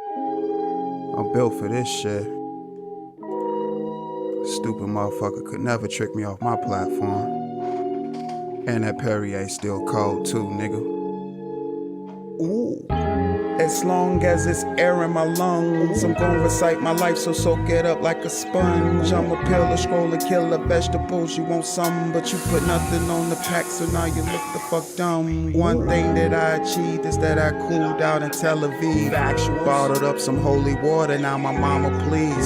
I'm built for this shit. Stupid motherfucker could never trick me off my platform. And that Perrier still cold too, nigga. Ooh. As long as it's air in my lungs, I'm gonna recite my life, so soak it up like a sponge. I'm a peel, a scroll, a killer vegetables. You want some, but you put nothing on the pack, so now you look the fuck dumb. One thing that I achieved is that I cooled out in Tel Aviv. Bottled up some holy water, now my mama please.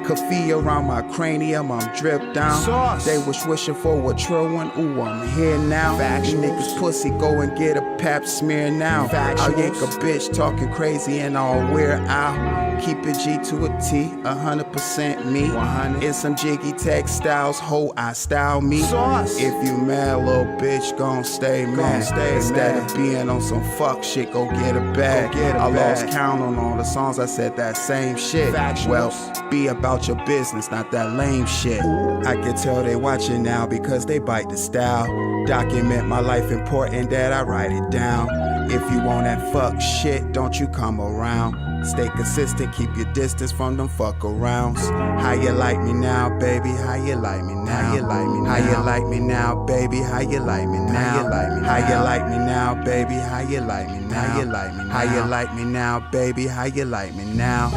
Coffee around my cranium, I'm dripped down. They was wishing for a true one, ooh, I'm here now. You niggas pussy, go and get a pap smear now. I'll yank a bitch talking crazy and I'll wear out. Keep it G to a T, 100% me. 100. In some jiggy textiles, ho, I style me. If you mad, little bitch, gon' stay mad. Instead of being on some fuck shit, go get a bag. I lost count on all the songs I said that same shit. Well, be about your business, not that lame shit. I can tell they watching now because they bite the style. Document my life, important that I write it down. If you want that fuck shit, don't you come around. Stay consistent, keep your distance from them fuck arounds. How you like me now, baby? How you like me now? How you like me now? How you like me now, baby? How you like me now? How you like me now, baby? How you like me now? How you like me now? How you like me now, baby? How you like me now?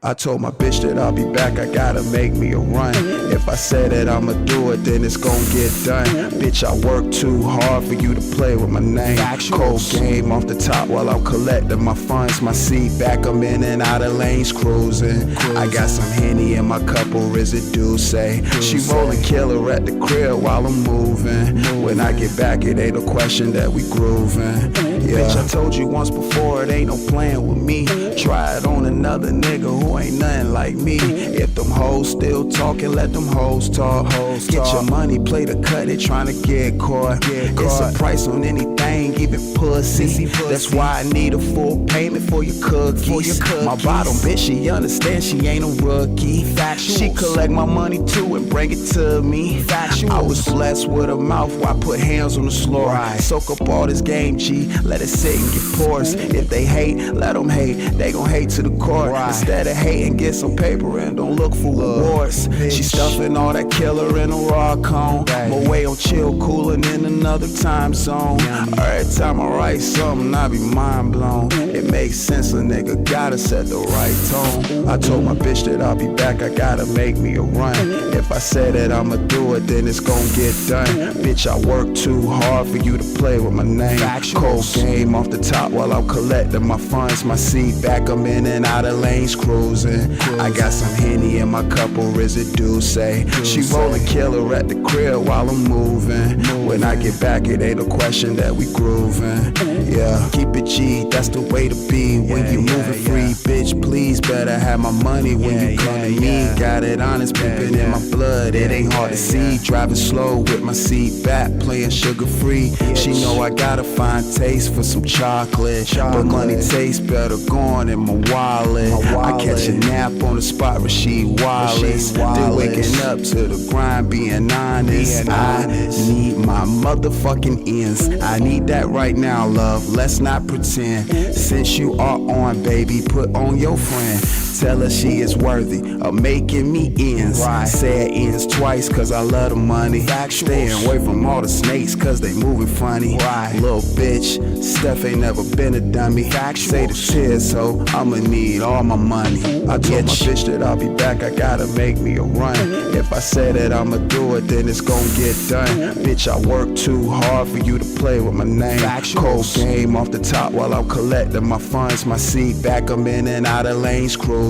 I told my bitch that I'll be back, I gotta make me a run. If I say that I'ma do it, then it's gon' get done. Bitch, I work too hard for you to play with my name. Cold game off the top while I'm collecting my funds. My seat back, I'm in and out of lanes cruising. I got some Henny in my cup, or residue say. She rollin' killer at the crib while I'm moving. When I get back, it ain't no question that we groovin'. Bitch, I told you once before, it ain't no playing with me. Try it on another nigga who ain't nothing like me. If them hoes still talking, let them hoes talk. Get your money, play the cut, they tryna get caught. It's a price on anything, even pussy. That's why I need a full payment for your cookies. My bottom bitch, she understand she ain't a rookie. She collect my money too and bring it to me. I was blessed with a mouth while I put hands on the floor. Soak up all this game, G, let it sit and get pores. If they hate, let them hate, they gon' hate to the core. Instead of hating, get some paper and don't look for rewards. She stuffing all that killer in a raw cone. My way on chill, coolin' in another time zone. Every time I write something, I be mind blown. It makes sense, a nigga gotta set the right tone. I told my bitch that I'll be back, I gotta make me a run. If I say that I'ma do it, then it's gon' get done. Bitch, I work too hard for you to play with my name. Cold game off the top while I'm collecting my funds. My seat back, I'm in and out of lanes cruising. I got some Henny in my cup, or residue say. She rollin' killer at the crib while I'm moving. When I get back, it ain't a question that we groovin'. Yeah, keep it G, that's the way to be. When you moving free, bitch, please better have my money when you come to me. Got it honest, pimpin' in my blood, it ain't hard to see. Driving slow with my seat back, playing sugar free. She know I gotta find taste for some chocolate, but money tastes better gone in my wallet. I catch a nap on the spot, Rasheed Wallace. Then waking up to the grind, being honest. I need my motherfucking ends. I need that right now, love, let's not pretend. Since you are on, baby, put on your friend. Tell her she is worthy of making me ends. Say it ends twice, cause I love the money. Staying away from all the snakes, cause they moving funny. Little bitch, Steph ain't never been a dummy. Say the tears, so I'ma need all my money. I told my bitch that I'll be back, I gotta make me a run. If I say that I'ma do it, then it's gon' get done. Bitch, I work too hard for you to play with my name. Cold game off the top while I'm collecting my funds. My seat back, I'm in and out of lanes cruising.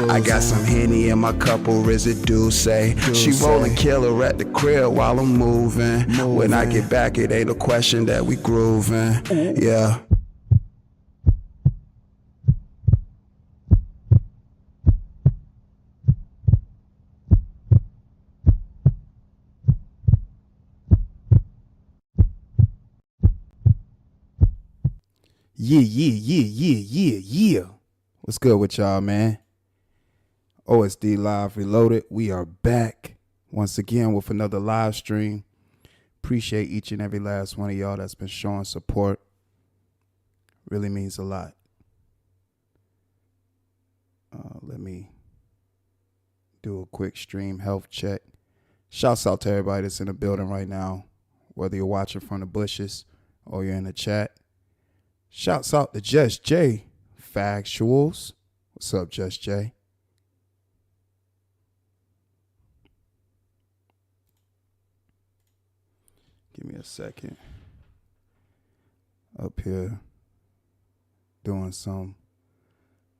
I got some Henny in my cup, or residue say. She rollin' killer at the crib while I'm moving. When I get back, it ain't a question that we groovin'. Yeah. Yeah. What's good with y'all, man? OSD Live Reloaded. We are back once again with another live stream. Appreciate each and every last one of y'all that's been showing support. Really means a lot. Let me do a quick stream health check. Shouts out to everybody that's in the building right now, whether you're watching from the bushes or you're in the chat. Shouts out to Just J Factuals. What's up, Just J? Give me a second. Up here doing some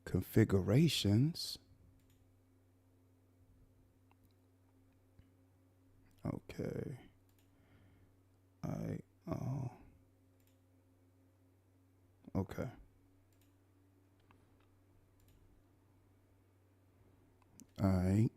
configurations. Okay. Okay. All right.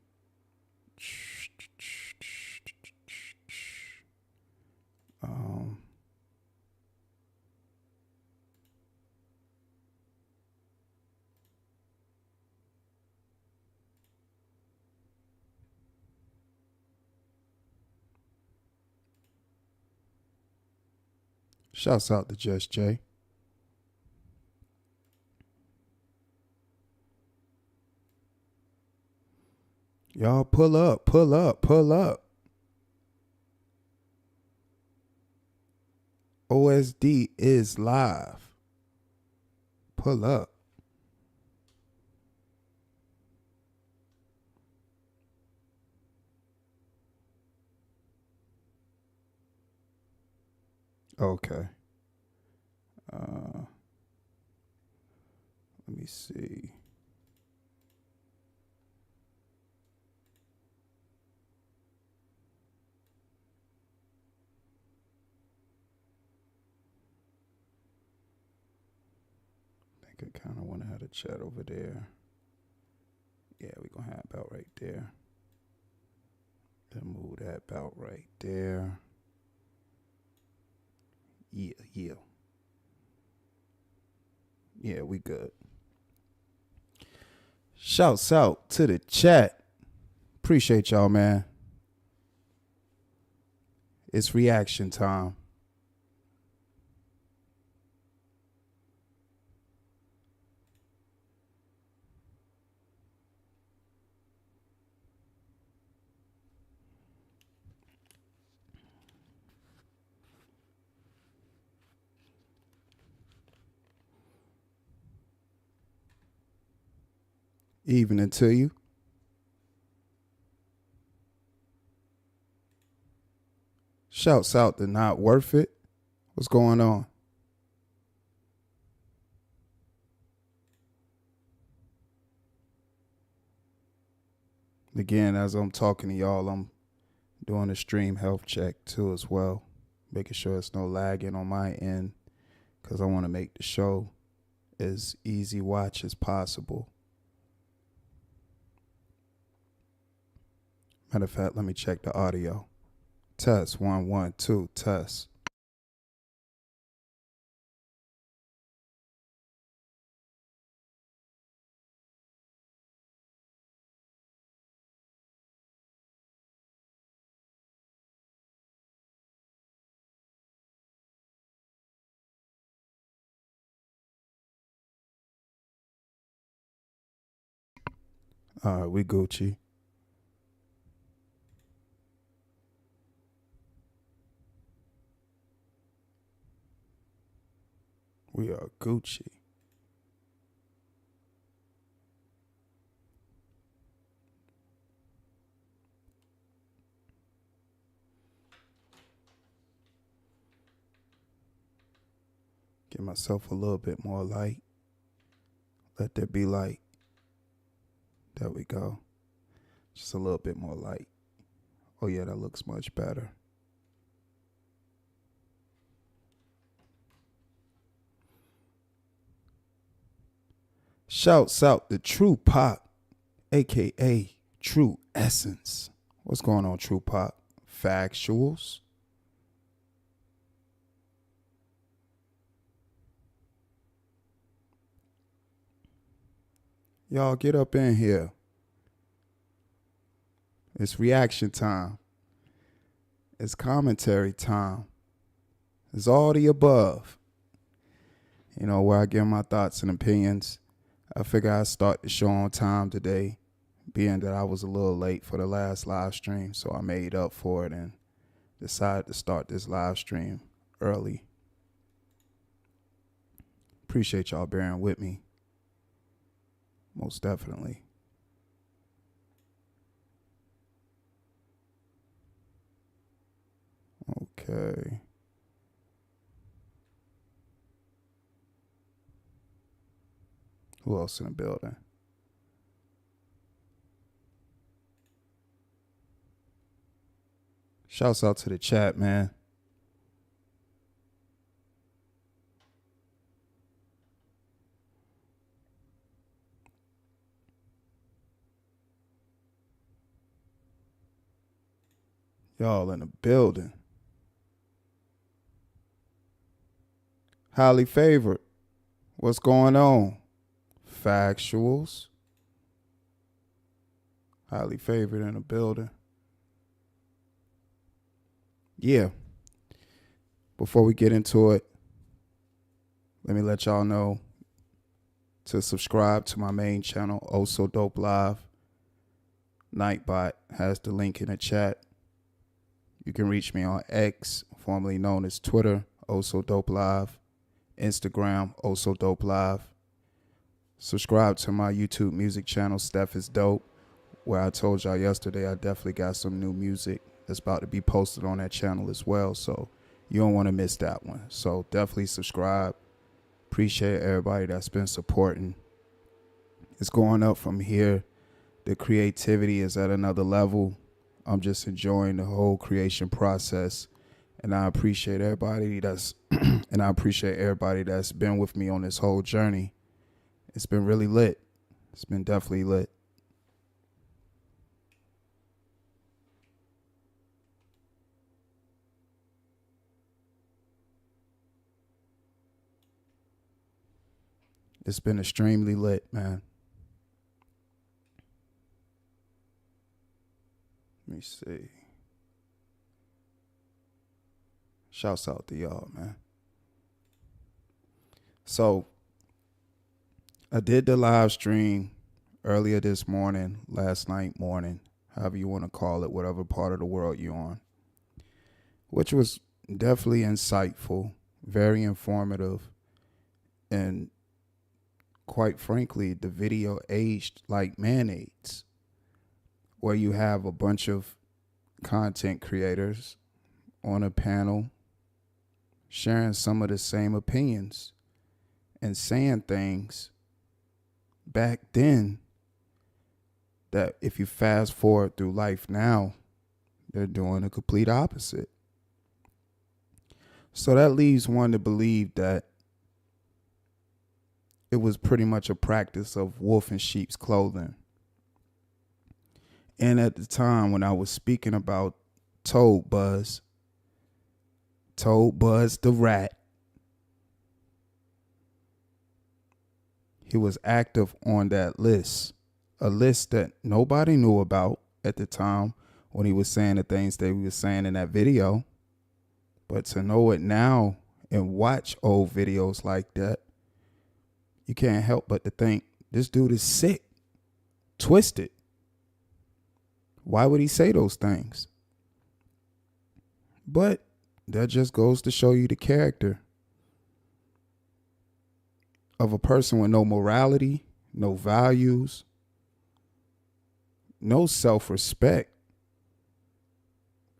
Shouts out to Just J. Y'all pull up. OSD is live. Pull up. Okay. Let me see. I think I kind of want to have a chat over there. Yeah, we're going to have about right there. Then move that about right there. Yeah. Yeah, we good. Shouts out to the chat. Appreciate y'all, man. It's reaction time. Evening to you. Shouts out to Not Worth It. What's going on? Again, as I'm talking to y'all, I'm doing a stream health check too as well. Making sure it's no lagging on my end because I want to make the show as easy watch as possible. Matter of fact, let me check the audio. Test 1 1 2 test. All right, we Gucci. We are Gucci. Give myself a little bit more light. Let there be light. There we go. Just a little bit more light. Oh yeah, that looks much better. Shouts out the True Pop, aka True Essence. What's going on, True Pop? Factuals. Y'all get up in here. It's reaction time. It's commentary time. It's all the above. You know, where I give my thoughts and opinions. I figure I'd start the show on time today, being that I was a little late for the last live stream, so I made up for it and decided to start this live stream early. Appreciate y'all bearing with me. Most definitely. Okay. Who else in the building? Shouts out to the chat, man. Y'all in the building. Highly favored. What's going on? Factuals. Highly favored in the building. Yeah. Before we get into it, let me let y'all know to subscribe to my main channel, Oh So Dope Live. Nightbot has the link in the chat. You can reach me on X, formerly known as Twitter, Oh So Dope Live. Instagram, Oh So Dope Live. Subscribe to my YouTube music channel, Steph is Dope, where I told y'all yesterday I definitely got some new music that's about to be posted on that channel as well, so you don't want to miss that one. So definitely subscribe. Appreciate everybody that's been supporting. It's going up from here. The creativity is at another level. I'm just enjoying the whole creation process, and I appreciate everybody that's been with me on this whole journey. It's been really lit. It's been definitely lit. It's been extremely lit, man. Let me see. Shouts out to y'all, man. So, I did the live stream earlier this morning, last night morning, however you want to call it, whatever part of the world you're on, which was definitely insightful, very informative, and quite frankly, the video aged like mayonnaise, where you have a bunch of content creators on a panel sharing some of the same opinions and saying things back then that if you fast forward through life now, they're doing the complete opposite. So that leaves one to believe that it was pretty much a practice of wolf in sheep's clothing. And at the time when I was speaking about Toadbuzz the rat, he was active on that list, a list that nobody knew about at the time when he was saying the things that he was saying in that video. But to know it now and watch old videos like that, you can't help but to think, this dude is sick, twisted. Why would he say those things? But that just goes to show you the character of a person with no morality, no values, no self-respect,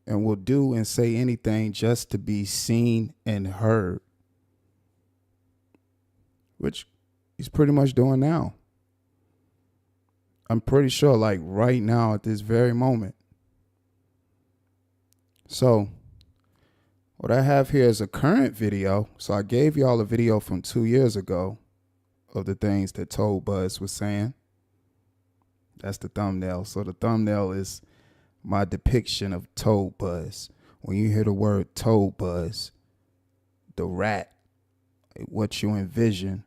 and will do and say anything just to be seen and heard, which he's pretty much doing now. I'm pretty sure, like right now at this very moment. So what I have here is a current video. So I gave y'all a video from 2 years ago of the things that Toadbuzz was saying. That's the thumbnail. So the thumbnail is my depiction of Toadbuzz. When you hear the word Toadbuzz, the rat, what you envision,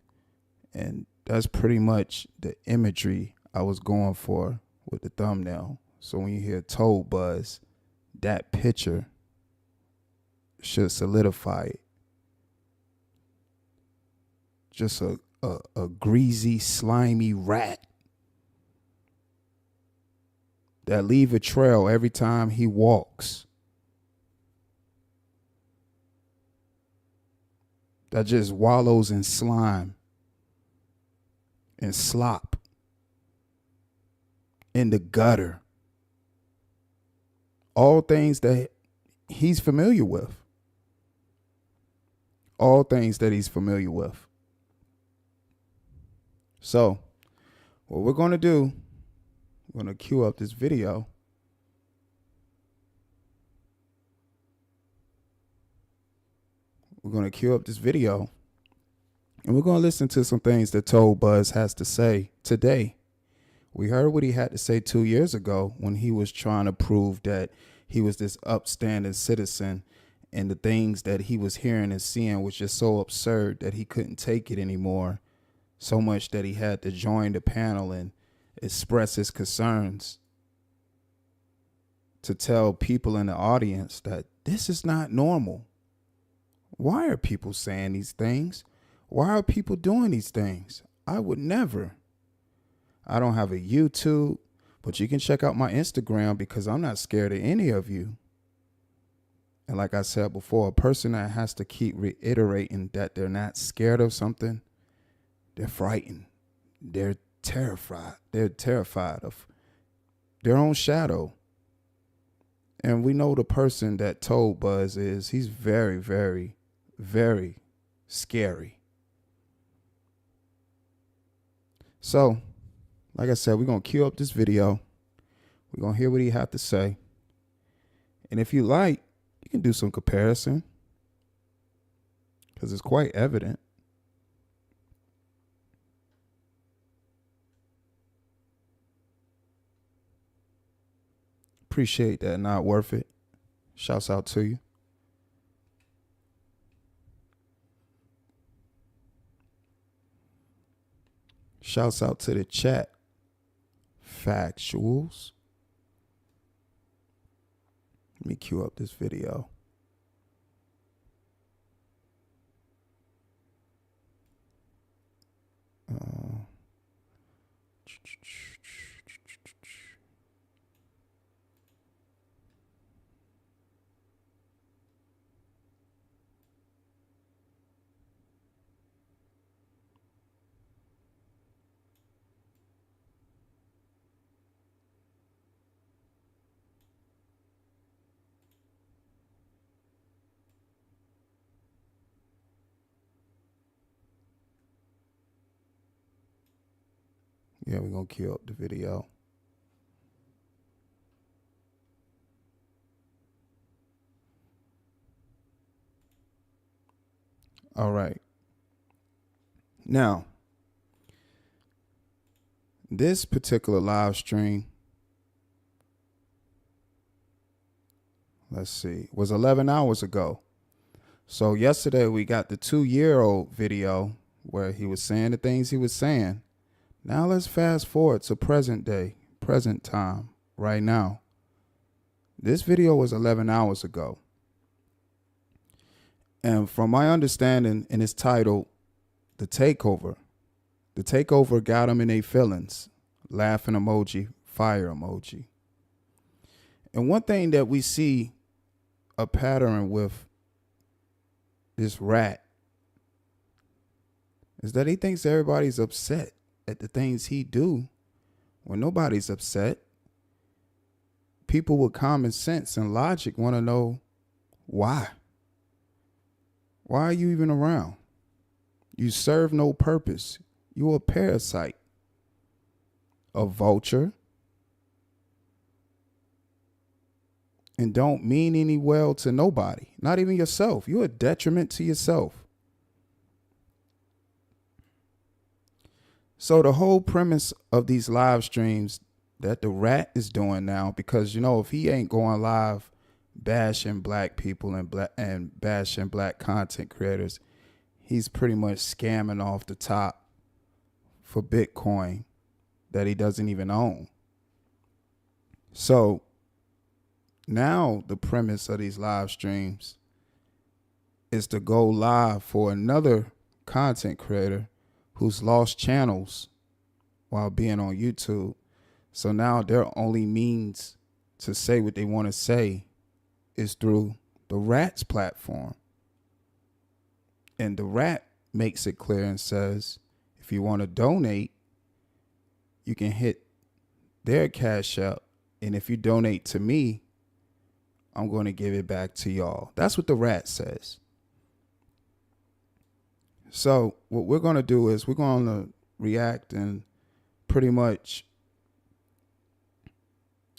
and that's pretty much the imagery I was going for with the thumbnail. So when you hear Toadbuzz, that picture should solidify it. Just a greasy, slimy rat that leave a trail every time he walks. That just wallows in slime and slop in the gutter. All things that he's familiar with. All things that he's familiar with. So, what we're going to do, we're going to cue up this video. We're going to cue up this video. And we're going to listen to some things that Toadbuzz has to say today. We heard what he had to say 2 years ago when he was trying to prove that he was this upstanding citizen, and the things that he was hearing and seeing was just so absurd that he couldn't take it anymore. So much that he had to join the panel and express his concerns to tell people in the audience that this is not normal. Why are people saying these things? Why are people doing these things? I would never. I don't have a YouTube, but you can check out my Instagram because I'm not scared of any of you. And like I said before, a person that has to keep reiterating that they're not scared of something, they're frightened. They're terrified. They're terrified of their own shadow. And we know the person that Toadbuzz is. He's very, very, very scary. So, like I said, we're going to cue up this video. We're going to hear what he had to say. And if you like, you can do some comparison because it's quite evident. Appreciate that. Not worth it. Shouts out to you. Shouts out to the chat. Factuals. Let me cue up this video. Yeah, we're going to cue up the video. All right. Now, this particular live stream, let's see, was 11 hours ago. So yesterday we got the 2-year-old video where he was saying the things he was saying. Now let's fast forward to present day, present time, right now. This video was 11 hours ago. And from my understanding, and it's titled The Takeover. The Takeover got them in their feelings. Laughing emoji, fire emoji. And one thing that we see a pattern with this rat is that he thinks everybody's upset at the things he do when nobody's upset. People with common sense and logic want to know why. Why are you even around? You serve no purpose. You're a parasite, a vulture, and don't mean any well to nobody, not even yourself. You're a detriment to yourself. So the whole premise of these live streams that the rat is doing now, because, you know, if he ain't going live bashing black people and bashing black content creators, he's pretty much scamming off the top for Bitcoin that he doesn't even own. So now the premise of these live streams is to go live for another content creator who's lost channels while being on YouTube. So now their only means to say what they want to say is through the Rat's platform. And the Rat makes it clear and says, if you want to donate, you can hit their Cash App. And if you donate to me, I'm going to give it back to y'all. That's what the Rat says. So what we're going to do is we're going to react and pretty much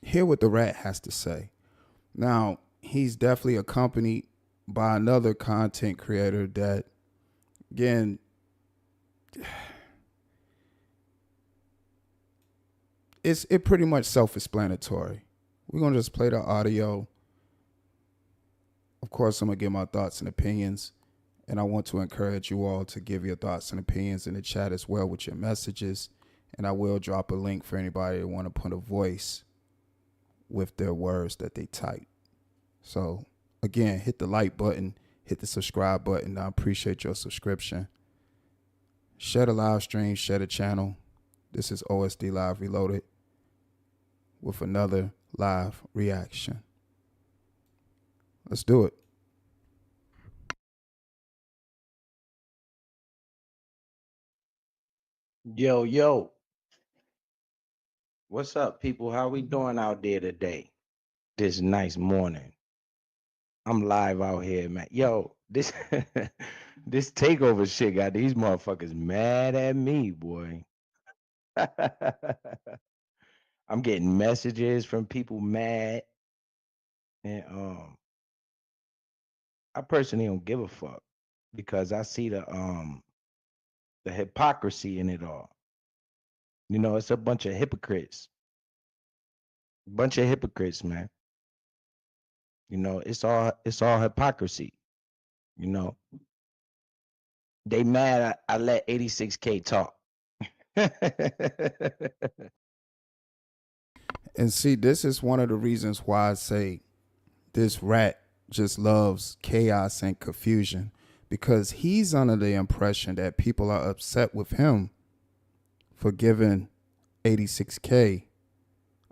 hear what the Rat has to say. Now, he's definitely accompanied by another content creator that, again, it's pretty much self-explanatory. We're going to just play the audio. Of course, I'm going to give my thoughts and opinions, and I want to encourage you all to give your thoughts and opinions in the chat as well with your messages, and I will drop a link for anybody that want to put a voice with their words that they type. So, again, hit the like button, hit the subscribe button. I appreciate your subscription. Share the live stream, share the channel. This is OSD Live Reloaded with another live reaction. Let's do it. Yo, what's up, people? How we doing out there today? This nice morning. I'm live out here, man. Yo, this this takeover shit got these motherfuckers mad at me, boy. I'm getting messages from people mad, and I personally don't give a fuck because I see the hypocrisy in it all. You know, it's a bunch of hypocrites. Bunch of hypocrites, man. You know, it's all hypocrisy. You know, they mad I let 86K talk. And see, this is one of the reasons why I say this Rat just loves chaos and confusion, because he's under the impression that people are upset with him for giving 86K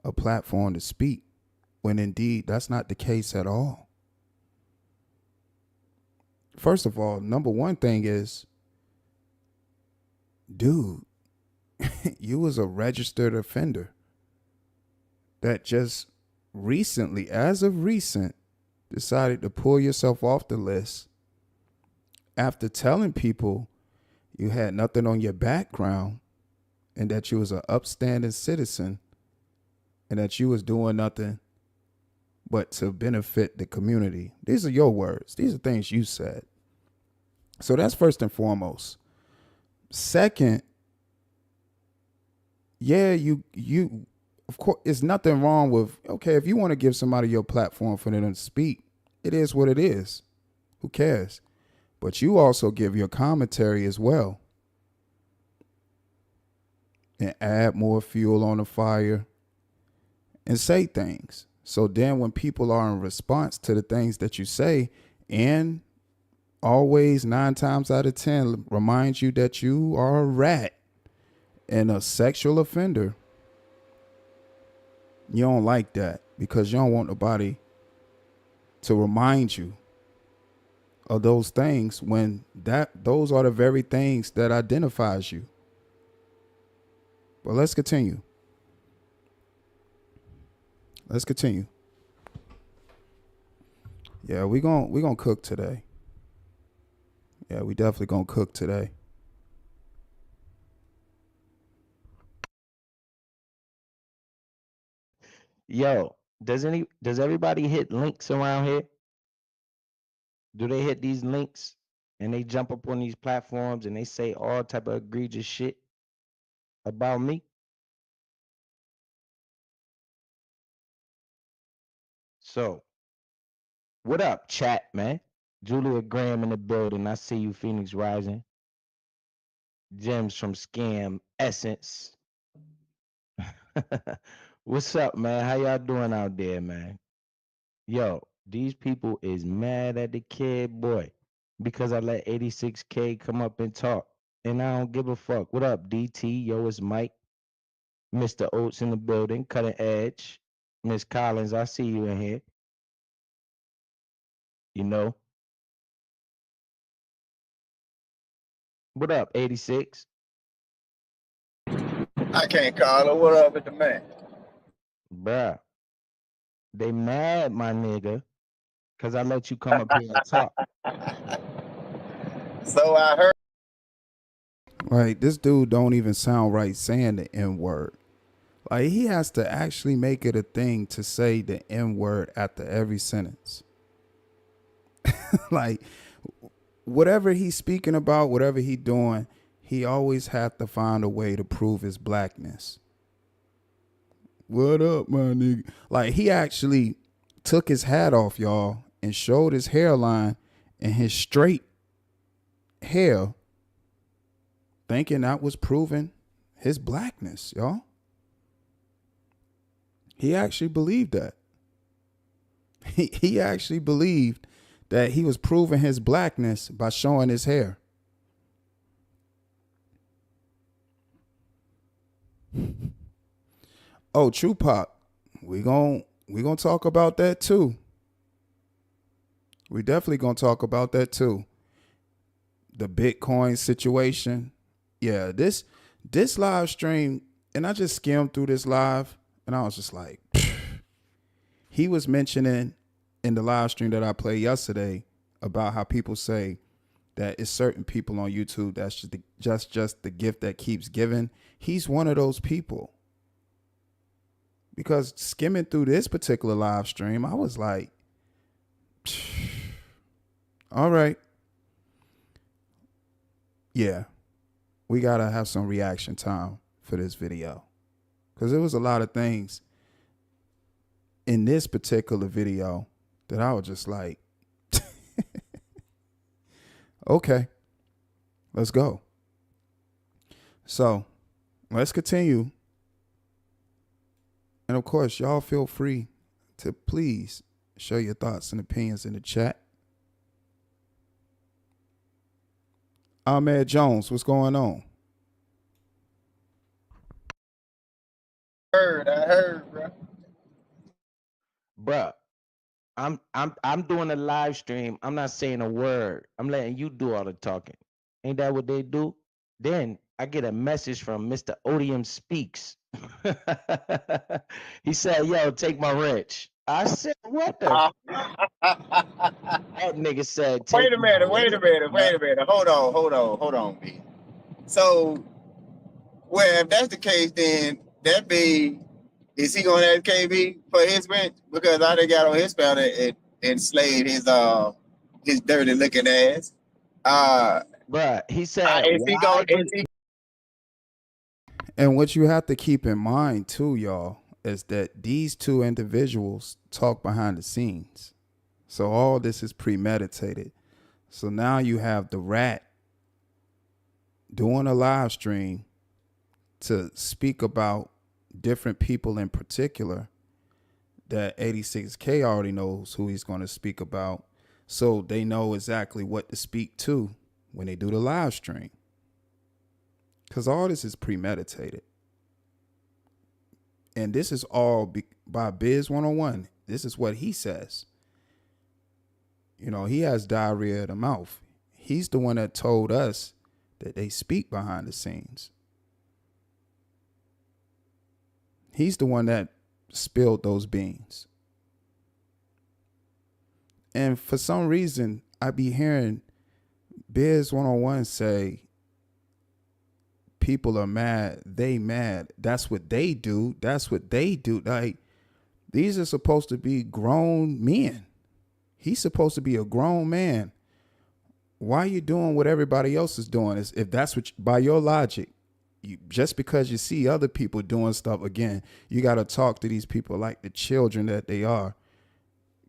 a platform to speak, when indeed that's not the case at all. First of all, number one thing is, dude, you was a registered offender that just recently, as of recent, decided to pull yourself off the list after telling people you had nothing on your background and that you was an upstanding citizen and that you was doing nothing but to benefit the community. These are your words. These are things you said. So that's first and foremost. Second, yeah, you of course, it's nothing wrong with, okay, if you want to give somebody your platform for them to speak, it is what it is. Who cares? But you also give your commentary as well and add more fuel on the fire and say things. So then when people are in response to the things that you say, and always 9 times out of 10 reminds you that you are a rat and a sexual offender, you don't like that because you don't want nobody to remind you of those things when those are the very things that identifies you. But let's continue. Let's continue. Yeah, we gonna cook today. Yeah, we definitely gonna cook today. Yo, does everybody hit links around here? Do they hit these links and they jump up on these platforms and they say all type of egregious shit about me? So, what up, chat, man? Julia Graham in the building. I see you, Phoenix Rising. Gems from Scam Essence. What's up, man? How y'all doing out there, man? Yo, these people is mad at the kid, boy, because I let 86K come up and talk. And I don't give a fuck. What up, DT? Yo, it's Mike. Mr. Oates in the building, cutting edge. Miss Collins, I see you in here. You know. What up, 86? I can't call her. What up with the man? Bruh. They mad, my nigga, because I let you come up here and talk. So I heard. Like, this dude don't even sound right saying the N word. Like, he has to actually make it a thing to say the N word after every sentence. Like, whatever he's speaking about, whatever he doing, he always have to find a way to prove his blackness. What up, my nigga? Like, he actually took his hat off, y'all, and showed his hairline and his straight hair, thinking that was proving his blackness, y'all. He actually believed that. He actually believed that he was proving his blackness by showing his hair. Oh, Tupac, we gonna talk about that too. We definitely gonna talk about that too. The Bitcoin situation. Yeah, this live stream, and I just skimmed through this live, and I was just like, he was mentioning in the live stream that I played yesterday about how people say that it's certain people on YouTube that's just the gift that keeps giving. He's one of those people. Because skimming through this particular live stream, I was like, all right. Yeah, we got to have some reaction time for this video. Because there was a lot of things in this particular video that I was just like, okay, let's go. So let's continue. And of course, y'all feel free to please share your thoughts and opinions in the chat. Ahmed Jones, what's going on? I heard, bro. Bruh, I'm doing a live stream. I'm not saying a word. I'm letting you do all the talking. Ain't that what they do? Then I get a message from Mr. Odium Speaks. He said, yo, take my wrench. I said, what the? That nigga said, take Wait a my minute. wrench. Hold on, B. So, well, if that's the case, then that be, is he gonna have KB for his rent? Because I done got on his spell and slayed his dirty looking ass. Bruh, he said, Is he why going? did Is he? And what you have to keep in mind too, y'all, is that these two individuals talk behind the scenes. So all this is premeditated. So now you have the rat doing a live stream to speak about different people in particular that 86K already knows who he's going to speak about. So they know exactly what to speak to when they do the live stream. Because all this is premeditated. And this is all by Biz 101. This is what he says. You know, he has diarrhea of the mouth. He's the one that told us that they speak behind the scenes. He's the one that spilled those beans. And for some reason, I be hearing Biz 101 say, people are mad, they mad. That's what they do. That's what they do. Like, these are supposed to be grown men. He's supposed to be a grown man. Why are you doing what everybody else is doing? If that's what, by your logic, just because you see other people doing stuff, again, you got to talk to these people like the children that they are.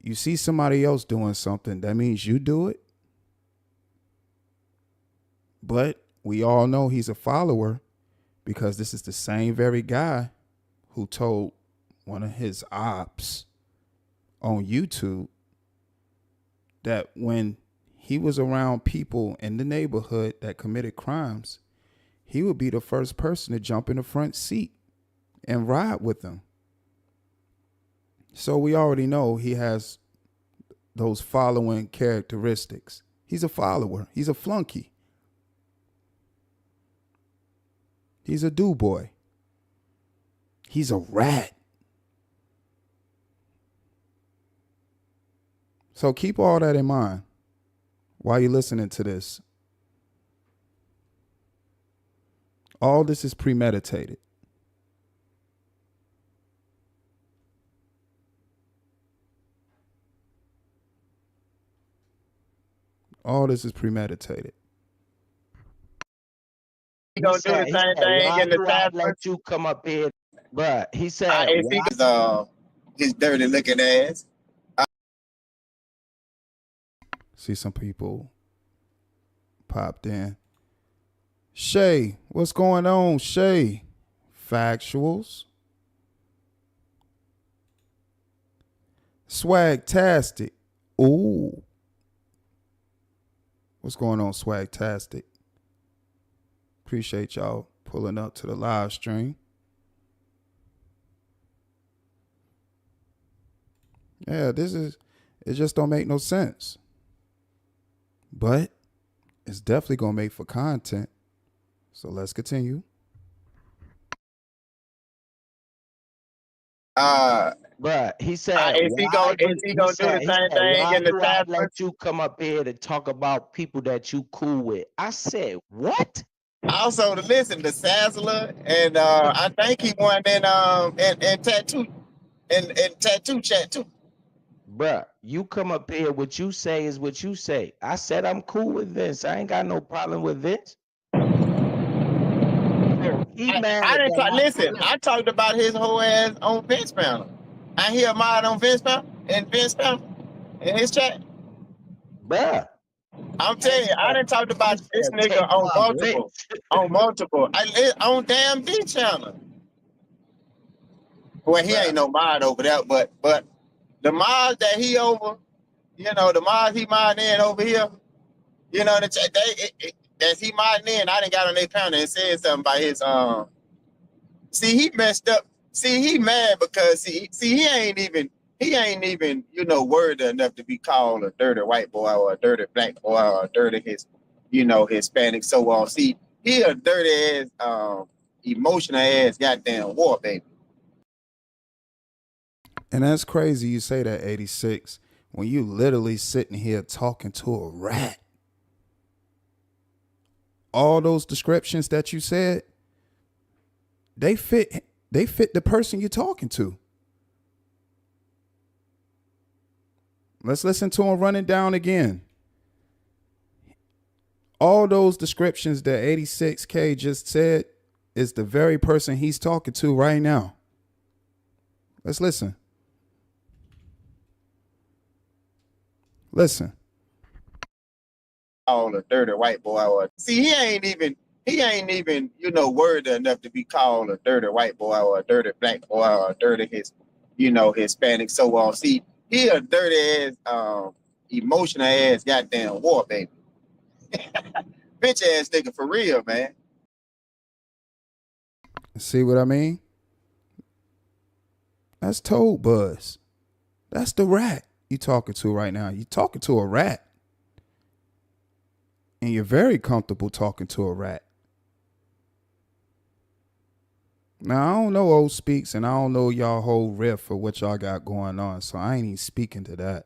You see somebody else doing something, that means you do it. But we all know he's a follower because this is the same very guy who told one of his ops on YouTube that when he was around people in the neighborhood that committed crimes, he would be the first person to jump in the front seat and ride with them. So we already know he has those following characteristics. He's a follower. He's a flunky. He's a do-boy. He's a rat. So keep all that in mind while you're listening to this. All this is premeditated. All this is premeditated. He gonna do the same thing in the time. Let you come up here, bruh. He said, his dirty looking ass. See some people popped in. Shay, what's going on, Shay? Factuals. Swagtastic. Ooh. What's going on, Swagtastic? Appreciate y'all pulling up to the live stream. Yeah, it just don't make no sense. But it's definitely going to make for content. So let's continue. bruh, he said, Is he gonna do the same thing in the time? Let you come up here to talk about people that you cool with. I said, what? Also, to listen to Sazzler, and I think he won in tattoo chat too. Bruh, you come up here, what you say is what you say. I said I'm cool with Vince. I ain't got no problem with Vince. I talked about his whole ass on Vince panel. I hear a mod on Vince panel in in his chat. Bruh. I'm telling you, I done talked about this nigga on multiple, on damn D channel. Well, he ain't no mod over there, but the mods that he over, the mods he modding in over here, that he modding in, I done got on their panel and said something about his See, he messed up. See, he mad because he ain't even worthy enough to be called a dirty white boy or a dirty black boy or a dirty Hispanic. So see, he a dirty ass, emotional ass goddamn war baby. And that's crazy you say that, 86, when you literally sitting here talking to a rat. All those descriptions that you said, they fit the person you're talking to. Let's listen to him run it down again. All those descriptions that 86K just said is the very person he's talking to right now. Let's listen. Listen. All a dirty white boy. Or see, he ain't even worthy enough to be called a dirty white boy or a dirty black boy or a dirty Hispanic. So see, he a dirty ass, emotional ass goddamn war baby. Bitch ass nigga for real, man. See what I mean? That's Toadbuzz. That's the rat you talking to right now. You talking to a rat. And you're very comfortable talking to a rat. Now, I don't know old speaks, and I don't know y'all whole riff for what y'all got going on, so I ain't even speaking to that.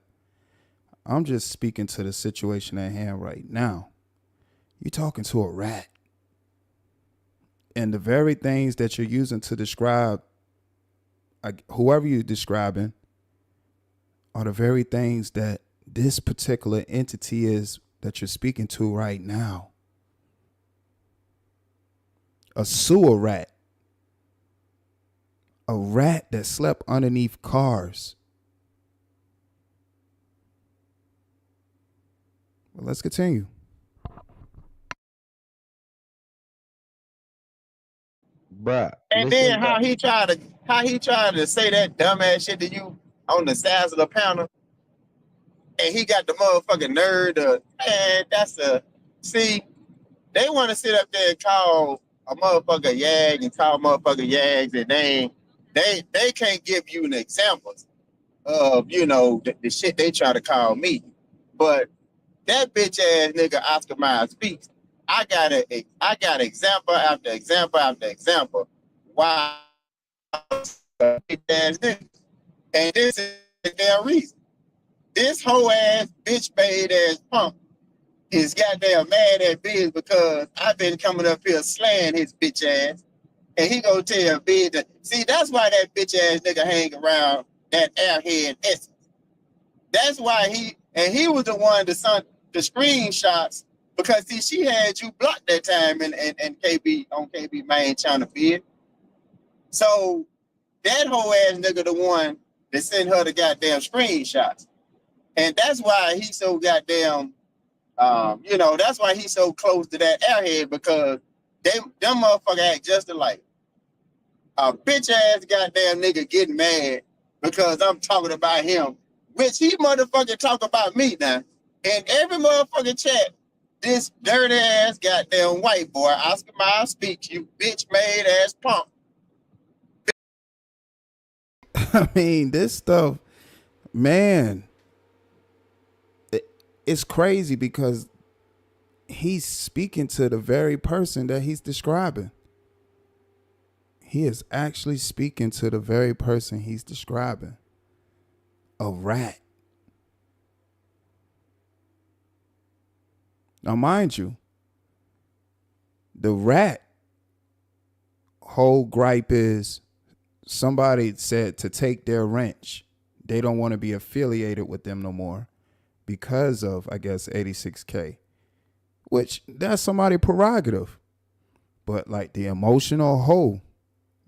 I'm just speaking to the situation at hand right now. You're talking to a rat. And the very things that you're using to describe whoever you're describing are the very things that this particular entity is that you're speaking to right now. A sewer rat. A rat that slept underneath cars. Well, let's continue. bruh, And then listen, bruh. how he tried to say that dumbass shit to you on the size of the panel, and he got the motherfucking nerd to, man, see, they want to sit up there and call a motherfucker yag and call motherfucker yags, and they can't give you an examples of, the shit they try to call me. But that bitch ass nigga Oscar Mayer speaks. I got example after example after example. Why bitch ass nigga. And this is the damn reason. This whole ass bitch made ass punk is goddamn mad at Biz because I've been coming up here slaying his bitch ass. And he gonna tell Biz that, see, that's why that bitch ass nigga hang around that airhead essence. That's why he was the one that sent the screenshots, because see, she had you blocked that time and KB on KB main channel feed. So that whole ass nigga the one that sent her the goddamn screenshots. And that's why he's so goddamn that's why he's so close to that airhead, because them motherfucker act just alike. A bitch ass goddamn nigga getting mad because I'm talking about him, which he motherfucking talk about me now. In every motherfucking chat, this dirty ass goddamn white boy, Oscar Mayer speaks, you bitch made ass punk. I mean, this stuff, man, it's crazy because he's speaking to the very person that he's describing. He is actually speaking to the very person he's describing. A rat. Now, mind you, the rat whole gripe is somebody said to take their wrench. They don't want to be affiliated with them no more because of, I guess, 86K, which that's somebody's prerogative. But like the emotional hoe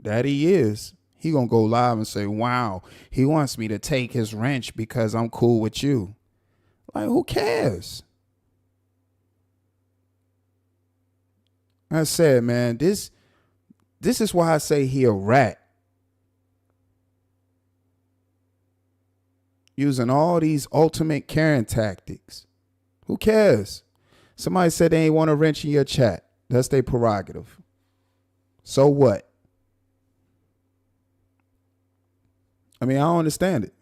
that he is, he gonna go live and say, wow, he wants me to take his wrench because I'm cool with you. Like, who cares? I said, man, this is why I say he a rat. Using all these ultimate Karen tactics. Who cares? Somebody said they ain't want a wrench in your chat. That's their prerogative. So what? I mean, I don't understand it.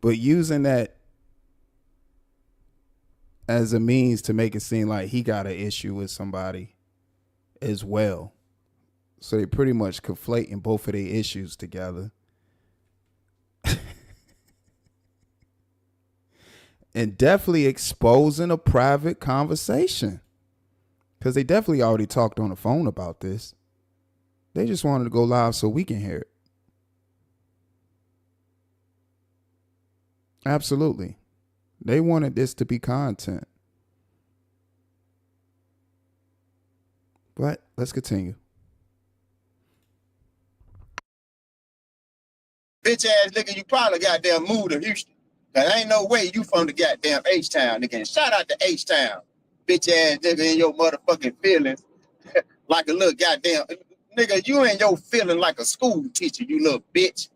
But using that as a means to make it seem like he got an issue with somebody as well. So they pretty much conflating both of their issues together. And definitely exposing a private conversation. Because they definitely already talked on the phone about this. They just wanted to go live so we can hear it. Absolutely. They wanted this to be content. But let's continue. Bitch ass nigga, you probably goddamn moved to Houston. Cause ain't no way you from the goddamn H-Town, nigga. And shout out to H-Town. Bitch ass nigga in your motherfucking feelings. Like a little goddamn nigga, you in your feeling like a school teacher, you little bitch.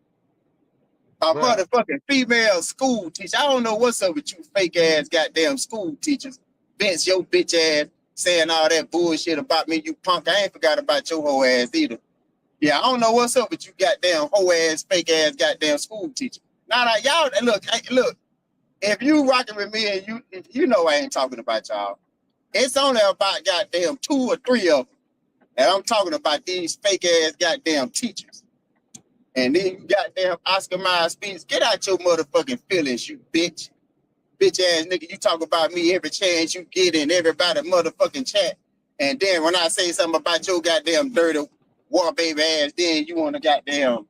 A motherfucking female school teacher. I don't know what's up with you fake ass goddamn school teachers. Vince, your bitch ass saying all that bullshit about me, you punk. I ain't forgot about your whole ass either. Yeah, I don't know what's up with you goddamn whole ass, fake ass goddamn school teacher. Nah, y'all, look, if you rocking with me and you know I ain't talking about y'all. It's only about goddamn 2 or 3 of them. And I'm talking about these fake ass goddamn teachers. And then you goddamn Oscar Mayer speaks. Get out your motherfucking feelings, you bitch. Bitch ass nigga, you talk about me every chance you get in everybody motherfucking chat. And then when I say something about your goddamn dirty war baby ass, then you want to goddamn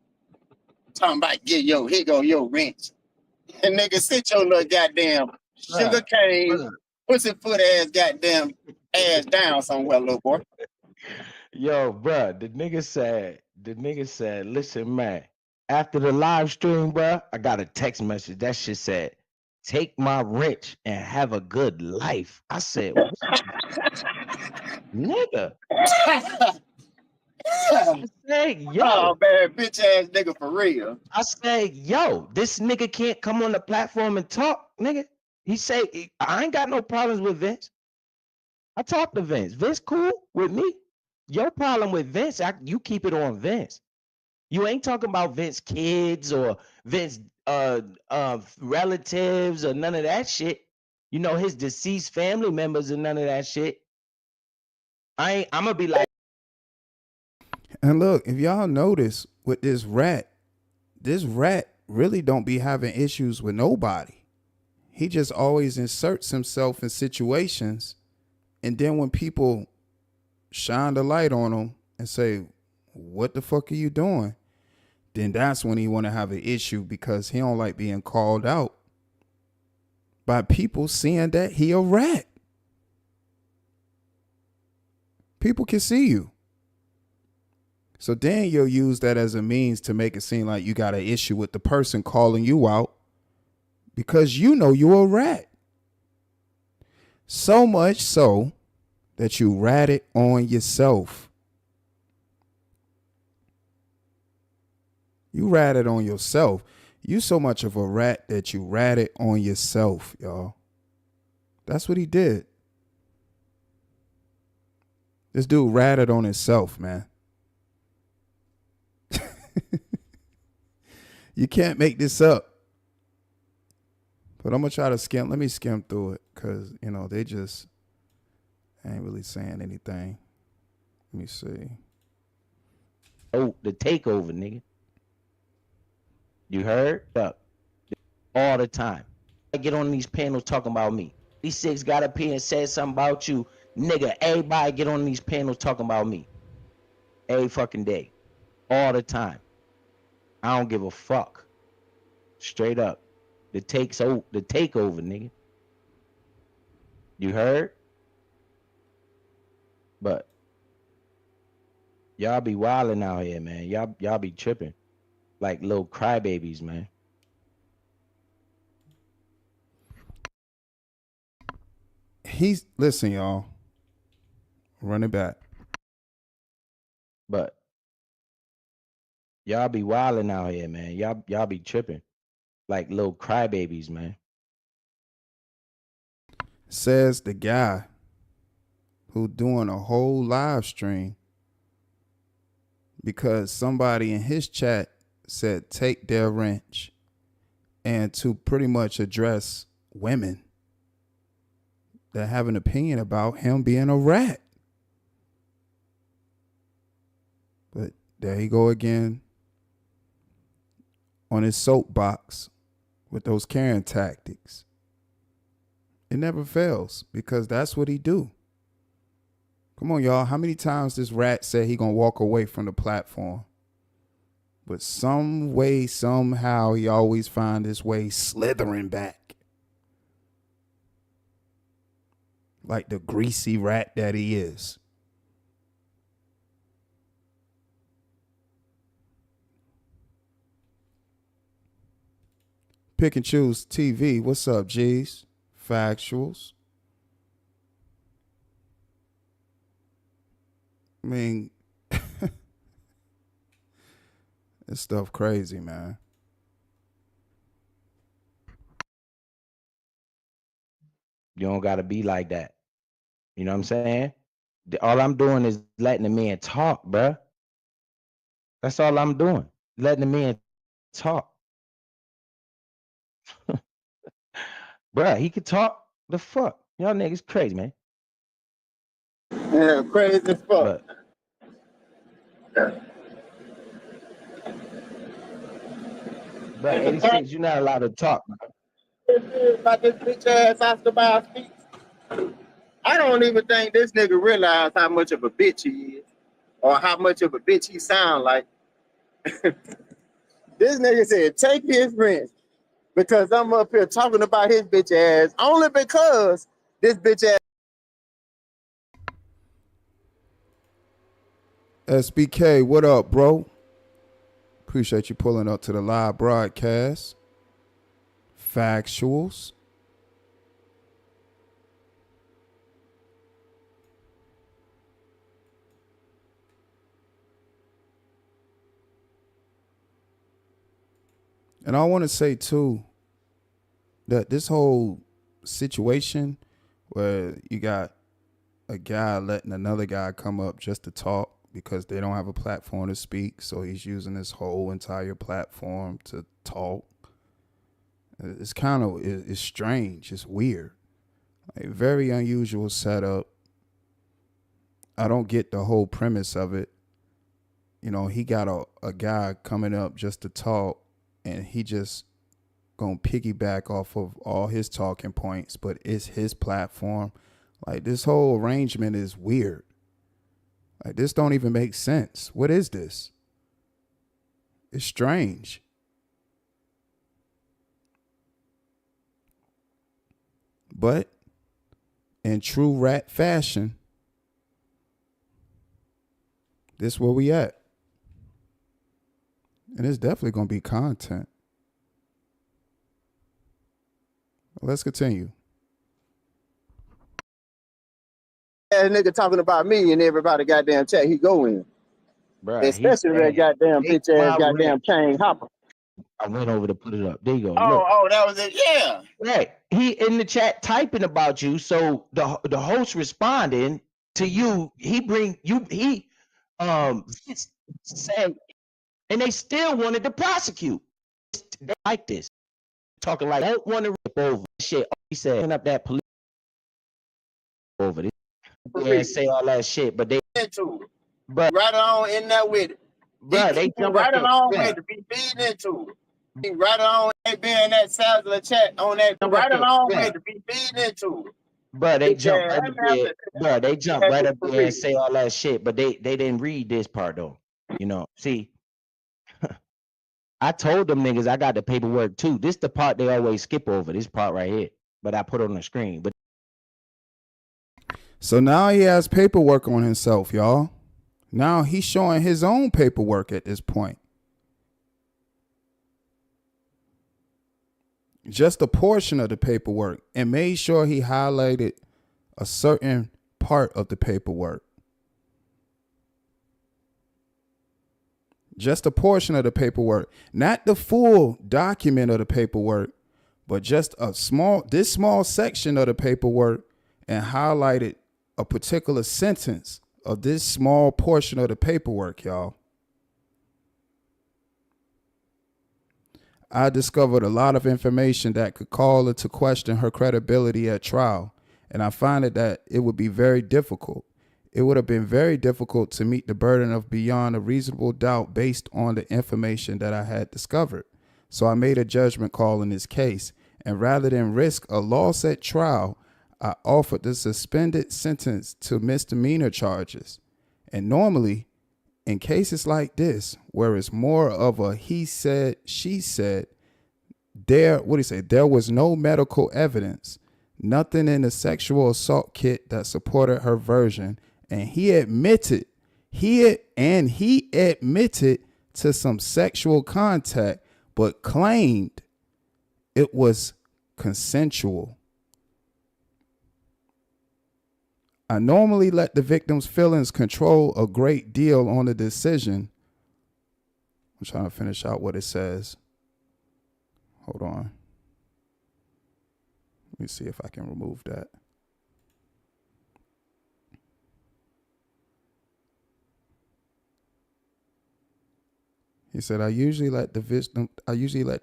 talking about here go your wrench. And nigga, sit your little goddamn sugar cane, pussyfoot ass goddamn ass down somewhere, little boy. Yo, bruh, the nigga said, listen, man, after the live stream, bruh, I got a text message. That shit said, take my wrench and have a good life. I said, what nigga? I said, yo. Oh man, bitch ass nigga for real. I said, yo, this nigga can't come on the platform and talk, nigga. He say, I ain't got no problems with Vince. I talk to Vince. Vince cool with me. Your problem with Vince, you keep it on Vince. You ain't talking about Vince kids or Vince relatives or none of that shit. You know, his deceased family members and none of that shit. I'm gonna be like, And look, if y'all notice with this rat really don't be having issues with nobody. He just always inserts himself in situations, and then when people shine the light on him and say, what the fuck are you doing? Then that's when he want to have an issue, because he don't like being called out by people seeing that he a rat. People can see you. So then you'll use that as a means to make it seem like you got an issue with the person calling you out, because you know you're a rat. So much so that you rat it on yourself. You rat it on yourself. You so much of a rat that you rat it on yourself, y'all. That's what he did. This dude ratted on himself, man. You can't make this up. But I'm going to try to skim. Let me skim through it, because, you know, they ain't really saying anything. Let me see. oh, the takeover, nigga. You heard? Fuck. All the time. I get on these panels talking about me. These six got up here and said something about you. Nigga, everybody get on these panels talking about me. Every fucking day. All the time. I don't give a fuck. Straight up. The takeover, nigga. You heard? But y'all be wilding out here, man. Y'all be tripping like little crybabies, man. Listen, y'all. Run it back. But y'all be wilding out here, man. Y'all be tripping like little crybabies, man. Says the guy who doing a whole live stream because somebody in his chat said take their wrench, and to pretty much address women that have an opinion about him being a rat. But there he go again on his soapbox with those Karen tactics. It never fails, because that's what he do. Come on, y'all. How many times this rat said he gonna walk away from the platform? But some way, somehow, he always find his way slithering back. Like the greasy rat that he is. Pick and Choose TV. What's up, G's? Factuals. I mean, this stuff crazy, man. You don't gotta be like that. You know what I'm saying? All I'm doing is letting the man talk, bruh. That's all I'm doing. Letting the man talk. Bruh, he could talk. The fuck? Y'all niggas crazy, man. Yeah, crazy as fuck. But 86, you're not allowed to talk. About this bitch ass Oscar Mayer speech. I don't even think this nigga realize how much of a bitch he is, or how much of a bitch he sound like. This nigga said, take his wrench, because I'm up here talking about his bitch ass only because this bitch ass. SBK, what up, bro? Appreciate you pulling up to the live broadcast. factuals. And I want to say too that this whole situation where you got a guy letting another guy come up just to talk because they don't have a platform to speak, so he's using this whole entire platform to talk. It's kind of, it's strange. It's weird. A very unusual setup. I don't get the whole premise of it. You know, he got a guy coming up just to talk, and he just gonna piggyback off of all his talking points, but it's his platform. Like, this whole arrangement is weird. Like, this don't even make sense. What is this? It's strange. But in true rat fashion, this is where we at. And it's definitely going to be content. Let's continue. That nigga talking about me and everybody goddamn chat he go in. Bruh, Especially that goddamn bitch ass goddamn Kane Hopper. I went over to put it up. There you go. Look. Oh, that was it. Yeah. Right. He in the chat typing about you. So the host responding to you, he said, and they still wanted to prosecute. They like this. Talking like, don't want to rip over shit. He said, putting up that police over this. Yeah, say all that shit, but they into it. But right along in there with it. Bro, they jump right along yeah. with it. Be feeding into it. Right along, they be in that cellular chat on that. Jump right along yeah. with it. Be feeding into it. But they jump Yeah, right up there. Bro, they jump right up there and say all that shit, but they didn't read this part though. You know, see, I told them niggas I got the paperwork too. This the part they always skip over. This part right here, but I put it on the screen. But so now he has paperwork on himself, y'all. Now he's showing his own paperwork at this point. Just a portion of the paperwork, and made sure he highlighted a certain part of the paperwork. Just a portion of the paperwork, not the full document of the paperwork, but just this small section of the paperwork, and highlighted a particular sentence of this small portion of the paperwork, y'all. I discovered a lot of information that could call into question her credibility at trial, and I find that it would be very difficult. It would have been very difficult to meet the burden of beyond a reasonable doubt based on the information that I had discovered. So I made a judgment call in this case, and rather than risk a loss at trial, I offered the suspended sentence to misdemeanor charges. And normally, in cases like this, where it's more of a he said, she said, there was no medical evidence, nothing in the sexual assault kit that supported her version, and he admitted to some sexual contact, but claimed it was consensual. I normally let the victim's feelings control a great deal on the decision. I'm trying to finish out what it says. Hold on. Let me see if I can remove that. He said, I usually let the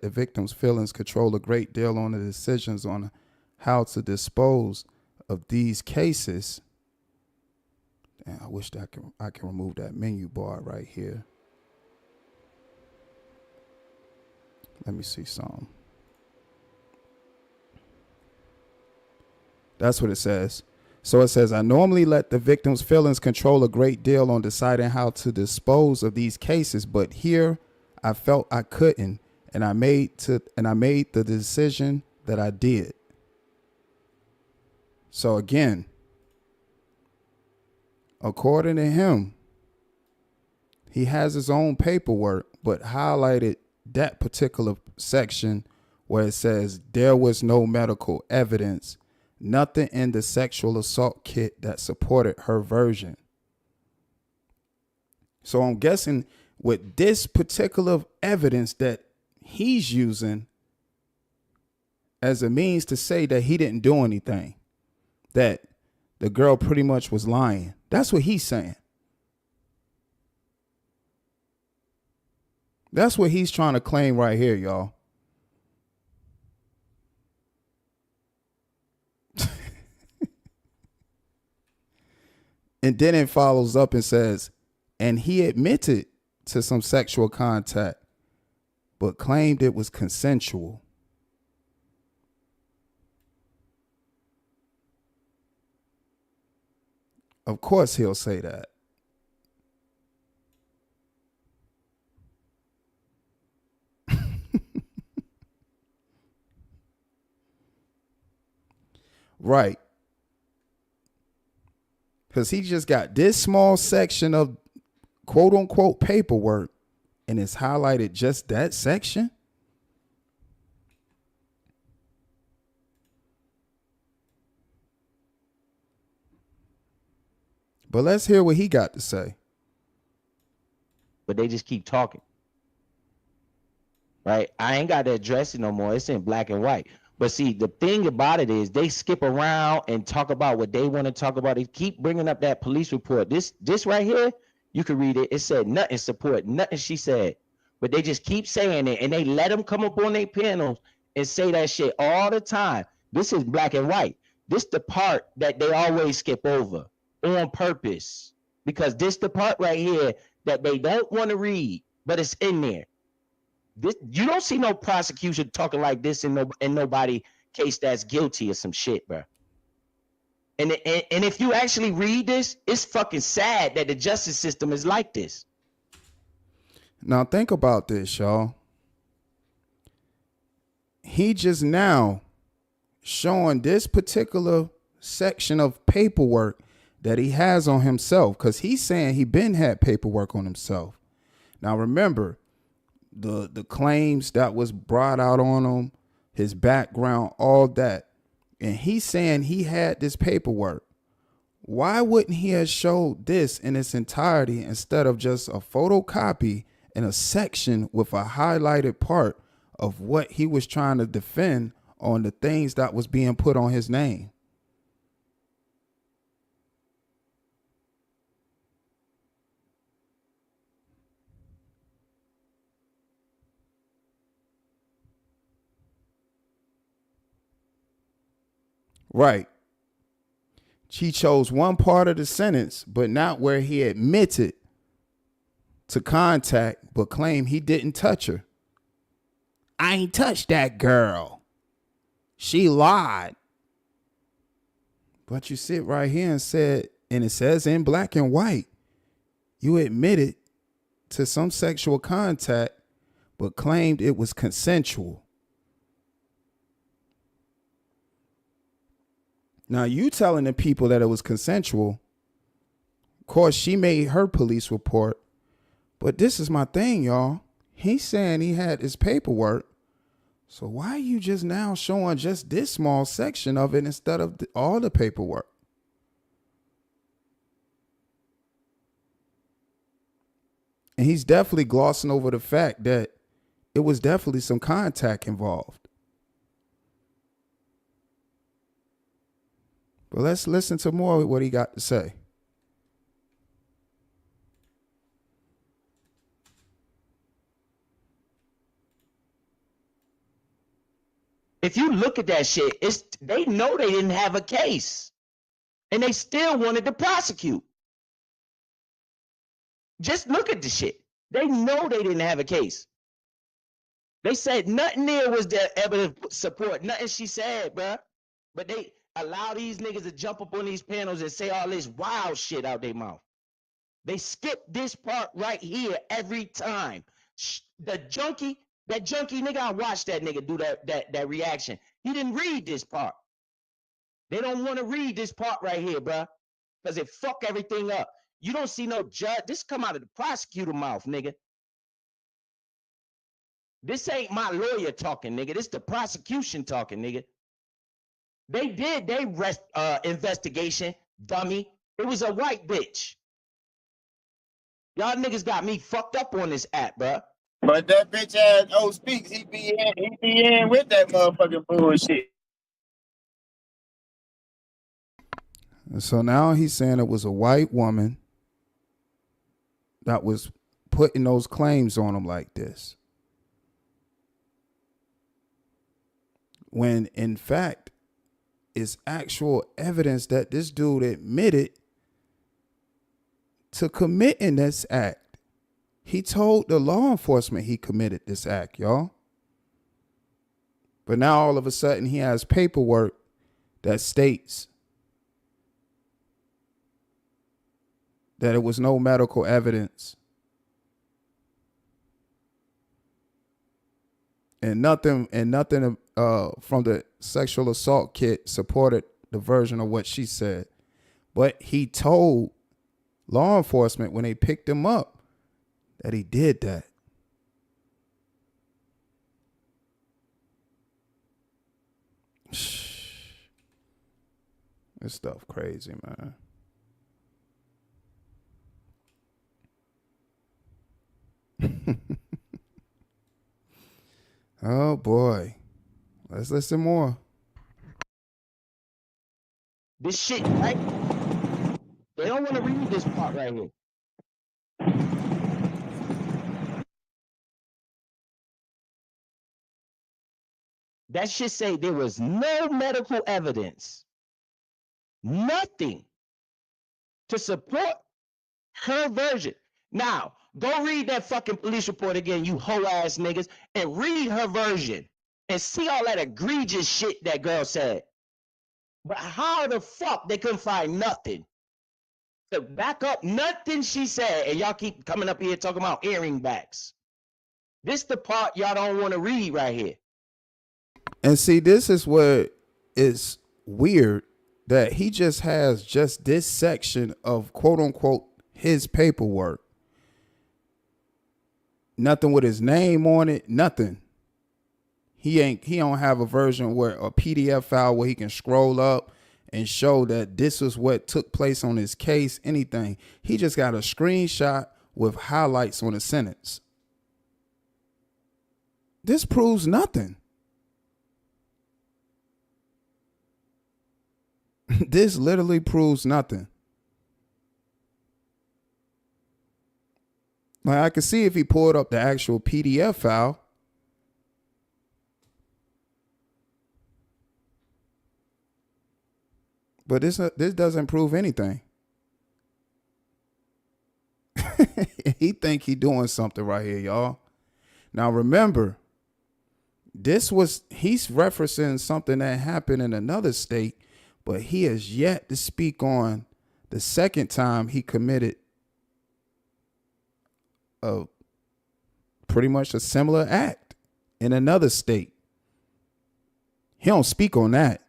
victim's feelings control a great deal on the decisions on how to dispose of these cases. And I wish that I can remove that menu bar right here. Let me see some. That's what it says. So it says, I normally let the victim's feelings control a great deal on deciding how to dispose of these cases, but here I felt I couldn't, and I made the decision that I did. So again, according to him, he has his own paperwork, but highlighted that particular section where it says there was no medical evidence, nothing in the sexual assault kit that supported her version. So I'm guessing with this particular evidence that he's using as a means to say that he didn't do anything, that the girl pretty much was lying. That's what he's saying. That's what he's trying to claim right here, y'all. And then it follows up and says, and he admitted to some sexual contact, but claimed it was consensual. Of course he'll say that. Right. Because he just got this small section of quote unquote paperwork and it's highlighted just that section. But let's hear what he got to say. But they just keep talking. Right? I ain't got to address it no more. It's in black and white. But see, the thing about it is they skip around and talk about what they want to talk about. They keep bringing up that police report. This right here, you can read it. It said nothing support, nothing she said. But they just keep saying it, and they let them come up on their panels and say that shit all the time. This is black and white. This the part that they always skip over on purpose. Because this the part right here that they don't want to read, but it's in there. This, you don't see no prosecution talking like this in nobody case that's guilty of some shit, bro. And if you actually read this, it's fucking sad that the justice system is like this. Now think about this, y'all. He just now showing this particular section of paperwork that he has on himself, because he's saying he been had paperwork on himself. Now remember, the claims that was brought out on him, his background, all that. And he's saying he had this paperwork. Why wouldn't he have showed this in its entirety instead of just a photocopy and a section with a highlighted part of what he was trying to defend on the things that was being put on his name? Right. She chose one part of the sentence, but not where he admitted to contact, but claimed he didn't touch her. I ain't touched that girl. She lied. But you sit right here and said, and it says in black and white, you admitted to some sexual contact, but claimed it was consensual. Now, you telling the people that it was consensual. Of course, she made her police report. But this is my thing, y'all. He's saying he had his paperwork. So why are you just now showing just this small section of it instead of all the paperwork? And he's definitely glossing over the fact that it was definitely some contact involved. But let's listen to more of what he got to say. If you look at that shit, they know they didn't have a case. And they still wanted to prosecute. Just look at the shit. They know they didn't have a case. They said nothing there was the evidence support. Nothing she said, bruh. But they allow these niggas to jump up on these panels and say all this wild shit out their mouth. They skip this part right here every time. That junkie nigga, I watched that nigga do that reaction. He didn't read this part. They don't want to read this part right here, bruh. Because it fuck everything up. You don't see no judge. This come out of the prosecutor mouth, nigga. This ain't my lawyer talking, nigga. This the prosecution talking, nigga. They did they investigation, dummy. It was a white bitch. Y'all niggas got me fucked up on this app, bro. But that bitch ass speaks, he be in with that motherfucking bullshit. And so now he's saying it was a white woman that was putting those claims on him like this. When in fact, it's actual evidence that this dude admitted to committing this act. He told the law enforcement he committed this act, y'all. But now all of a sudden he has paperwork that states that it was no medical evidence and nothing from the sexual assault kit supported the version of what she said. But he told law enforcement when they picked him up that he did that. This stuff crazy, man. Oh boy. Let's listen more. This shit, right? They don't want to read this part right here. That shit say there was no medical evidence, nothing to support her version. Now, go read that fucking police report again, you hoe ass niggas, and read her version and see all that egregious shit that girl said. But how the fuck they couldn't find nothing to back up nothing she said, and y'all keep coming up here talking about earring backs. This the part y'all don't want to read right here. And see, this is what is weird, that he just has just this section of quote unquote his paperwork. Nothing with his name on it, nothing. He don't have a version where a PDF file where he can scroll up and show that this is what took place on his case, anything. He just got a screenshot with highlights on a sentence. This proves nothing. This literally proves nothing. Like, I could see if he pulled up the actual PDF file. But this doesn't prove anything. He think he doing something right here, y'all. Now remember, he's referencing something that happened in another state, but he has yet to speak on the second time he committed pretty much a similar act in another state. He don't speak on that.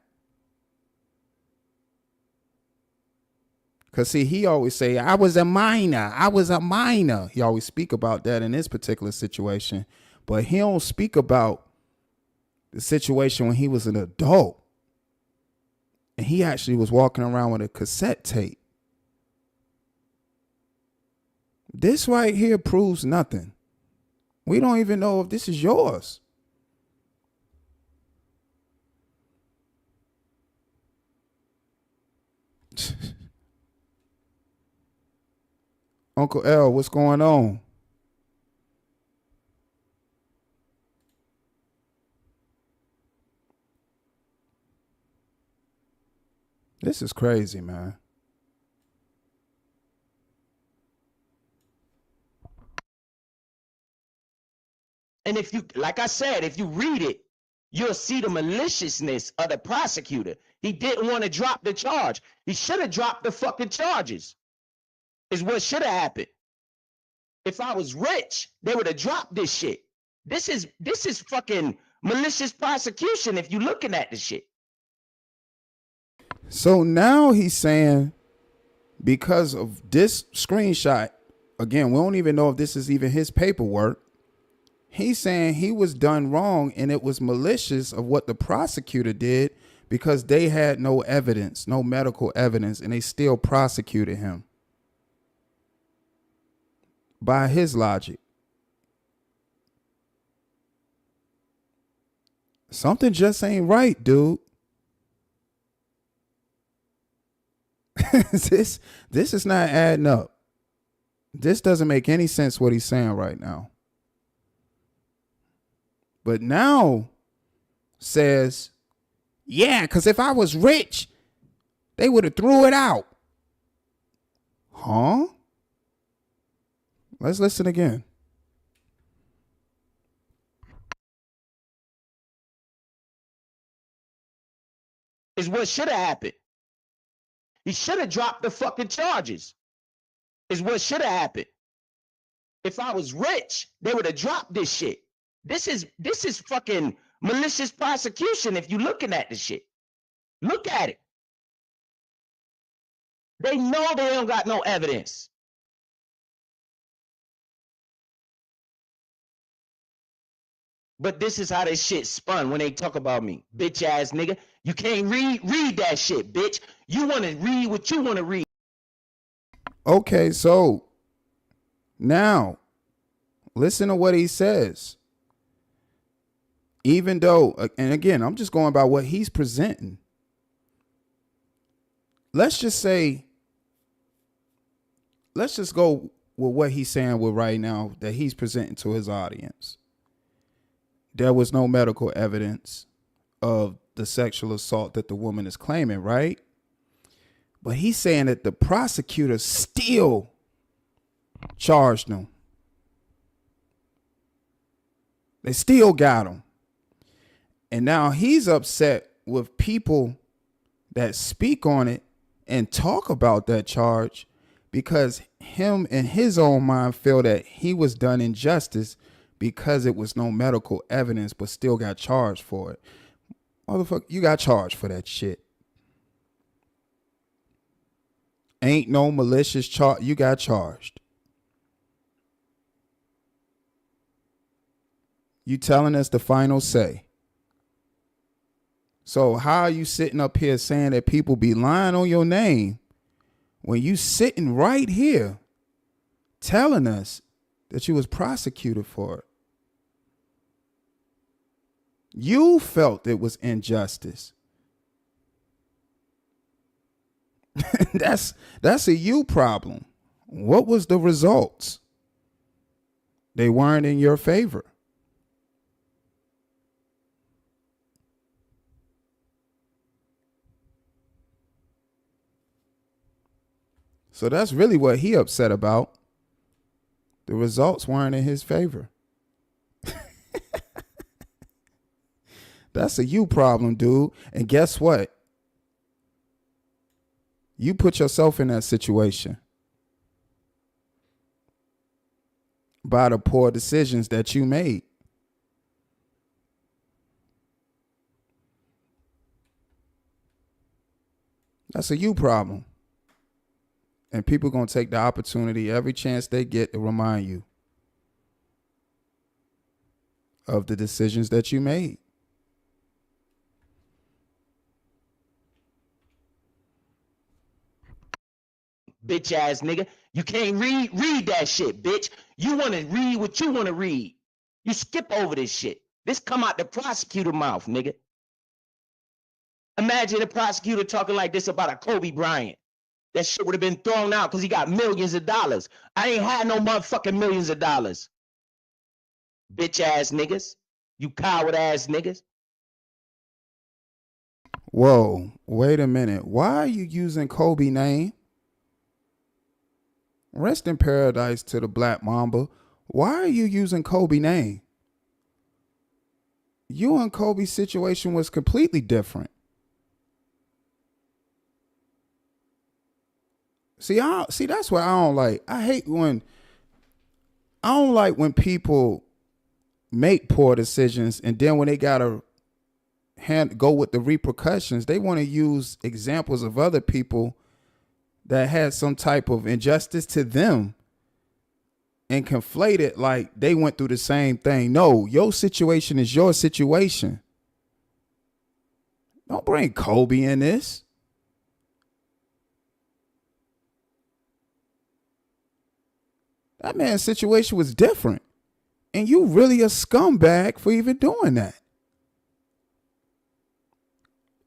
Because, see, he always say, I was a minor. He always speak about that in this particular situation. But he don't speak about the situation when he was an adult. And he actually was walking around with a cassette tape. This right here proves nothing. We don't even know if this is yours. Uncle L, what's going on? This is crazy, man. And if you, like I said, if you read it, you'll see the maliciousness of the prosecutor. He didn't want to drop the charge. He should have dropped the fucking charges. Is what should have happened. If I was rich, they would have dropped this shit. This is fucking malicious prosecution if you looking at this shit. So now he's saying, because of this screenshot, again, we don't even know if this is even his paperwork. He's saying he was done wrong and it was malicious of what the prosecutor did because they had no evidence, no medical evidence, and they still prosecuted him. By his logic. Something just ain't right, dude. This is not adding up. This doesn't make any sense what he's saying right now. But now says, yeah, because if I was rich, they would have threw it out. Huh? Let's listen again. Is what should have happened. He should have dropped the fucking charges. Is what should have happened. If I was rich, they would have dropped this shit. This is fucking malicious prosecution if you looking at this shit. Look at it. They know they don't got no evidence. But this is how this shit spun when they talk about me. Bitch ass nigga. You can't read that shit, bitch. You want to read what you want to read. Okay, so now listen to what he says. Even though, and again, I'm just going by what he's presenting. Let's just go with what he's saying with right now that he's presenting to his audience. There was no medical evidence of the sexual assault that the woman is claiming, right? But he's saying that the prosecutor still charged him. They still got him. And now he's upset with people that speak on it and talk about that charge because him in his own mind feel that he was done injustice because it was no medical evidence but still got charged for it. Motherfucker, you got charged for that shit. Ain't no malicious charge. You got charged. You telling us the final say. So how are you sitting up here saying that people be lying on your name when you sitting right here telling us that you was prosecuted for it? You felt it was injustice. That's a you problem. What was the results? They weren't in your favor. So that's really what he upset about. The results weren't in his favor. That's a you problem, dude. And guess what? You put yourself in that situation by the poor decisions that you made. That's a you problem. And people going to take the opportunity every chance they get to remind you of the decisions that you made. Bitch ass nigga. You can't read that shit, bitch. You want to read what you want to read. You skip over this shit. This come out the prosecutor mouth, nigga. Imagine the prosecutor talking like this about a Kobe Bryant. That shit would have been thrown out because he got millions of dollars. I ain't had no motherfucking millions of dollars. Bitch ass niggas. You coward ass niggas. Whoa, wait a minute. Why are you using Kobe name? Rest in paradise to the Black Mamba. Why are you using Kobe name? You and Kobe's situation was completely different. See, that's what I don't like. I don't like when people make poor decisions and then when they gotta go with the repercussions, they want to use examples of other people that had some type of injustice to them and conflate it like they went through the same thing. No, your situation is your situation. Don't bring Kobe in this. That man's situation was different. And you really a scumbag for even doing that.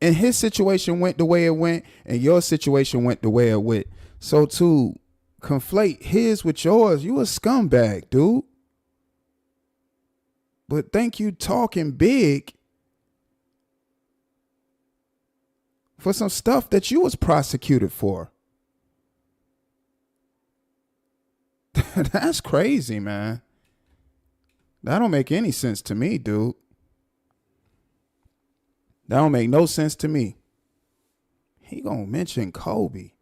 And his situation went the way it went, and your situation went the way it went. So to conflate his with yours, you a scumbag, dude. But think you talking big for some stuff that you was prosecuted for. That's crazy, man. That don't make any sense to me, dude. That don't make no sense to me. He gonna mention Kobe.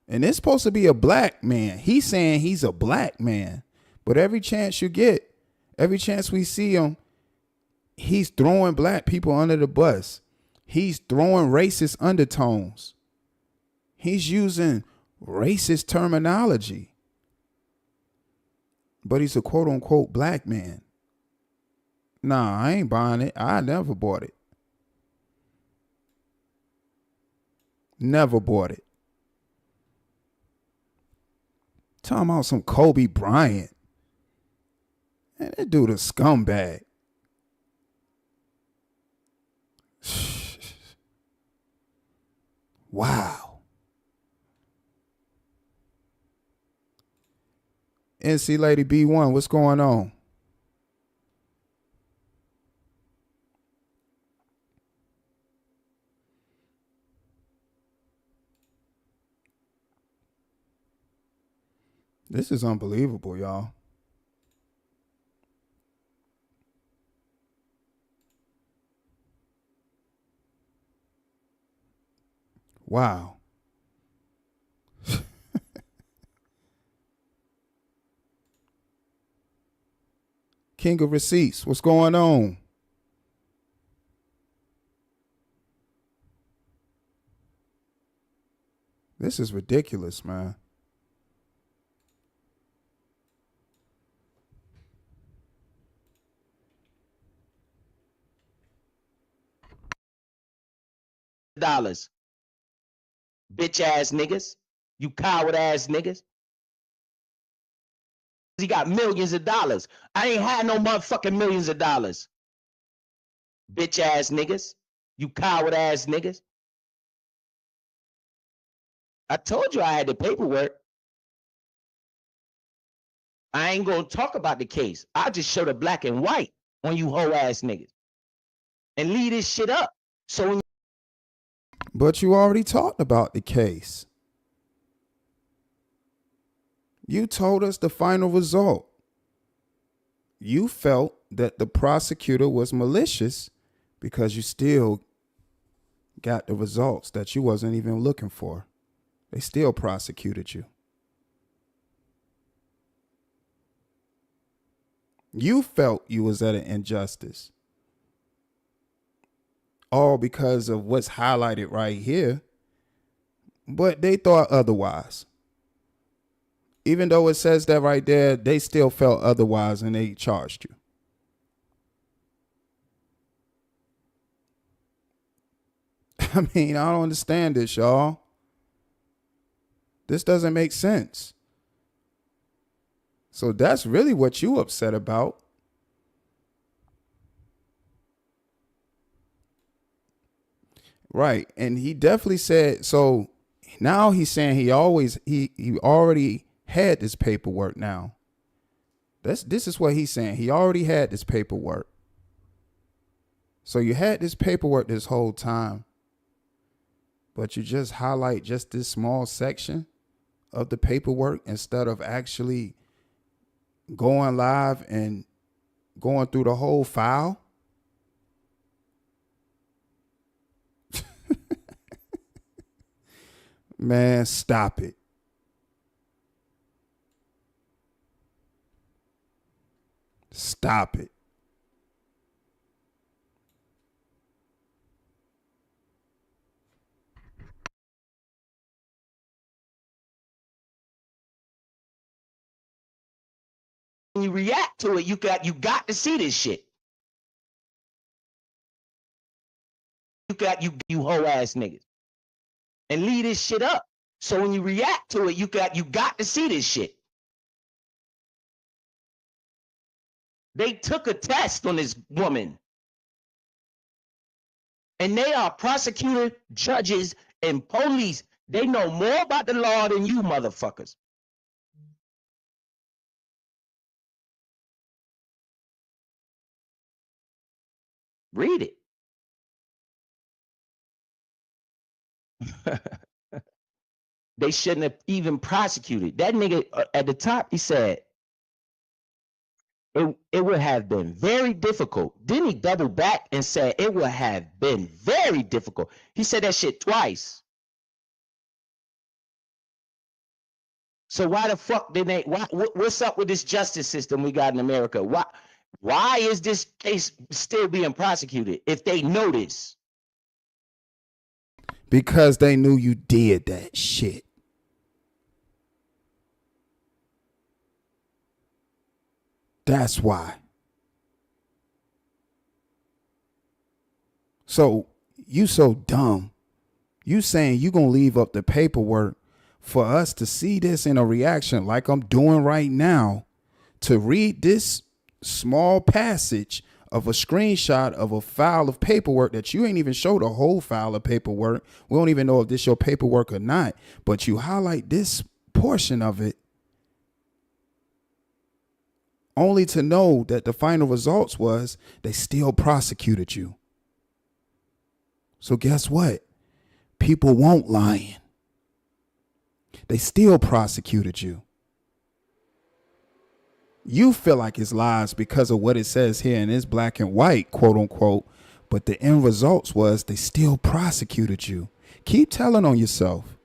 And it's supposed to be a black man. He's saying he's a black man. But every chance you get, every chance we see him, he's throwing black people under the bus. He's throwing racist undertones. He's using racist terminology. But he's a quote unquote black man. Nah, I ain't buying it. I never bought it. Never bought it. Talking about some Kobe Bryant. Man, that dude a scumbag. Wow. NC Lady B1, what's going on? This is unbelievable, y'all. Wow. King of Receipts, what's going on? This is ridiculous, man. Dollars. Bitch ass niggas. You coward ass niggas. He got millions of dollars. I ain't had no motherfucking millions of dollars. Bitch ass niggas. You coward ass niggas. I told you I had the paperwork. I ain't gonna talk about the case. I just show the black and white on you hoe ass niggas. And leave this shit up. So when But you already talked about the case. You told us the final result. You felt that the prosecutor was malicious because you still got the results that you wasn't even looking for. They still prosecuted you. You felt you was at an injustice. All because of what's highlighted right here. But they thought otherwise. Even though it says that right there, they still felt otherwise and they charged you. I mean, I don't understand this, y'all. This doesn't make sense. So that's really what you upset about. Right. And he definitely said, so now he's saying he already had this paperwork now. This is what he's saying. He already had this paperwork. So you had this paperwork this whole time, but you just highlight just this small section of the paperwork instead of actually going live and going through the whole file. Man, stop it. Stop it. when you react to it, you got to see this shit. You hoe ass niggas. And leave this shit up. So when you react to it, you got to see this shit. They took a test on this woman. And they are prosecutor, judges, and police. They know more about the law than you motherfuckers. Read it. They shouldn't have even prosecuted. That nigga at the top, he said, it would have been very difficult. Then he doubled back and said it would have been very difficult. He said that shit twice. So why the fuck did they? What's up with this justice system we got in America? Why is this case still being prosecuted if they know this? Because they knew you did that shit. That's why. So you so dumb. You saying you gonna leave up the paperwork for us to see this in a reaction like I'm doing right now, to read this small passage of a screenshot of a file of paperwork that you ain't even show the whole file of paperwork. We don't even know if this your paperwork or not, but you highlight this portion of it only to know that the final results was they still prosecuted you. So guess what? People won't lying. They still prosecuted you. You feel like it's lies because of what it says here and it's black and white, quote unquote. But the end results was they still prosecuted you. Keep telling on yourself.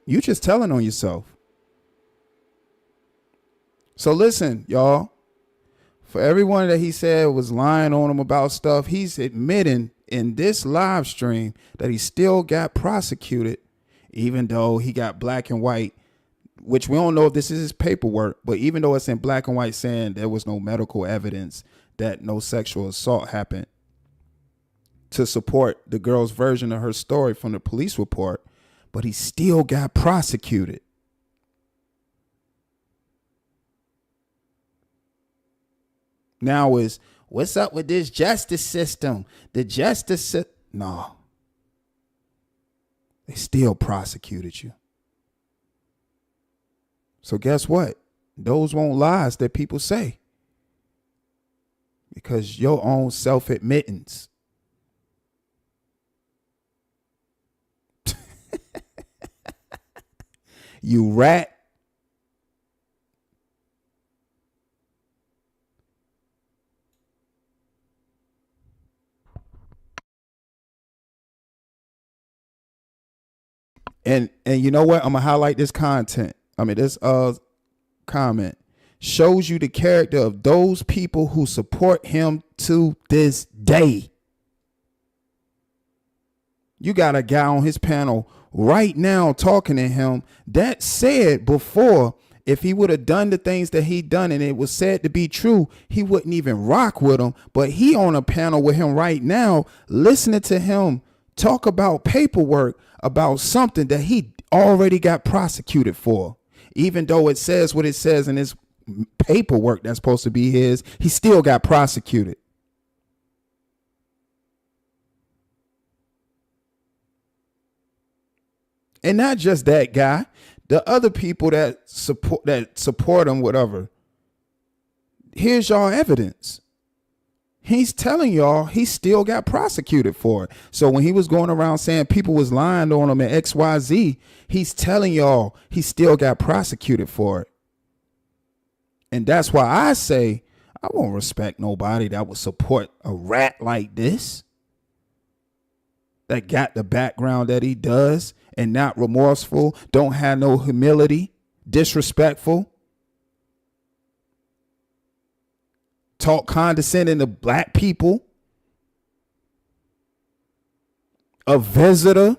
You just telling on yourself. So listen, y'all, for everyone that he said was lying on him about stuff, he's admitting in this live stream that he still got prosecuted, even though he got black and white, which we don't know if this is his paperwork, but even though it's in black and white saying there was no medical evidence that no sexual assault happened to support the girl's version of her story from the police report, but he still got prosecuted. Now is what's up with this justice system? The justice no. They still prosecuted you. So guess what? Those won't lies that people say. Because your own self-admittance. You rat. And you know what? I'm gonna highlight this content. This comment shows you the character of those people who support him to this day. You got a guy on his panel right now talking to him that said before, if he would have done the things that he done and it was said to be true, he wouldn't even rock with him. But he on a panel with him right now, listening to him talk about paperwork about something that he already got prosecuted for. Even though it says what it says in his paperwork that's supposed to be his, he still got prosecuted. And not just that guy, the other people that support him, whatever. Here's y'all evidence. He's telling y'all he still got prosecuted for it. So when he was going around saying people was lying on him and XYZ, he's telling y'all he still got prosecuted for it. And that's why I say I won't respect nobody that would support a rat like this, that got the background that he does and not remorseful, don't have no humility, disrespectful. Talk condescending to black people, a visitor,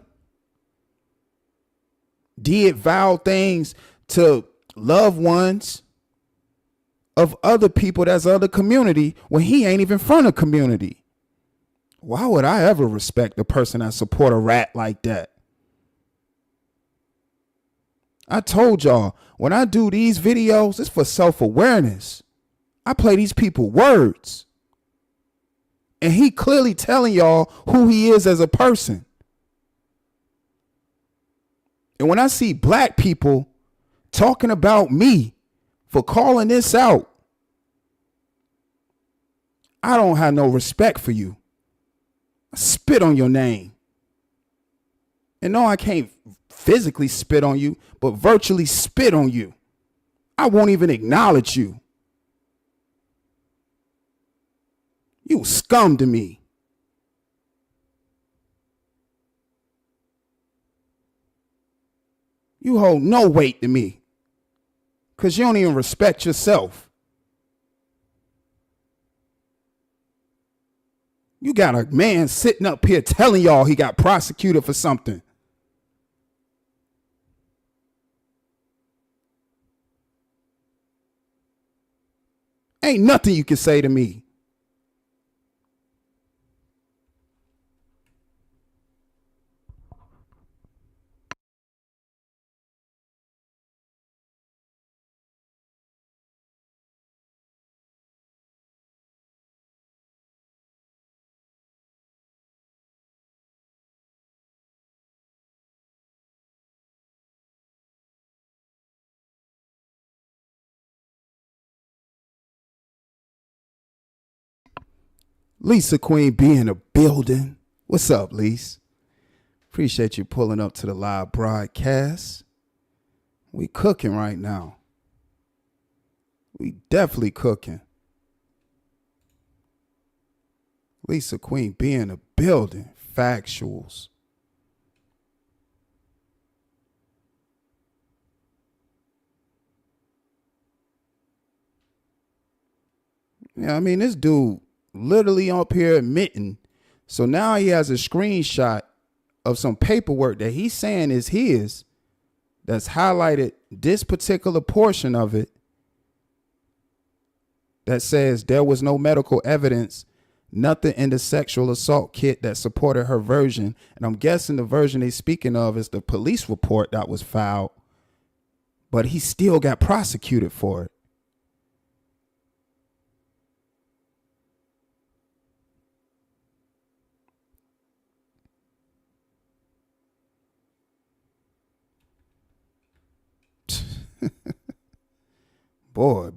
did vile things to loved ones, of other people that's other community when he ain't even from a community. Why would I ever respect a person that support a rat like that? I told y'all, when I do these videos, it's for self-awareness. I play these people words. And he clearly telling y'all who he is as a person. And when I see black people talking about me for calling this out, I don't have no respect for you. I spit on your name. And no, I can't physically spit on you, but virtually spit on you. I won't even acknowledge you. You scum to me. You hold no weight to me because you don't even respect yourself. You got a man sitting up here telling y'all he got prosecuted for something. Ain't nothing you can say to me. Lisa Queen be in the building. What's up, Lisa? Appreciate you pulling up to the live broadcast. We cooking right now. We definitely cooking. Lisa Queen be in the building. Factuals. Yeah, I mean, this dude literally up here admitting. So now he has a screenshot of some paperwork that he's saying is his that's highlighted this particular portion of it that says there was no medical evidence, nothing in the sexual assault kit that supported her version. And I'm guessing the version he's speaking of is the police report that was filed, but he still got prosecuted for it. Boy.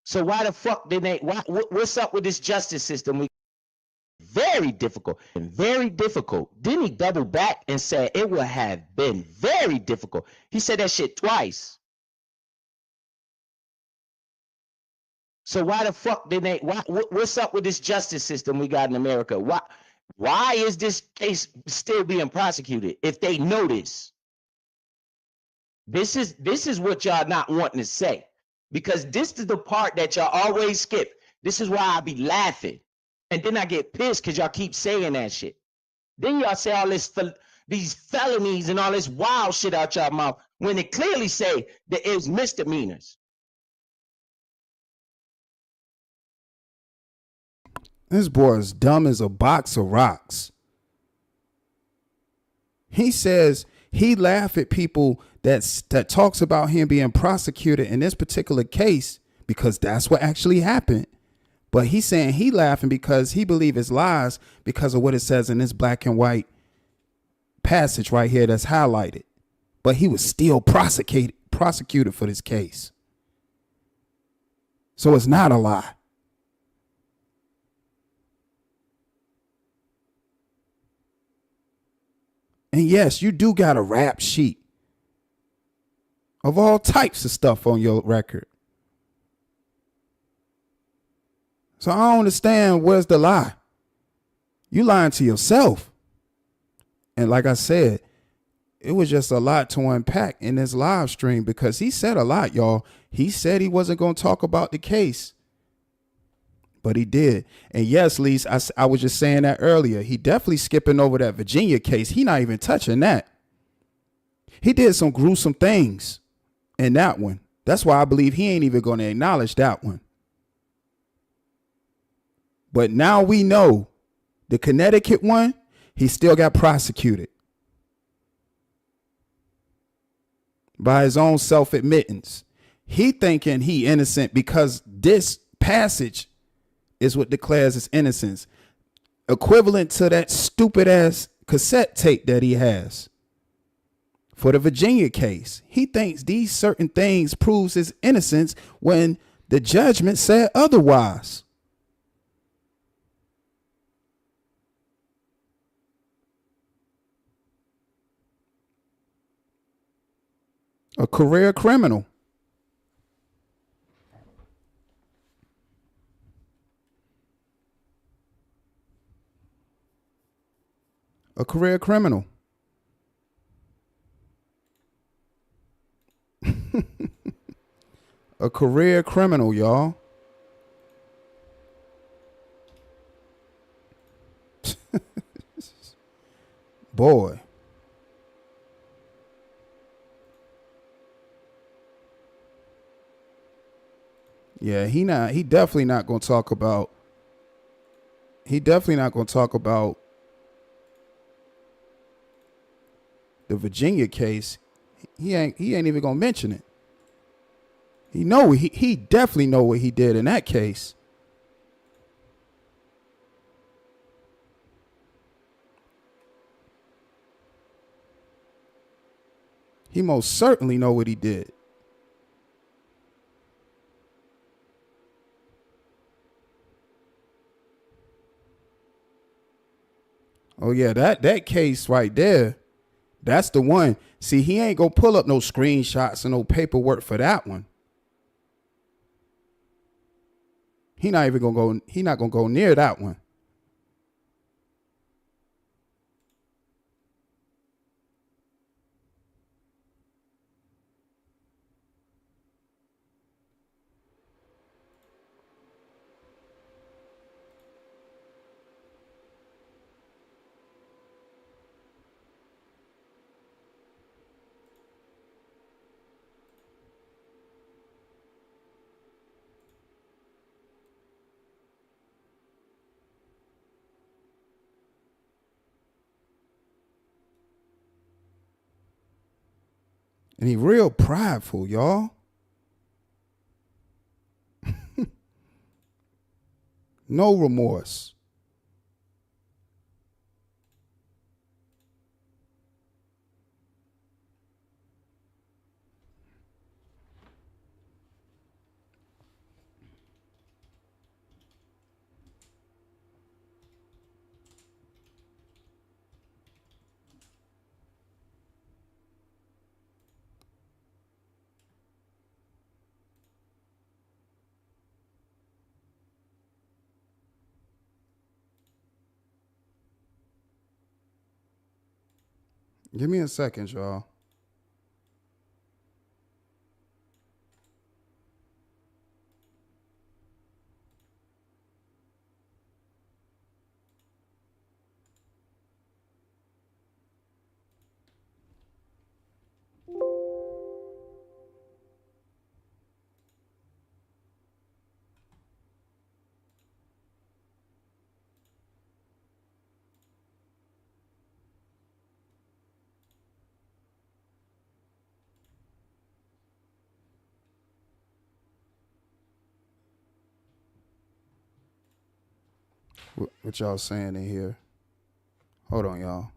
So why the fuck did they? What's up with this justice system? Very difficult and very difficult. Then he doubled back and said it would have been very difficult. He said that shit twice. So why the fuck did they? What's up with this justice system we got in America? Why is this case still being prosecuted if they know this? This is what y'all not wanting to say, because this is the part that y'all always skip. This is why I be laughing, and then I get pissed because y'all keep saying that shit. Then y'all say all this these felonies and all this wild shit out y'all mouth when they clearly say that it was misdemeanors. This boy is dumb as a box of rocks. He says he laugh at people that talks about him being prosecuted in this particular case because that's what actually happened. But he's saying he laughing because he believe it's lies because of what it says in this black and white passage right here that's highlighted. But he was still prosecuted for this case. So it's not a lie. And yes, you do got a rap sheet of all types of stuff on your record. So I don't understand where's the lie. You lying to yourself. And like I said, it was just a lot to unpack in this live stream because he said a lot, y'all. He said he wasn't going to talk about the case, but he did. And yes, Lise, I was just saying that earlier. He definitely skipping over that Virginia case. He not even touching that. He did some gruesome things in that one. That's why I believe he ain't even going to acknowledge that one. But now we know the Connecticut one, he still got prosecuted by his own self-admittance. He thinking he innocent because this passage is what declares his innocence, equivalent to that stupid ass cassette tape that he has for the Virginia case. He thinks these certain things proves his innocence when the judgment said otherwise. A career criminal. A career criminal. A career criminal, y'all. Boy. Yeah, he definitely not going to talk about the Virginia case. He ain't even going to mention it. He definitely know what he did in that case. He most certainly know what he did. Oh yeah, that case right there, that's the one. See, he ain't gonna pull up no screenshots and no paperwork for that one. He not gonna go near that one. And he real prideful, y'all. No remorse. Give me a second, y'all. What y'all saying in here? Hold on, y'all.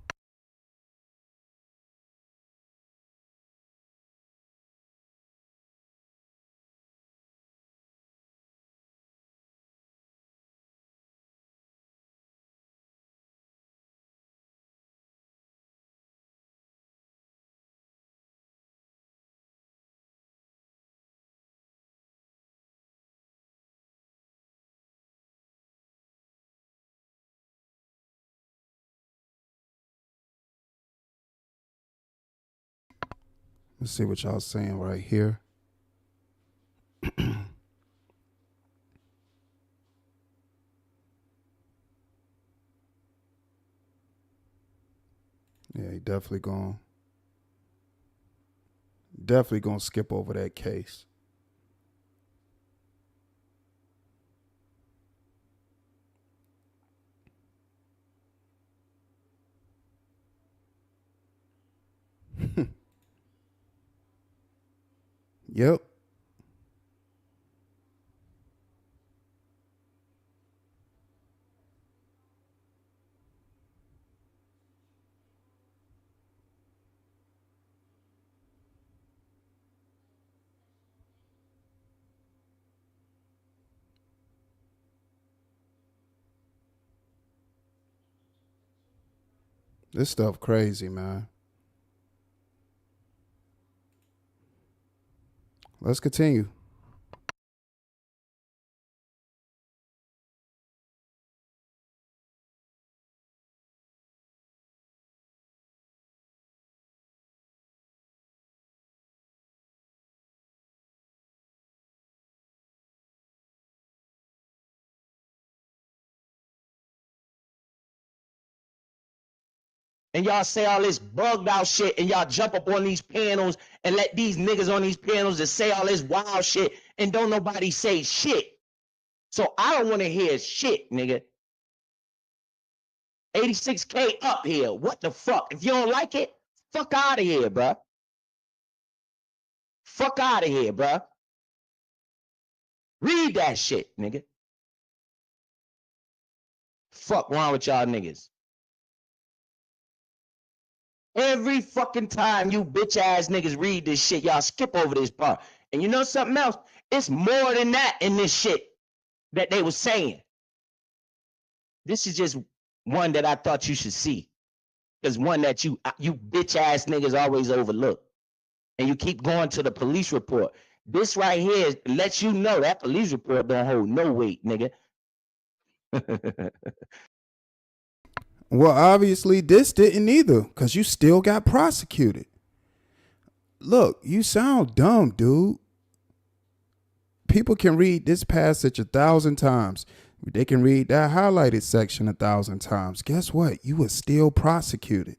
Let's see what y'all saying right here. Yeah, he definitely gonna skip over that case. Yep. This stuff crazy, man. Let's continue. And y'all say all this bugged out shit, and y'all jump up on these panels and let these niggas on these panels just say all this wild shit, and don't nobody say shit. So I don't want to hear shit, nigga. 86K up here. What the fuck? If you don't like it, fuck out of here, bruh. Fuck out of here, bruh. Read that shit, nigga. Fuck wrong with y'all niggas. Every fucking time you bitch ass niggas read this shit, y'all skip over this part. And you know something else? It's more than that in this shit that they was saying. This is just one that I thought you should see. Because one that you bitch ass niggas always overlook. And you keep going to the police report. This right here lets you know that police report don't hold no weight, nigga. Well, obviously this didn't either, because you still got prosecuted. Look, you sound dumb, dude. People can read this passage 1,000 times. They can read that highlighted section 1,000 times. Guess what? You were still prosecuted.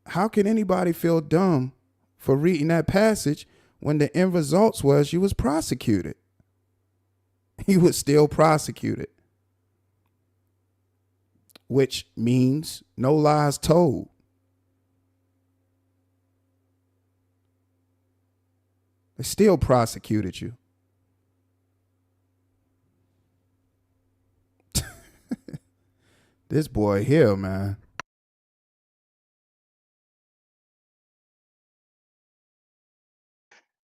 How can anybody feel dumb for reading that passage when the end results was you was prosecuted? You was still prosecuted. Which means no lies told. They still prosecuted you. This boy here, man.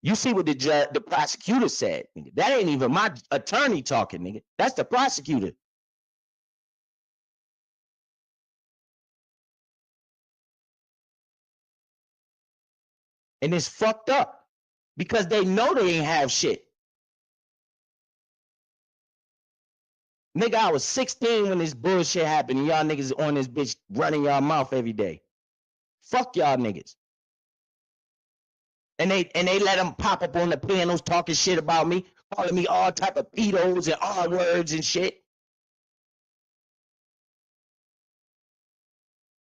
You see what the prosecutor said, nigga. That ain't even my attorney talking, nigga. That's the prosecutor. And it's fucked up because they know they ain't have shit. Nigga, I was 16 when this bullshit happened, and y'all niggas on this bitch running y'all mouth every day. Fuck y'all niggas. And they let them pop up on the panels talking shit about me, calling me all type of pedos and R words and shit.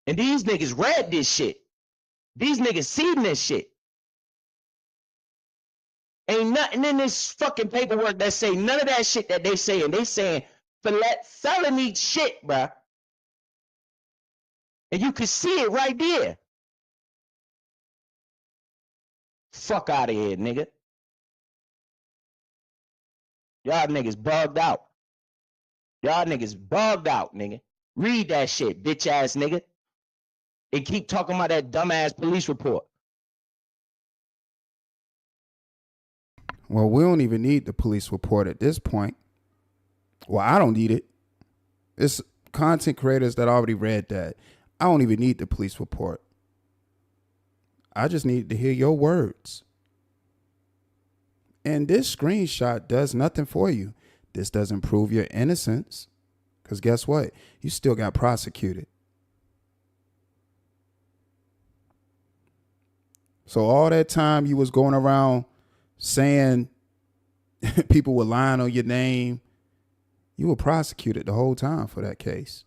And these niggas read this shit. These niggas seen this shit. Ain't nothing in this fucking paperwork that say none of that shit that they saying. They saying felony shit, bruh. And you can see it right there. Fuck out of here, nigga. Y'all niggas bugged out. Y'all niggas bugged out, nigga. Read that shit, bitch ass nigga. And keep talking about that dumbass police report. Well, we don't even need the police report at this point. Well, I don't need it. It's content creators that already read that. I don't even need the police report. I just need to hear your words. And this screenshot does nothing for you. This doesn't prove your innocence. Because guess what? You still got prosecuted. So all that time you was going around saying people were lying on your name, you were prosecuted the whole time for that case.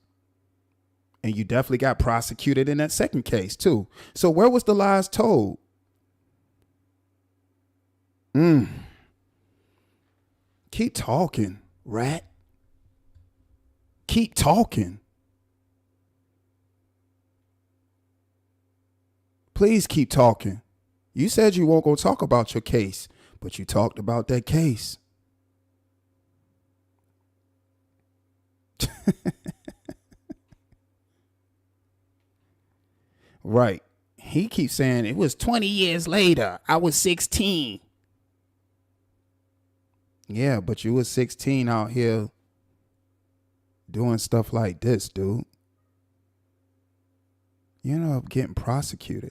And you definitely got prosecuted in that second case too. So where was the lies told? Keep talking, rat. Keep talking. Please keep talking. You said you weren't going to talk about your case, but you talked about that case. Right. He keeps saying it was 20 years later. I was 16. Yeah, but you was 16 out here doing stuff like this, dude. You end up getting prosecuted.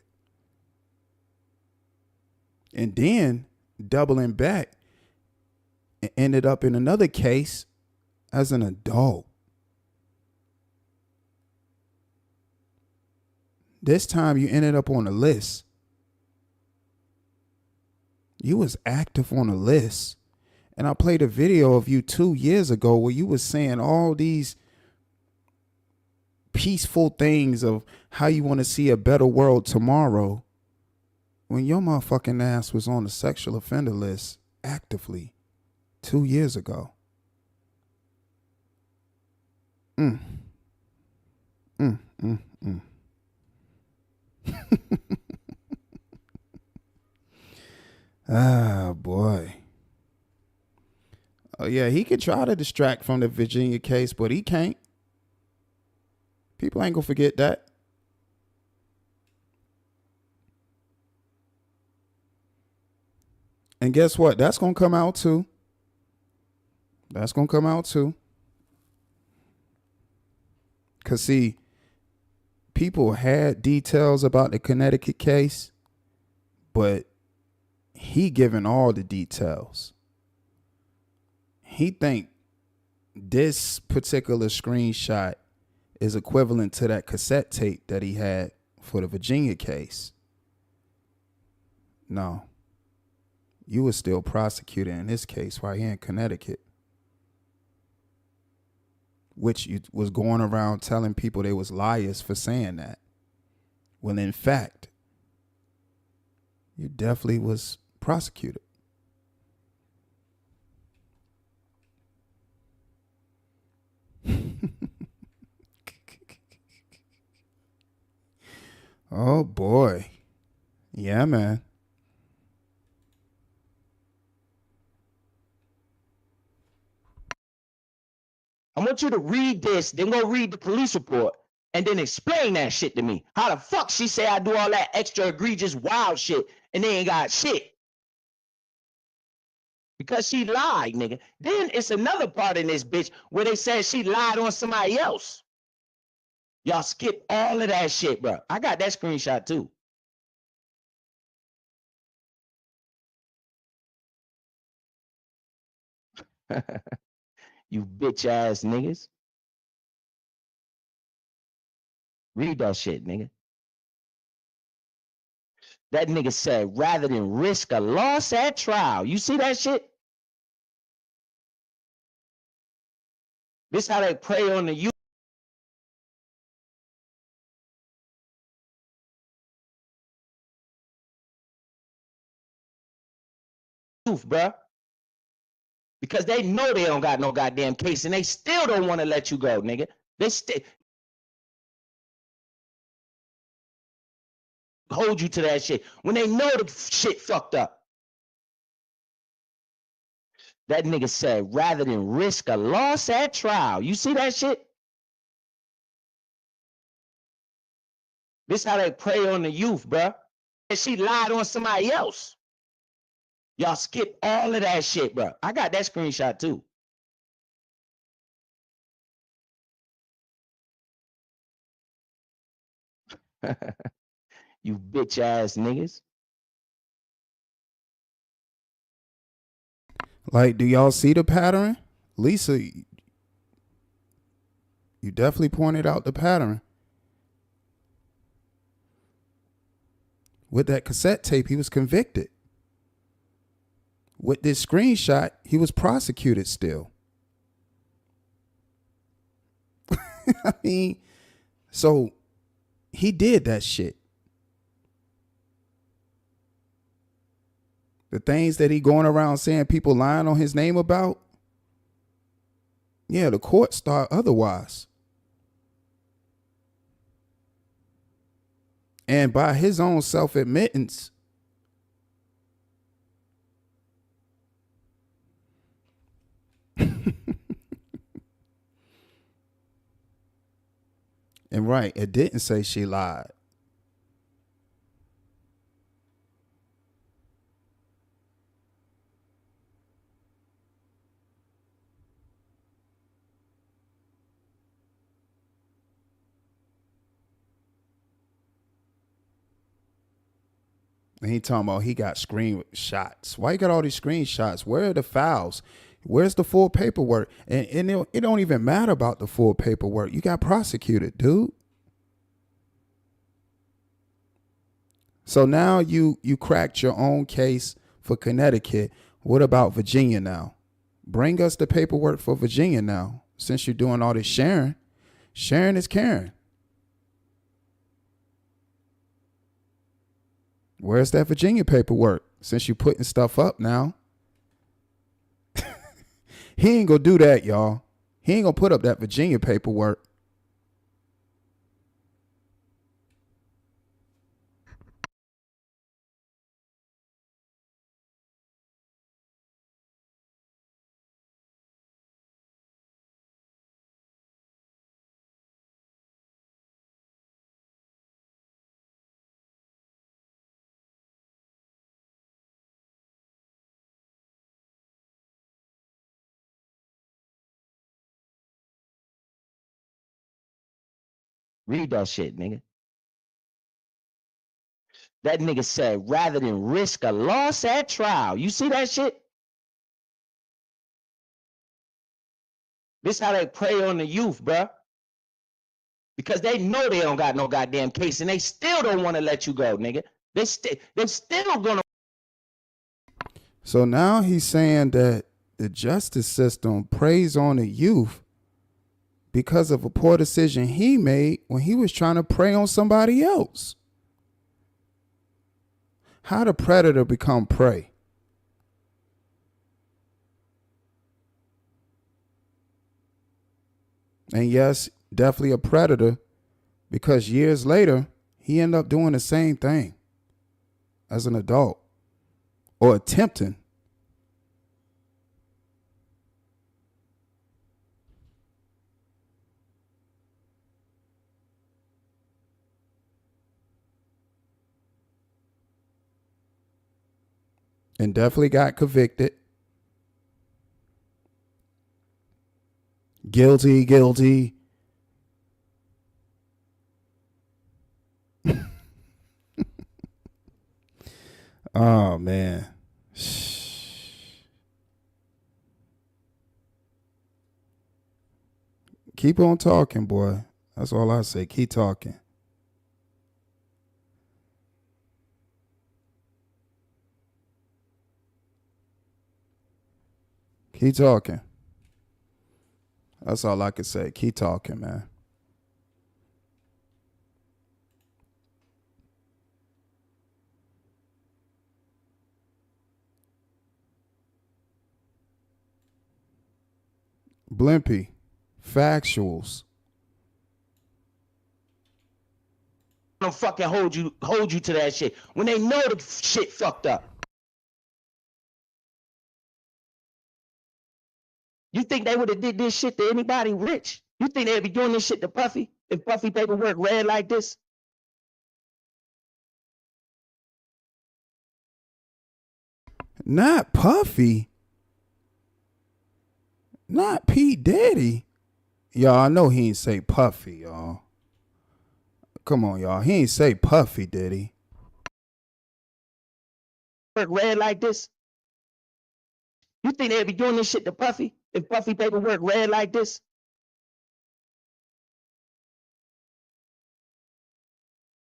And then doubling back and ended up in another case as an adult. This time you ended up on a list. You was active on a list. And I played a video of you 2 years ago where you was saying all these peaceful things of how you want to see a better world tomorrow when your motherfucking ass was on the sexual offender list actively 2 years ago. Ah, boy. Oh, yeah, he could try to distract from the Virginia case, but he can't. People ain't gonna forget that. And guess what? That's gonna come out too. That's gonna come out too. Cause see, people had details about the Connecticut case, but he giving all the details. He think this particular screenshot is equivalent to that cassette tape that he had for the Virginia case. No. You were still prosecuted in this case right here in Connecticut, which you was going around telling people they was liars for saying that. Well, in fact, you definitely was prosecuted. Oh boy. Yeah, man. I want you to read this, then go read the police report, and then explain that shit to me. How the fuck she say I do all that extra egregious wild shit and they ain't got shit? Because she lied, nigga. Then it's another part in this bitch where they said she lied on somebody else. Y'all skip all of that shit, bro. I got that screenshot too. You bitch ass niggas. Read that shit, nigga. That nigga said, rather than risk a loss at trial. You see that shit? This how they prey on the youth, bruh. Because they know they don't got no goddamn case and they still don't want to let you go, nigga. They still hold you to that shit when they know the shit fucked up. That nigga said, rather than risk a loss at trial. You see that shit? This how they prey on the youth, bruh. And she lied on somebody else. Y'all skip all of that shit, bruh. I got that screenshot too. You bitch ass niggas. Like, do y'all see the pattern? Lisa, you definitely pointed out the pattern. With that cassette tape, he was convicted. With this screenshot, he was prosecuted still. I mean, so he did that shit. The things that he going around saying people lying on his name about, yeah, the courts thought otherwise. And by his own self-admittance, and right, it didn't say she lied. And he talking about he got screenshots. Why you got all these screenshots? Where are the files? Where's the full paperwork? And it don't even matter about the full paperwork. You got prosecuted, dude. So now you cracked your own case for Connecticut. What about Virginia now? Bring us the paperwork for Virginia now. Since you're doing all this sharing. Sharing is caring. Where's that Virginia paperwork? Since you putting stuff up now. He ain't gonna do that, y'all. He ain't gonna put up that Virginia paperwork. Read that shit, nigga. That nigga said, rather than risk a loss at trial. You see that shit? This how they prey on the youth, bruh. Because they know they don't got no goddamn case, and they still don't want to let you go, nigga. They still gonna. So now he's saying that the justice system preys on the youth because of a poor decision he made when he was trying to prey on somebody else. How the predator become prey? And yes, definitely a predator, because years later, he ended up doing the same thing as an adult, or attempting. And definitely got convicted. Guilty. Oh, man. Keep on talking, boy. That's all I say. Keep talking. Keep talking. That's all I can say. Keep talking, man. Blimpy. Factuals. Don't fucking hold you to that shit when they know the shit fucked up. You think they would have did this shit to anybody rich? You think they'd be doing this shit to Puffy if Puffy paperwork read like this? Not Puffy. Not P. Diddy. Y'all, I know he ain't say Puffy, y'all. Come on, y'all. He ain't say Puffy, did he? Read like this? You think they'd be doing this shit to Puffy if Puffy paperwork read like this?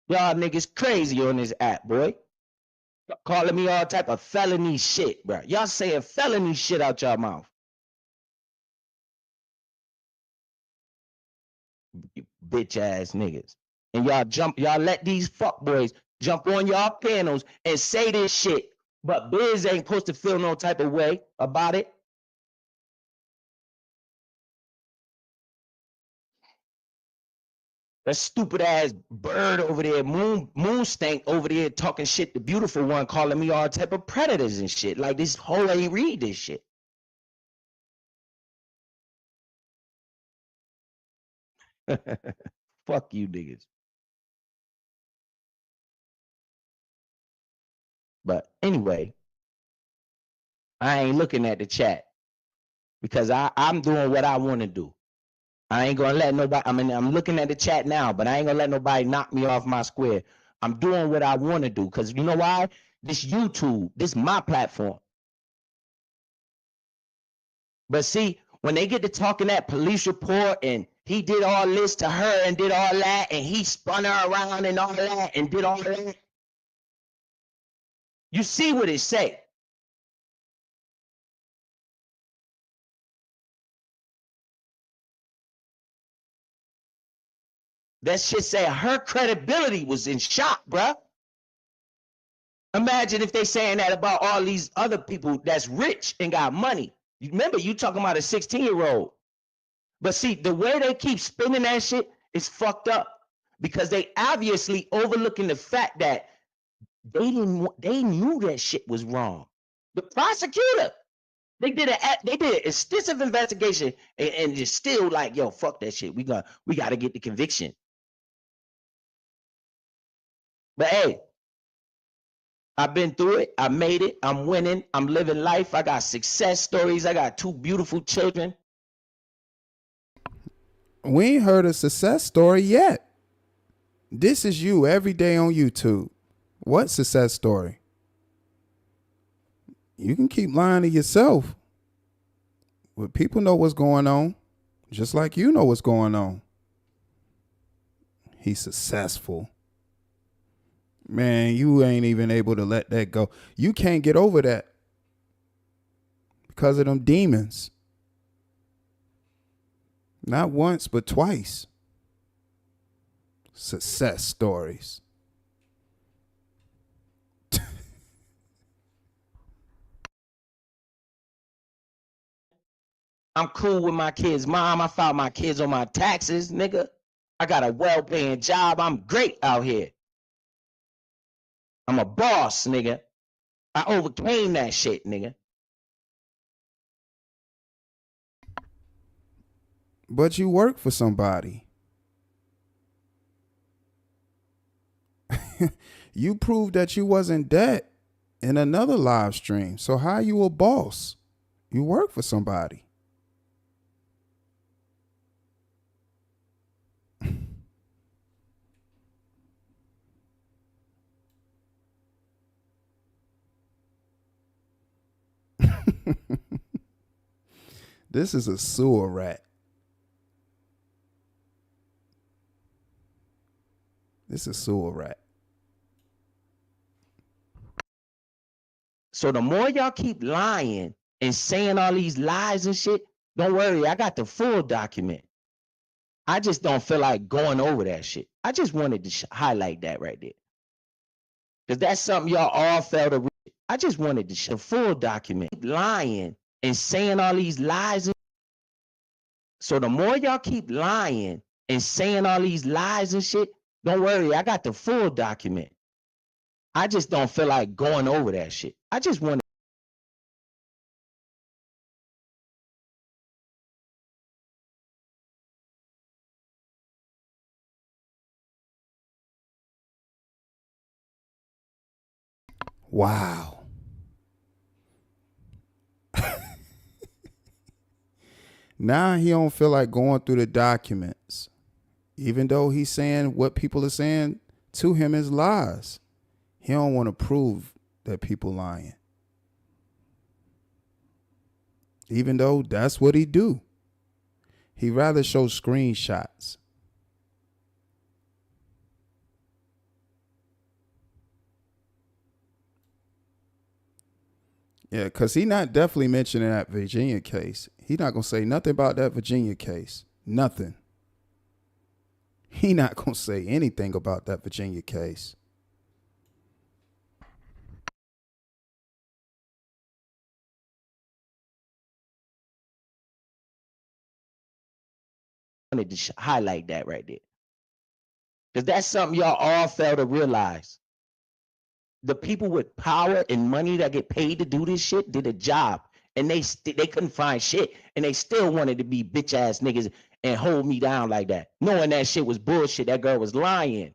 Y'all niggas crazy on this app, boy. Calling me all type of felony shit, bro. Y'all saying felony shit out your mouth. You bitch ass niggas. And y'all let these fuck boys jump on y'all panels and say this shit. But Biz ain't supposed to feel no type of way about it. That stupid ass bird over there, moon stank over there talking shit, the beautiful one calling me all type of predators and shit. Like this whole ain't read this shit. Fuck you niggas. But anyway, I ain't looking at the chat because I'm doing what I want to do. I ain't gonna let nobody, I'm looking at the chat now, but I ain't gonna let nobody knock me off my square. I'm doing what I want to do because you know why? This YouTube, this is my platform. But see, when they get to talking that police report and he did all this to her and did all that and he spun her around and all that and did all that, you see what it say. That shit say her credibility was in shock, bruh. Imagine if they saying that about all these other people that's rich and got money. Remember, you talking about a 16-year-old. But see, the way they keep spinning that shit is fucked up because they obviously overlooking the fact that they knew that shit was wrong. The prosecutor, they did an extensive investigation and just still like, yo, fuck that shit. We got to get the conviction. But hey, I've been through it. I made it. I'm winning. I'm living life. I got success stories. I got 2 beautiful children. We ain't heard a success story yet. This is you every day on YouTube. What success story? You can keep lying to yourself. But people know what's going on, just like you know what's going on. He's successful. Man, you ain't even able to let that go. You can't get over that because of them demons. Not once, but twice. Success stories. I'm cool with my kids' mom. I filed my kids on my taxes, nigga. I got a well-paying job. I'm great out here. I'm a boss, nigga. I overcame that shit, nigga. But you work for somebody. You proved that you wasn't dead in another live stream. So how are you a boss? You work for somebody. This is a sewer rat. This is a sewer rat. So the more y'all keep lying and saying all these lies and shit, don't worry, I got the full document. I just don't feel like going over that shit. I just wanted to highlight that right there. Because that's something y'all all failed to read. I just wanted to show the full document. Lying and saying all these lies. So the more y'all keep lying and saying all these lies and shit, don't worry, I got the full document. I just don't feel like going over that shit. I just wanted. Wow. Now he don't feel like going through the documents, even though he's saying what people are saying to him is lies. He don't want to prove that people lying, even though that's what he do. He rather show screenshots. Yeah, because he not definitely mentioning that Virginia case. He not going to say nothing about that Virginia case. Nothing. He not going to say anything about that Virginia case. I wanted to highlight that right there. Because that's something y'all all fail to realize. The people with power and money that get paid to do this shit did a job. And they couldn't find shit. And they still wanted to be bitch ass niggas and hold me down like that. Knowing that shit was bullshit. That girl was lying.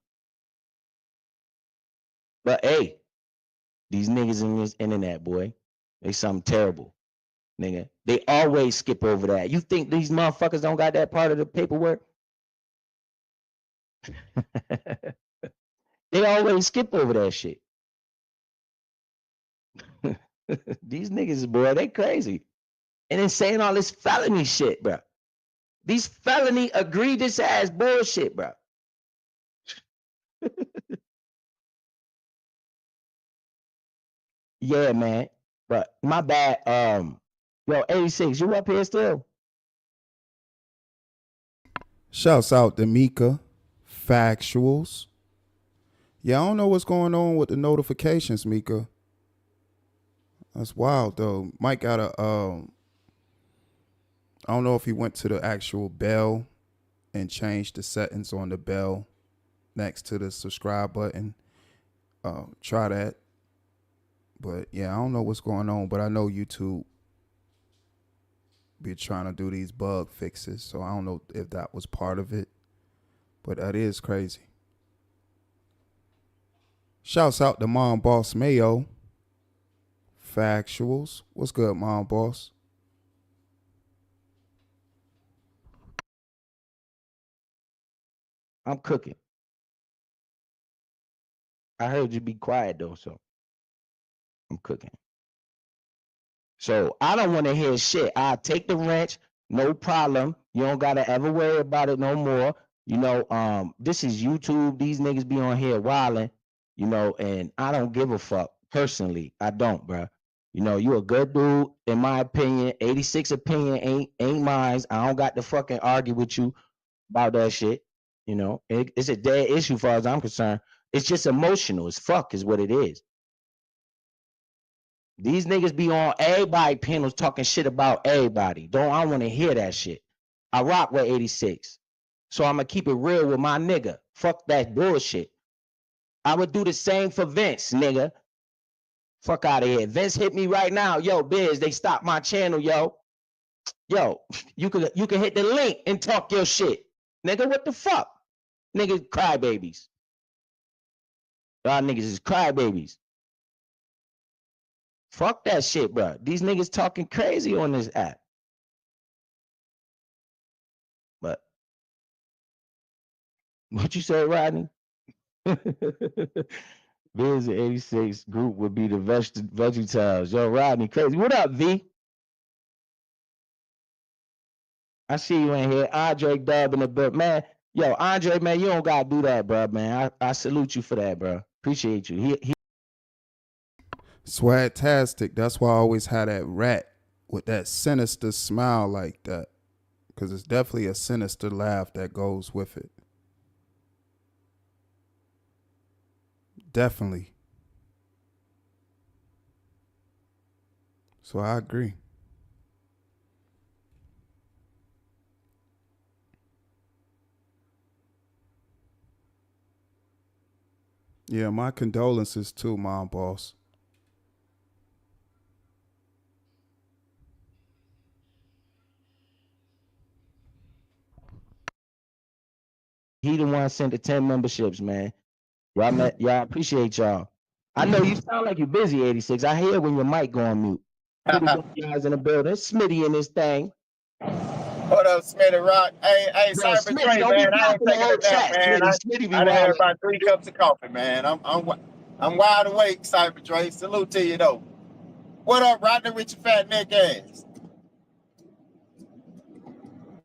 But hey, these niggas in this internet, boy, they something terrible. Nigga. They always skip over that. You think these motherfuckers don't got that part of the paperwork? They always skip over that shit. These niggas, boy, they crazy. And then saying all this felony shit, bro. These felony egregious ass bullshit, bro. Yeah, man. But my bad. Yo, 86, you up here still? Shouts out to Mika. Factuals. Yeah, I don't know what's going on with the notifications, Mika. That's wild though. Mike got a I don't know if he went to the actual bell and changed the settings on the bell next to the subscribe button. Try that. But yeah, I don't know what's going on, but I know YouTube be trying to do these bug fixes, so I don't know if that was part of it. But that is crazy. Shouts out to Mom Boss Mayo. Factuals. What's good, Mom Boss? I'm cooking. I heard you be quiet though, so I'm cooking. So I don't want to hear shit. I'll take the wrench, no problem. You don't gotta ever worry about it no more. You know, this is YouTube. These niggas be on here wilding, you know, and I don't give a fuck. Personally, I don't, bro. You know, you a good dude, in my opinion. 86 opinion ain't mine. I don't got to fucking argue with you about that shit. You know, it's a dead issue as far as I'm concerned. It's just emotional as fuck is what it is. These niggas be on everybody panels talking shit about everybody. I want to hear that shit. I rock with 86. So I'm going to keep it real with my nigga. Fuck that bullshit. I would do the same for Vince, nigga. Fuck out of here. Vince hit me right now. Yo, Biz, they stopped my channel, yo. Yo, you can hit the link and talk your shit. Nigga, what the fuck? Niggas crybabies. Y'all niggas is crybabies. Fuck that shit, bro. These niggas talking crazy on this app. But what you say, Rodney? Biz 86 group would be the VeggieTales. Yo, Rodney, crazy. What up, V? I see you in here. Andre Dub in the book. Man, yo, Andre, man, you don't gotta do that, bro, man. I salute you for that, bro. Appreciate you. He Swagtastic. That's why I always had that rat with that sinister smile like that. Because it's definitely a sinister laugh that goes with it. Definitely. So I agree. Yeah, my condolences too, Mom Boss. the one sent the 10 memberships, man. Y'all appreciate y'all. I know you sound like you're busy, 86. I hear when your mic go on mute. Pretty good guys in the building. Smitty in this thing. What up, Smitty Rock? Hey, Bro, sorry for Smitty, Trey, don't be man. I ain't blocking the taking whole a nap, chat, man. Smitty. Smitty be I done had wild. about 3 cups of coffee, man. I'm wide awake, Cyber Trey. Salute to you though. What up, Rodney with your fat neck ass?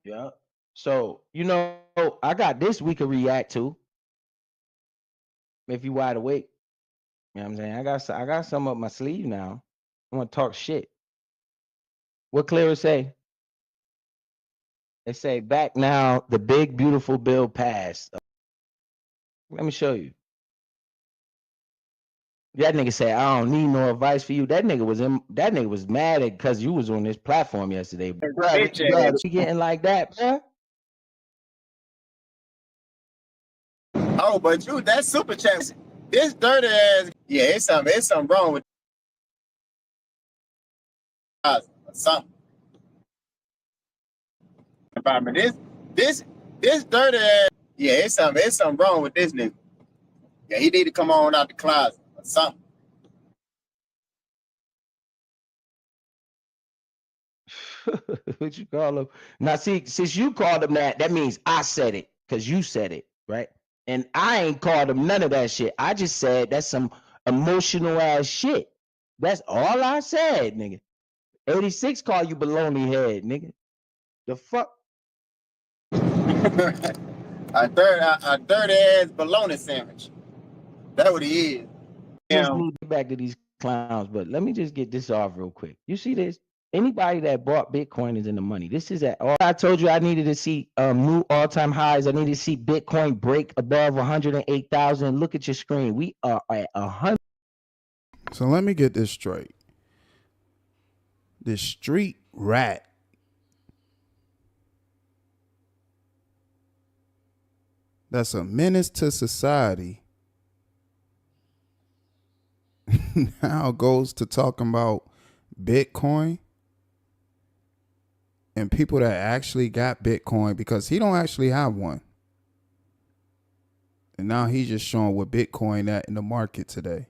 Yeah. So, you know, I got this we could react to. If you wide awake. You know what I'm saying? I got some up my sleeve now. I want to talk shit. What Clara say? They say back now, the big beautiful bill passed. Let me show you. That nigga said, I don't need no advice for you. That nigga was mad at because you was on this platform yesterday. Bruh, you getting like that, bruh? Oh, but you, that super chat, this dirty ass, yeah, it's something wrong with something. About me, this dirty ass, yeah, it's something wrong with this nigga. Yeah, he need to come on out the closet or something. What you call him? Now, see, since you called him that means I said it because you said it, right? And I ain't called him none of that shit. I just said that's some emotional ass shit. That's all I said, nigga. 86 call you baloney head, nigga. The fuck? a dirty ass bologna sandwich. That's what he is. Just need to get back to these clowns, but let me just get this off real quick. You see this? Anybody that bought Bitcoin is in the money. This is at all. I told you I needed to see new all-time highs. I needed to see Bitcoin break above 108,000. Look at your screen. We are at 100. So let me get this straight. This street rat that's a menace to society now goes to talking about Bitcoin and people that actually got Bitcoin because he don't actually have one. And now he's just showing what Bitcoin at in the market today.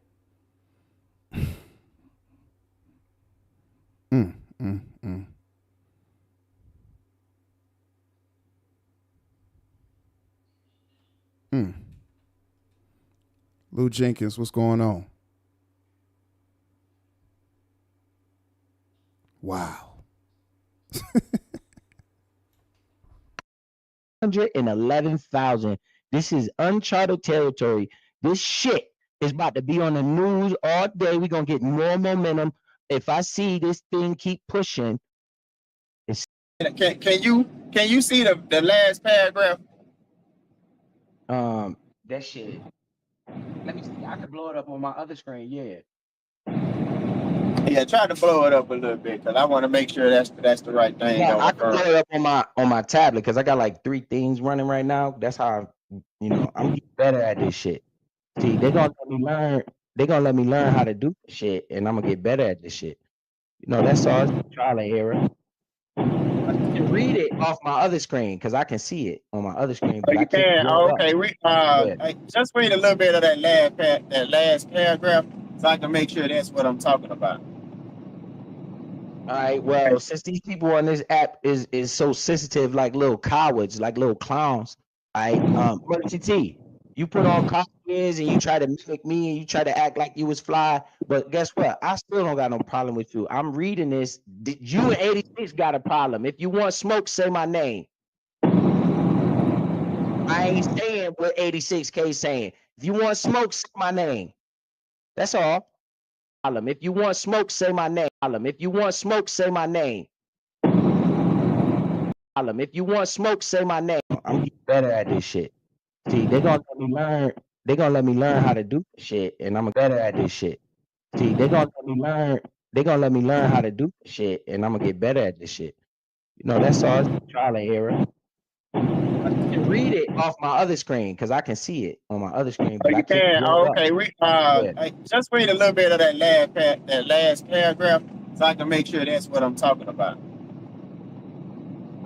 Lou Jenkins, what's going on? Wow. 111,000. This is uncharted territory. This shit is about to be on the news all day. We're gonna get more momentum. If I see this thing keep pushing, it's Can you see the last paragraph? that shit. Let me see. I can blow it up on my other screen. Yeah. Yeah, try to blow it up a little bit because I want to make sure that's the right thing. Yeah, I can blow it up on my tablet because I got like 3 things running right now. That's how I'm getting better at this shit. See, they're gonna let me learn. They're gonna let me learn how to do this shit, and I'm gonna get better at this shit. That's all. It's trial and error. I can read it off my other screen because I can see it on my other screen, but I can't. Okay, just read a little bit of that last paragraph so I can make sure that's what I'm talking about. All right. Well, since these people on this app is so sensitive, like little cowards, like little clowns. Mercy T, you put on costumes and you try to mimic me and you try to act like you was fly. But guess what? I still don't got no problem with you. I'm reading this. You and 86 got a problem. If you want smoke, say my name. I ain't saying what 86K saying. If you want smoke, say my name. That's all. If you want smoke, say my name. If you want smoke, say my name. If you want smoke, say my name. I'm getting better at this shit. See, they're gonna let me learn. They're gonna let me learn how to do this shit, and I'm better at this shit. See, they're gonna let me learn. They're gonna let me learn how to do this shit, and I'm gonna get better at this shit. That's all. It's trial and error. I can read it off my other screen because I can see it on my other screen, but I can't. Okay, just read a little bit of that last paragraph so I can make sure that's what I'm talking about.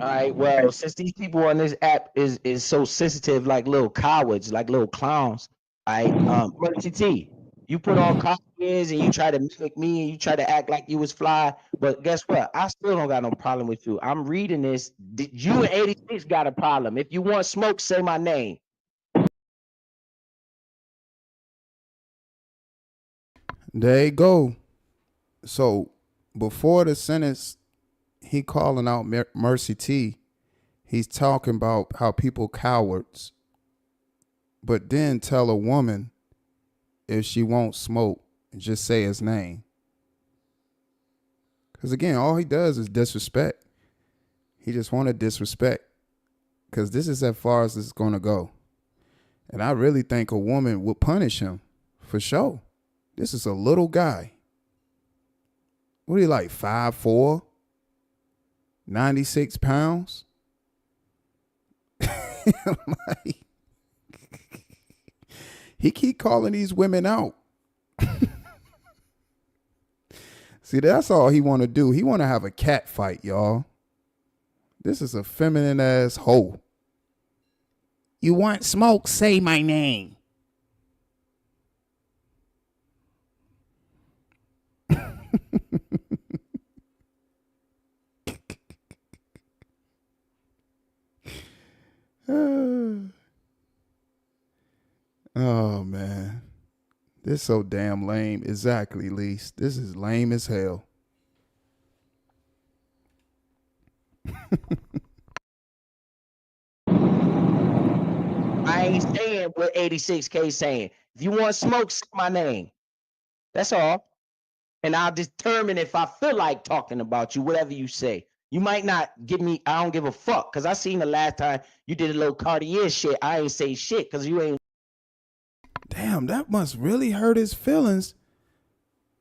All right. Well, since these people on this app is so sensitive, like little cowards, like little clowns. All right. Mercy T, you put on costumes and you try to mimic me and you try to act like you was fly. But guess what? I still don't got no problem with you. I'm reading this. You and 86 got a problem. If you want smoke, say my name. There you go. So before the sentence, he calling out Mercy T. He's talking about how people cowards, but then tell a woman if she won't smoke, just say his name. Because again, all he does is disrespect. He just want to disrespect. Because this is as far as it's going to go. And I really think a woman would punish him for sure. This is a little guy. What are you like, 5'4", 96 pounds? Like, he keep calling these women out. See, that's all he want to do. He want to have a cat fight, y'all. This is a feminine ass hoe. You want smoke? Say my name. Oh man, this so damn lame. Exactly, Lise. This is lame as hell. I ain't saying what 86K saying. If you want smoke, say my name. That's all. And I'll determine if I feel like talking about you, whatever you say. You might not give me, I don't give a fuck. Because I seen the last time you did a little Cartier shit. I ain't say shit because you ain't. Damn, that must really hurt his feelings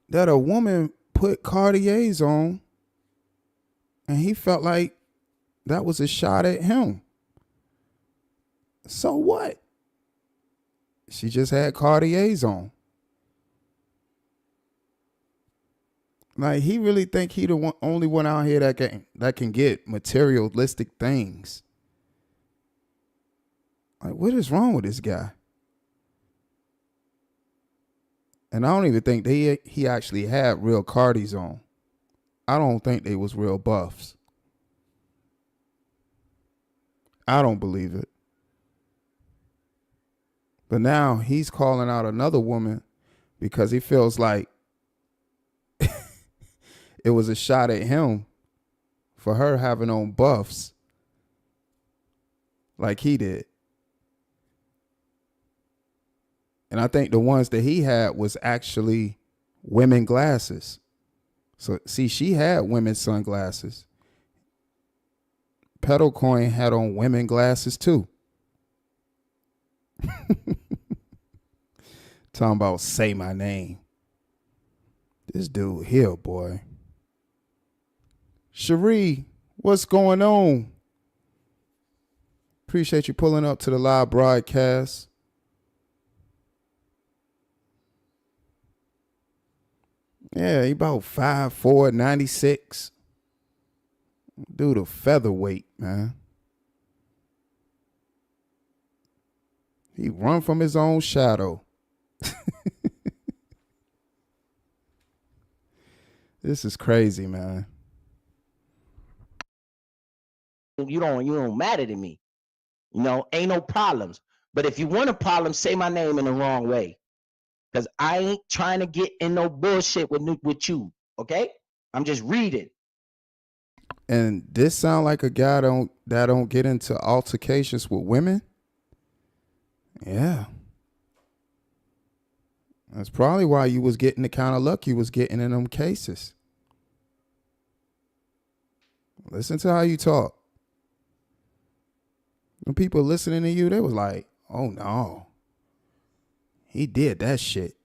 that a woman put Cartiers on and he felt like that was a shot at him. So what? She just had Cartiers on. Like, he really think he the only one out here that can get materialistic things. Like, what is wrong with this guy? And I don't even think he actually had real Cardis on. I don't think they was real buffs. I don't believe it. But now he's calling out another woman because he feels like it was a shot at him for her having on buffs like he did. And I think the ones that he had was actually women glasses. So see, she had women's sunglasses. Pedal Coin had on women glasses too. Talking about say my name. This dude here, boy. Cherie, what's going on? Appreciate you pulling up to the live broadcast. Yeah, he about 5'4", 96. Dude, a featherweight, man. He run from his own shadow. This is crazy, man. You don't matter to me. You know, ain't no problems. But if you want a problem, say my name in the wrong way. Because I ain't trying to get in no bullshit with you. Okay? I'm just reading. And this sound like a guy that don't get into altercations with women. Yeah. That's probably why you was getting the kind of luck you was getting in them cases. Listen to how you talk. When people listening to you, they was like, oh no, he did that shit.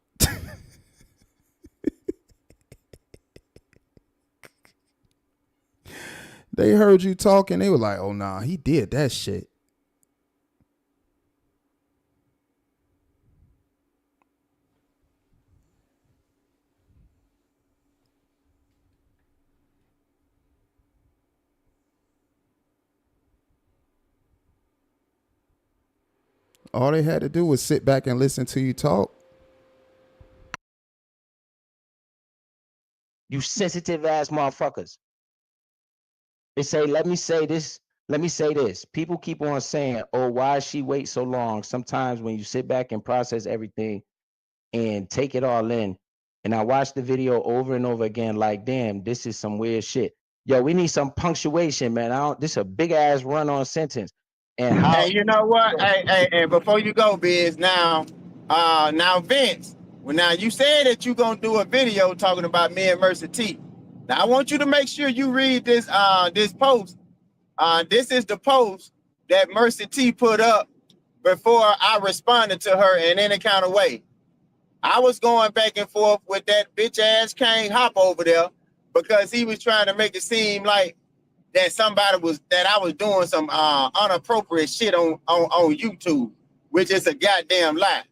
They heard you talking, they were like, oh nah, he did that shit. All they had to do was sit back and listen to you talk. You sensitive ass motherfuckers. They say, let me say this. Let me say this. People keep on saying, oh, why she wait so long? Sometimes when you sit back and process everything and take it all in, and I watch the video over and over again, like, damn, this is some weird shit. Yo, we need some punctuation, man. This is a big ass run on sentence. And how? Hey, you know what? Hey, before you go, Biz, now Vince, well, now you said that you gonna do a video talking about me and Mercy T. Now I want you to make sure you read this post. This is the post that Mercy T put up before I responded to her in any kind of way. I was going back and forth with that bitch ass King Hop over there because he was trying to make it seem like that I was doing some unappropriate shit on YouTube, which is a goddamn lie.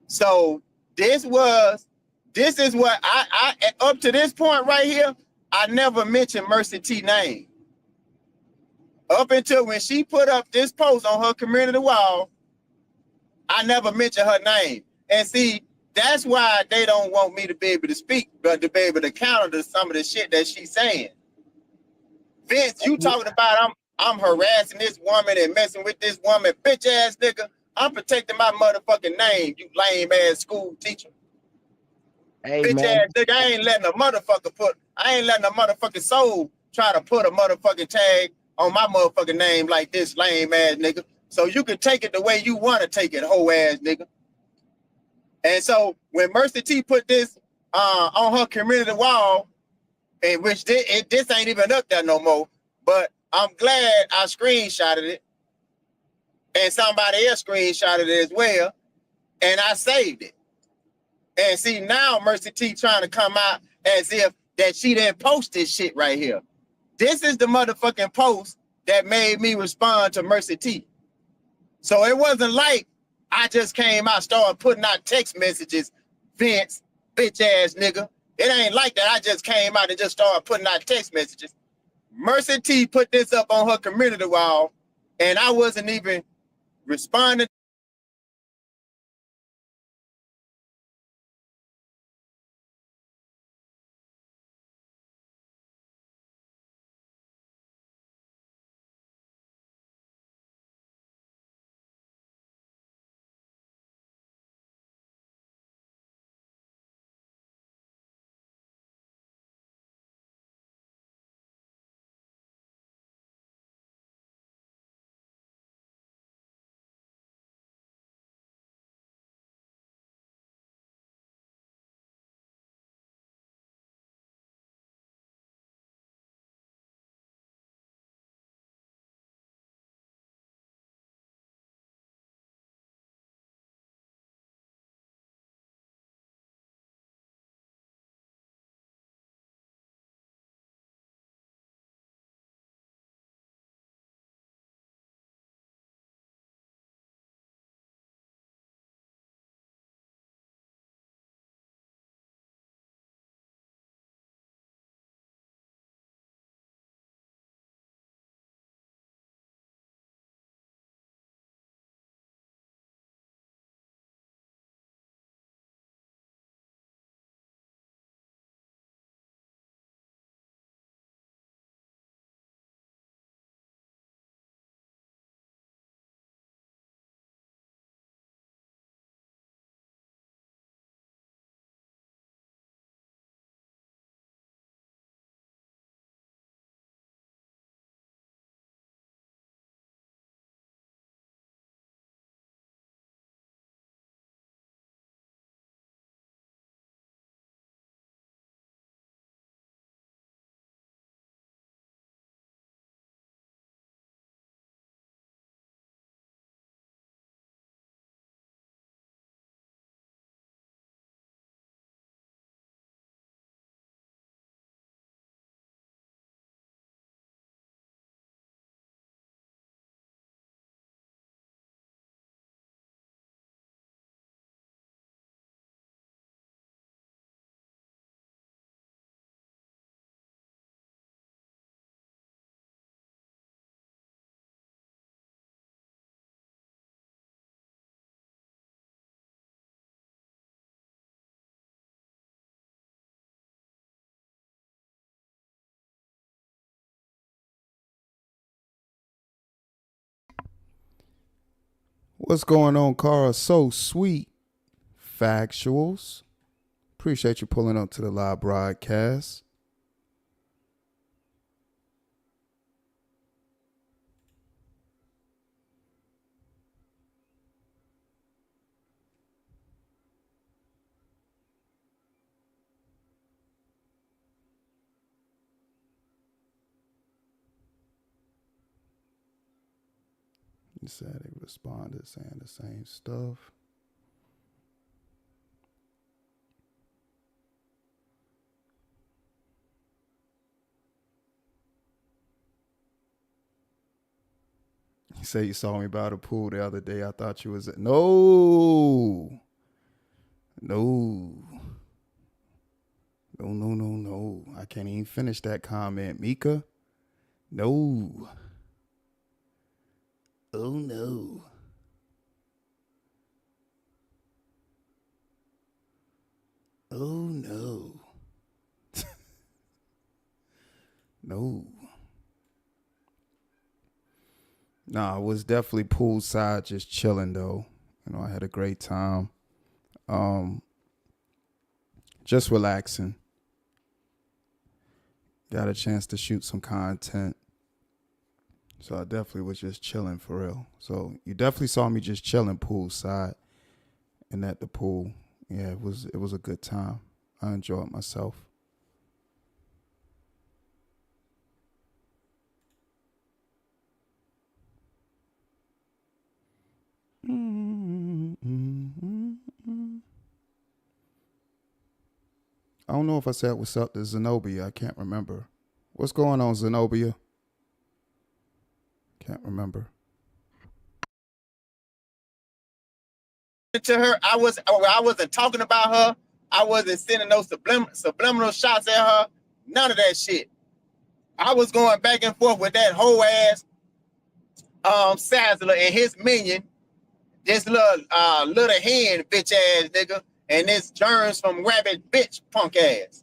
So this is what I up to this point right here, I never mentioned Mercy T name. Up until when she put up this post on her community wall, I never mentioned her name. And see, that's why they don't want me to be able to speak, but to be able to counter to some of the shit that she's saying. Vince, you talking about I'm harassing this woman and messing with this woman, bitch ass nigga. I'm protecting my motherfucking name, you lame ass school teacher. Hey, Bitch man. ass nigga, I ain't letting a motherfucking soul try to put a motherfucking tag on my motherfucking name like this lame ass nigga. So you can take it the way you want to take it, hoe ass nigga. And so when Mercy T put this on her community wall, and which this ain't even up there no more, but I'm glad I screenshotted it and somebody else screenshotted it as well, and I saved it. And see, now Mercy T trying to come out as if that she didn't post this shit right here. This is the motherfucking post that made me respond to Mercy T. So it wasn't like I just came out, started putting out text messages, Vince, bitch ass nigga. It ain't like that. I just came out and just started putting out text messages. Mercy T put this up on her community wall, and I wasn't even responding. What's going on, Cara? So sweet. Factuals. Appreciate you pulling up to the live broadcast. You said they responded saying the same stuff. You say you saw me by the pool the other day. I thought you was no. I can't even finish that comment, Mika. No. Oh no. Oh no. No. Nah, I was definitely poolside just chilling though. You know, I had a great time. Just relaxing. Got a chance to shoot some content. So I definitely was just chilling for real. So you definitely saw me just chilling poolside and at the pool. Yeah, it was a good time. I enjoyed myself. I don't know if I said what's up to Zenobia. I can't remember. What's going on, Zenobia? Can't remember. To her, I wasn't talking about her. I wasn't sending those subliminal shots at her. None of that shit. I was going back and forth with that whole ass Sazzler and his minion, this little hen bitch ass nigga, and this germs from rabbit bitch punk ass.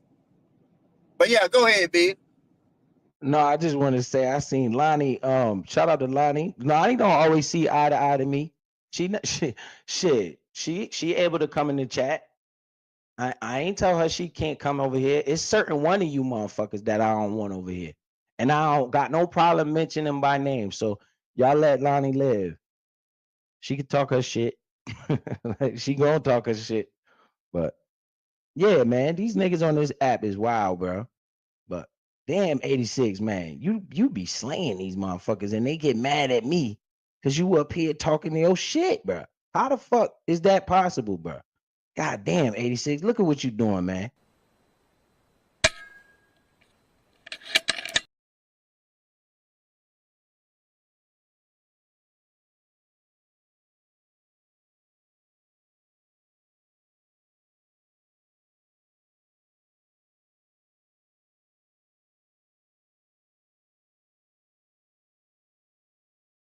But yeah, go ahead, B. No, I just want to say I seen Lonnie. Shout out to Lonnie. Lonnie don't always see eye to eye to me. She able to come in the chat. I ain't tell her she can't come over here. It's certain one of you motherfuckers that I don't want over here, and I don't got no problem mentioning them by name. So y'all let Lonnie live. She can talk her shit. She gonna talk her shit. But yeah, man, these niggas on this app is wild, bro. But damn, 86, man, you be slaying these motherfuckers, and they get mad at me because you up here talking your shit, bro. How the fuck is that possible, bro? God damn, 86, look at what you doing, man.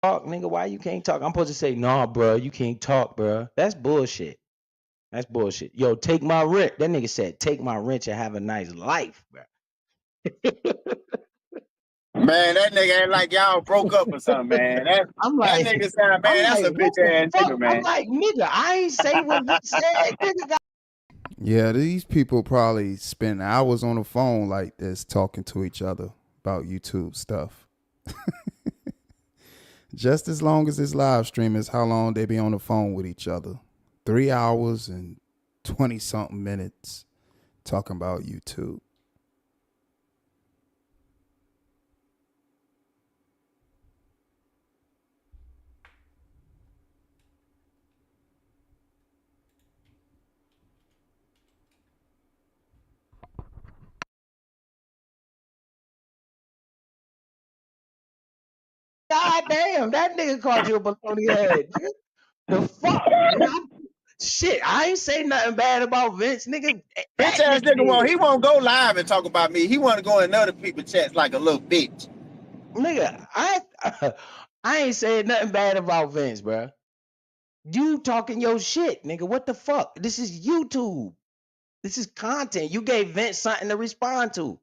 Talk, nigga, why you can't talk? I'm supposed to say, nah, bro, you can't talk, bro. That's bullshit. That's bullshit. Yo, take my wrench. That nigga said, take my wrench and have a nice life, bro. Man, that nigga ain't like y'all broke up or something, man. That nigga sound, man, that's a bitch ass nigga, man. I'm like, nigga, I ain't say what he said. Nigga got Yeah, these people probably spend hours on the phone like this talking to each other about YouTube stuff. Just as long as this live stream is how long they be on the phone with each other. 3 hours and 20 something minutes talking about YouTube. God damn, that nigga called you a baloney head, nigga. The fuck? Nigga, shit, I ain't say nothing bad about Vince, nigga. Bitch ass nigga he won't go live and talk about me. He want to go in other people's chats like a little bitch. Nigga, I ain't saying nothing bad about Vince, bro. You talking your shit, nigga. What the fuck? This is YouTube. This is content. You gave Vince something to respond to.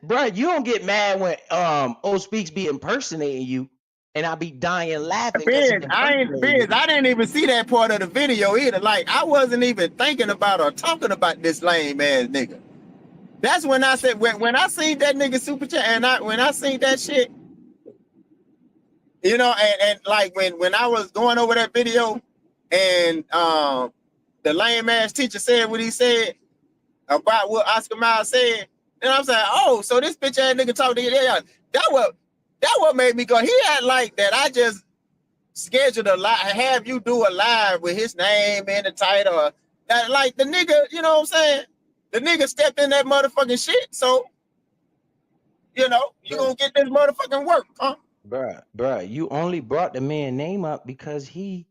Bro, you don't get mad when O Speaks be impersonating you and I be dying laughing because he I didn't even see that part of the video either. Like, I wasn't even thinking about or talking about this lame ass nigga. That's when I said, when I seen that nigga super chat, and when I seen that shit, you know, and like when I was going over that video and the lame ass teacher said what he said about what Oscar Miles said, and I'm saying, oh, so this bitch ass nigga talking to you. Yeah, that was That what made me go. He had like that. I just scheduled a live, have you do a live with his name in the title. That like the nigga, you know what I'm saying? The nigga stepped in that motherfucking shit. So, you know, you gonna get this motherfucking work, huh? Bruh, you only brought the man name up because he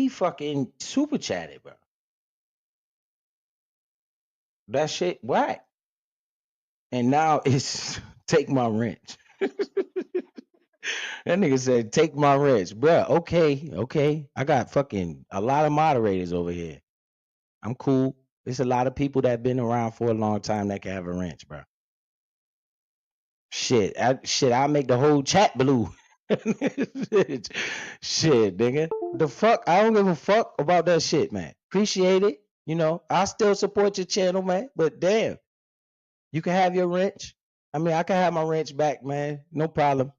fucking super chatted, bro. That shit whack. And now it's take my wrench. That nigga said, take my wrench. Bruh, okay. I got fucking a lot of moderators over here. I'm cool. There's a lot of people that been around for a long time that can have a wrench, bro. Shit, I'll make the whole chat blue. Shit, nigga. The fuck? I don't give a fuck about that shit, man. Appreciate it. You know, I still support your channel, man. But damn, you can have your wrench. I mean, I can have my wrench back, man. No problem.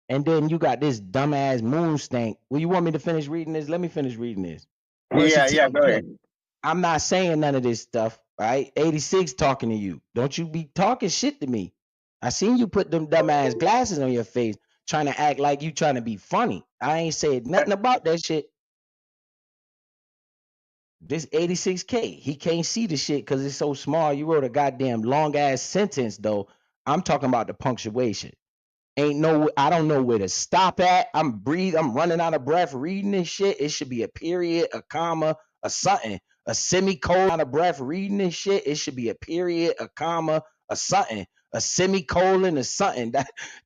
And then you got this dumbass moon stank. Well, you want me to finish reading this? Let me finish reading this. Yeah, go ahead. I'm not saying none of this stuff, right? 86 talking to you. Don't you be talking shit to me. I seen you put them dumbass glasses on your face, trying to act like you trying to be funny. I ain't said nothing about that shit. This 86K, he can't see the shit because it's so small. You wrote a goddamn long ass sentence though. I'm talking about the punctuation. I don't know where to stop at. I'm running out of breath reading this shit. It should be a period, a comma, a something, a semicolon. Out of breath reading this shit. It should be a period, a comma, a something, a semicolon, or something.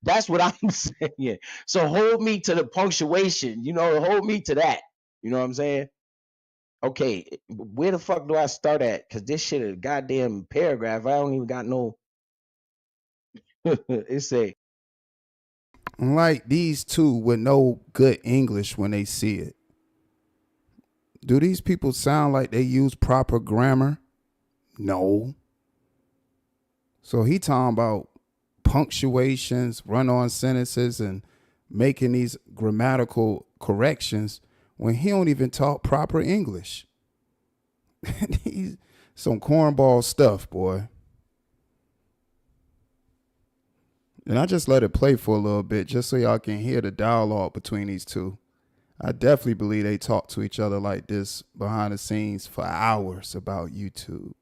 That's what I'm saying. So hold me to the punctuation. You know, hold me to that. You know what I'm saying? Okay, where the fuck do I start at? Cause this shit is a goddamn paragraph. I don't even got no. It's a Like these two with no good English when they see it. Do these people sound like they use proper grammar? No. So he talking about punctuations, run-on sentences, and making these grammatical corrections when he don't even talk proper English. He's some cornball stuff, boy. And I just let it play for a little bit just so y'all can hear the dialogue between these two. I definitely believe they talk to each other like this behind the scenes for hours about YouTube.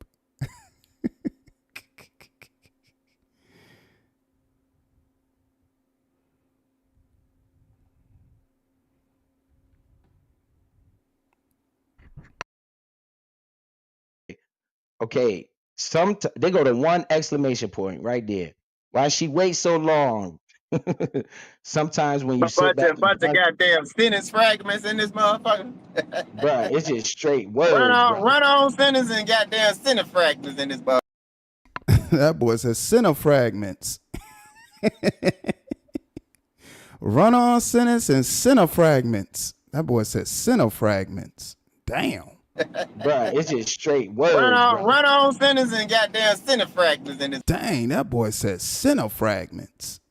okay. They go to one exclamation point right there. Why she wait so long? Sometimes when you A sit back, bunch of goddamn sentence fragments in this motherfucker. bruh, it's just straight words, bro. Run on sentence and goddamn sentence fragments in this motherfucker. That boy says center fragments. Run on sentence and center fragments. That boy said center fragments. Damn. Bruh, it's just straight words, bro. Run on sentence and goddamn sentence fragments in this. Dang, that boy said center fragments.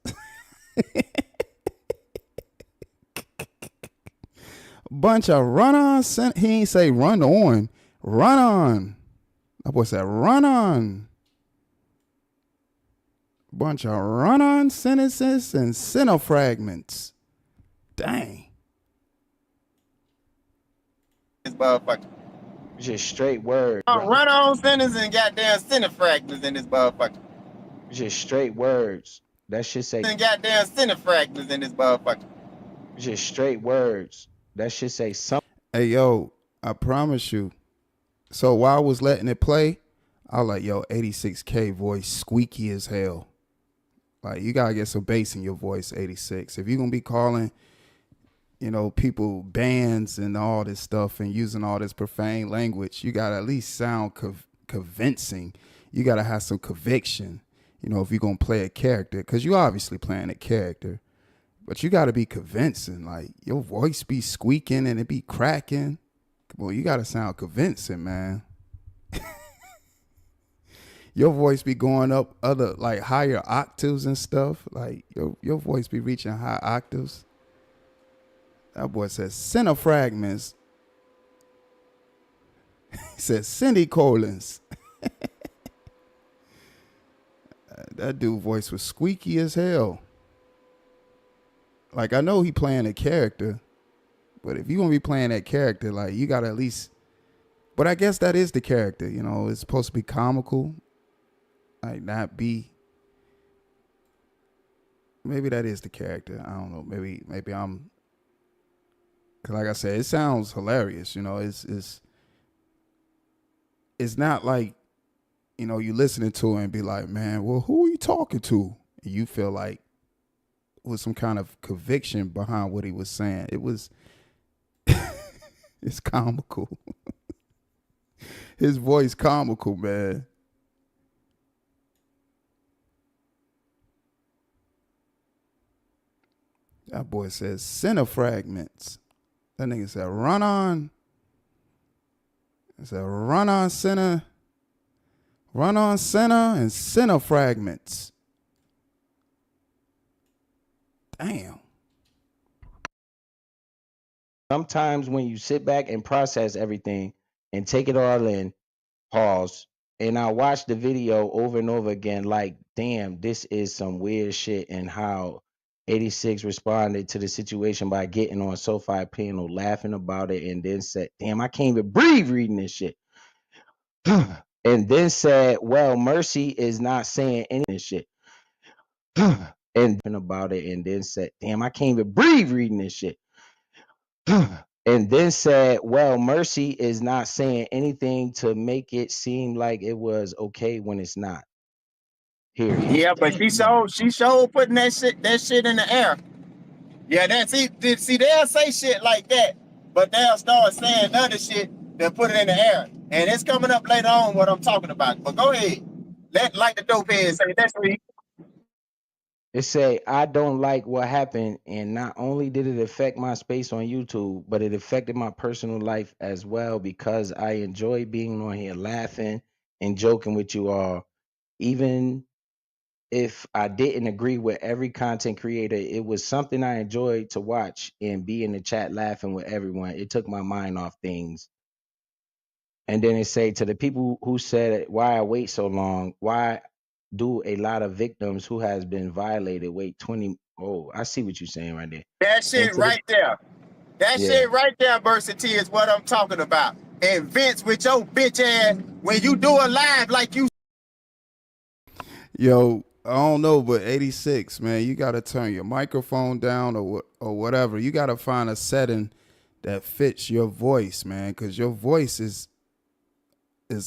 Bunch of run on. He ain't say run on. Run on. That boy said run on. Bunch of run on sentences and center fragments. Dang. This motherfucker. It's just straight words, bro. Run on sentence and goddamn sentence fragments in this motherfucker. It's just straight words. That shit say And goddamn sentence fragments in this motherfucker. it's just straight words. That shit say something. Hey, yo, I promise you. So while I was letting it play, I was like, yo, 86K voice squeaky as hell. Like, you got to get some bass in your voice, 86. If you're going to be calling, you know, people bands and all this stuff and using all this profane language, you got to at least sound convincing. You got to have some conviction, you know, if you're going to play a character. Because you obviously playing a character. But you got to be convincing. Like, your voice be squeaking and it be cracking. Well, you got to sound convincing, man. Your voice be going up other, like, higher octaves and stuff. Like, your voice be reaching high octaves. That boy says center fragments. He says Cindy Collins. That dude voice was squeaky as hell. Like, I know he playing a character, but if you gonna be playing that character, like, you gotta at least. But I guess that is the character, you know. It's supposed to be comical, like not be. Maybe that is the character. I don't know. Maybe I'm. Cause like I said, it sounds hilarious. You know, it's not like, you know, you listening to it and be like, man, well, who are you talking to? And you feel like with some kind of conviction behind what he was saying. It was. It's comical. His voice comical, man. That boy says center fragments. That nigga said run on. It said run on center and center fragments. Damn. Sometimes when you sit back and process everything and take it all in, pause, and I watch the video over and over again, like, damn, this is some weird shit, and how 86 responded to the situation by getting on SoFi panel, laughing about it, and then said, damn, I can't even breathe reading this shit. And then said, well, Mercy is not saying any of this shit. And about it, and then said, damn, I can't even breathe reading this shit. And then said, well, Mercy is not saying anything to make it seem like it was okay when it's not. Here. Yeah, but she showed putting that shit in the air. Yeah, they'll say shit like that, but they'll start saying other shit, they'll put it in the air. And it's coming up later on what I'm talking about. But go ahead. Like the dope head say, that's me. It say, I don't like what happened, and not only did it affect my space on YouTube, but it affected my personal life as well, because I enjoy being on here laughing and joking with you all. Even if I didn't agree with every content creator, it was something I enjoyed to watch and be in the chat laughing with everyone. It took my mind off things. And then it say, to the people who said, why I wait so long, why do a lot of victims who has been violated wait 20? Oh, I see what you're saying right there. That shit right there. That shit right there, Versity, is what I'm talking about. And Vince, with your bitch ass, when you do a live like you. Yo, I don't know, but 86, man, you got to turn your microphone down or whatever. You got to find a setting that fits your voice, man, because your voice is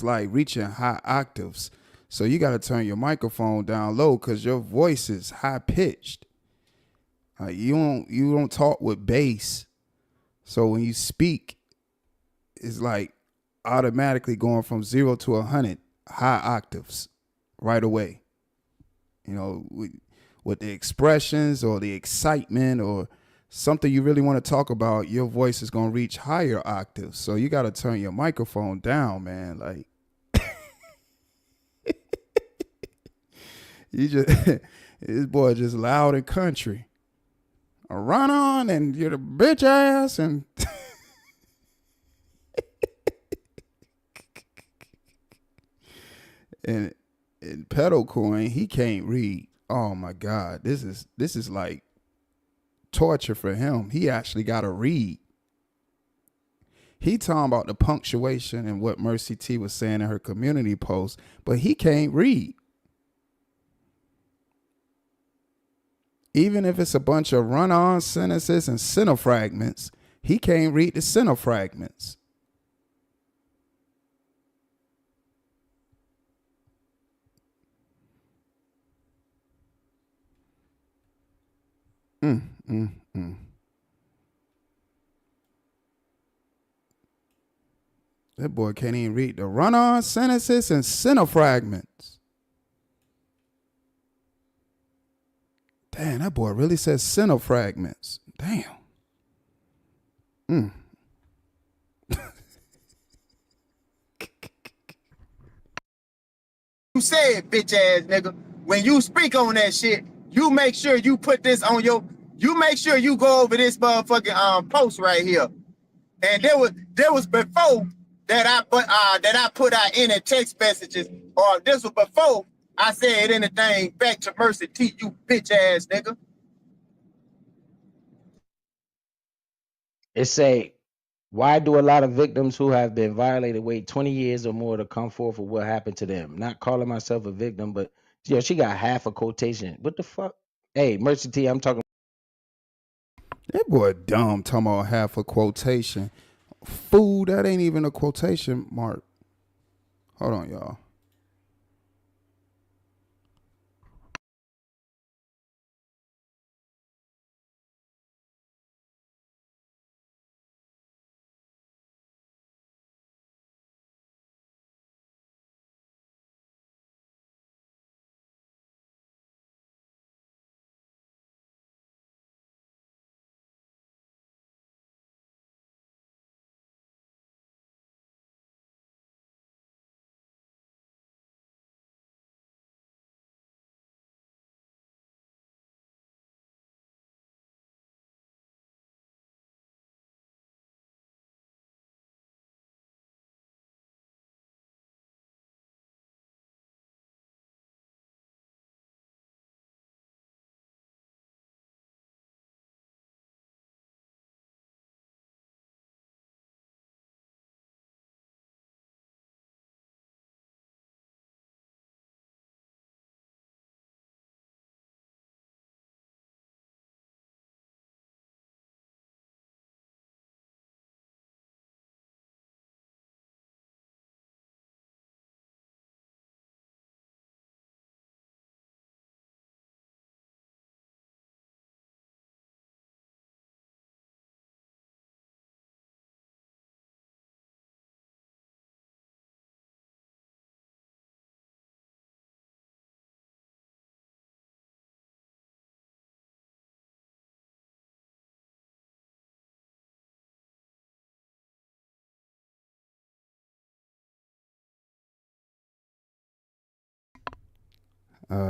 like reaching high octaves. So you got to turn your microphone down low because your voice is high pitched. You don't talk with bass. So when you speak, it's like automatically going from 0 to 100 high octaves right away. You know, with the expressions or the excitement or something you really want to talk about, your voice is going to reach higher octaves. So you got to turn your microphone down, man. Like, this boy just loud and country. Run on and you're the bitch ass and and Pedal Coin, he can't read. Oh my God, this is like torture for him. He actually got to read. He talking about the punctuation and what Mercy T was saying in her community post, but he can't read. Even if it's a bunch of run-on sentences and center fragments, he can't read the center fragments. That boy can't even read the run-on sentences and center fragments. Damn, that boy really says center fragments. Damn. You said, bitch ass nigga, when you speak on that shit, you make sure you put this on you make sure you go over this motherfucking post right here. And there was before that I put out any text messages, or this was before I said anything back to Mercy T, you bitch ass nigga. It say, why do a lot of victims who have been violated wait 20 years or more to come forth with what happened to them? Not calling myself a victim, but she got half a quotation. What the fuck? Hey, Mercy T, I'm talking. That boy dumb talking about half a quotation. Fool, that ain't even a quotation mark. Hold on, y'all.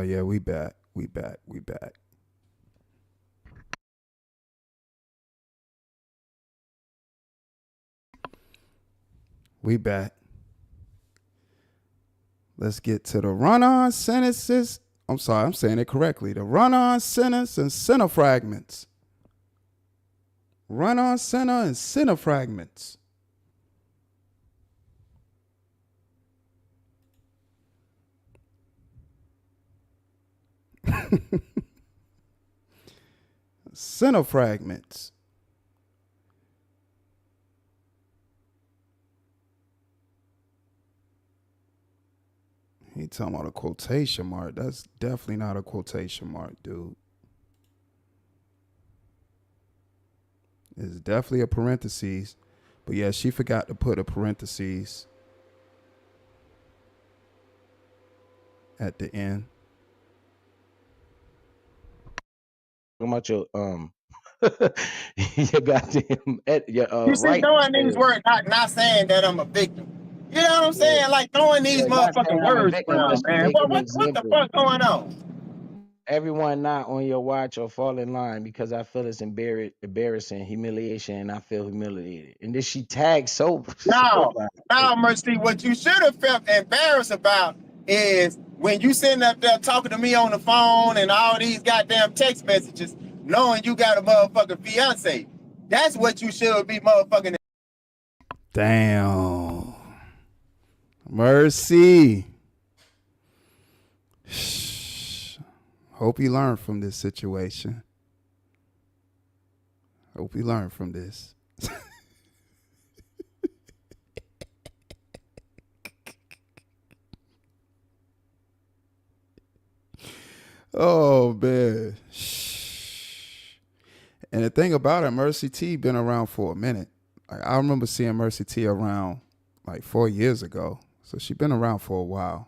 Yeah, we back. We back. We back. We back. Let's get to the run-on sentences. I'm sorry, I'm saying it correctly. The run-on sentence and center fragments. Run-on center and center fragments. Center fragments. He talking about a quotation mark. That's definitely not a quotation mark, dude. It's definitely a parentheses. But yeah, she forgot to put a parentheses at the end. About your your goddamn You see, right. throwing these words, not saying that I'm a victim. You know what I'm saying? Like throwing these Not saying motherfucking I'm a words victim, around, but she man. making What the example. fuck going on? Everyone not on your watch or fall in line because I feel it's embarrassing, humiliation, and I feel humiliated. And then she tags so. Now, Mercy, what you should have felt embarrassed about is when you sitting up there talking to me on the phone and all these goddamn text messages, knowing you got a motherfucking fiance. That's what you should be motherfucking. Damn. Mercy. Hope you learn from this situation. Hope you learn from this. Oh, man. And the thing about it, Mercy T been around for a minute. Like, I remember seeing Mercy T around like 4 years ago. So she been around for a while.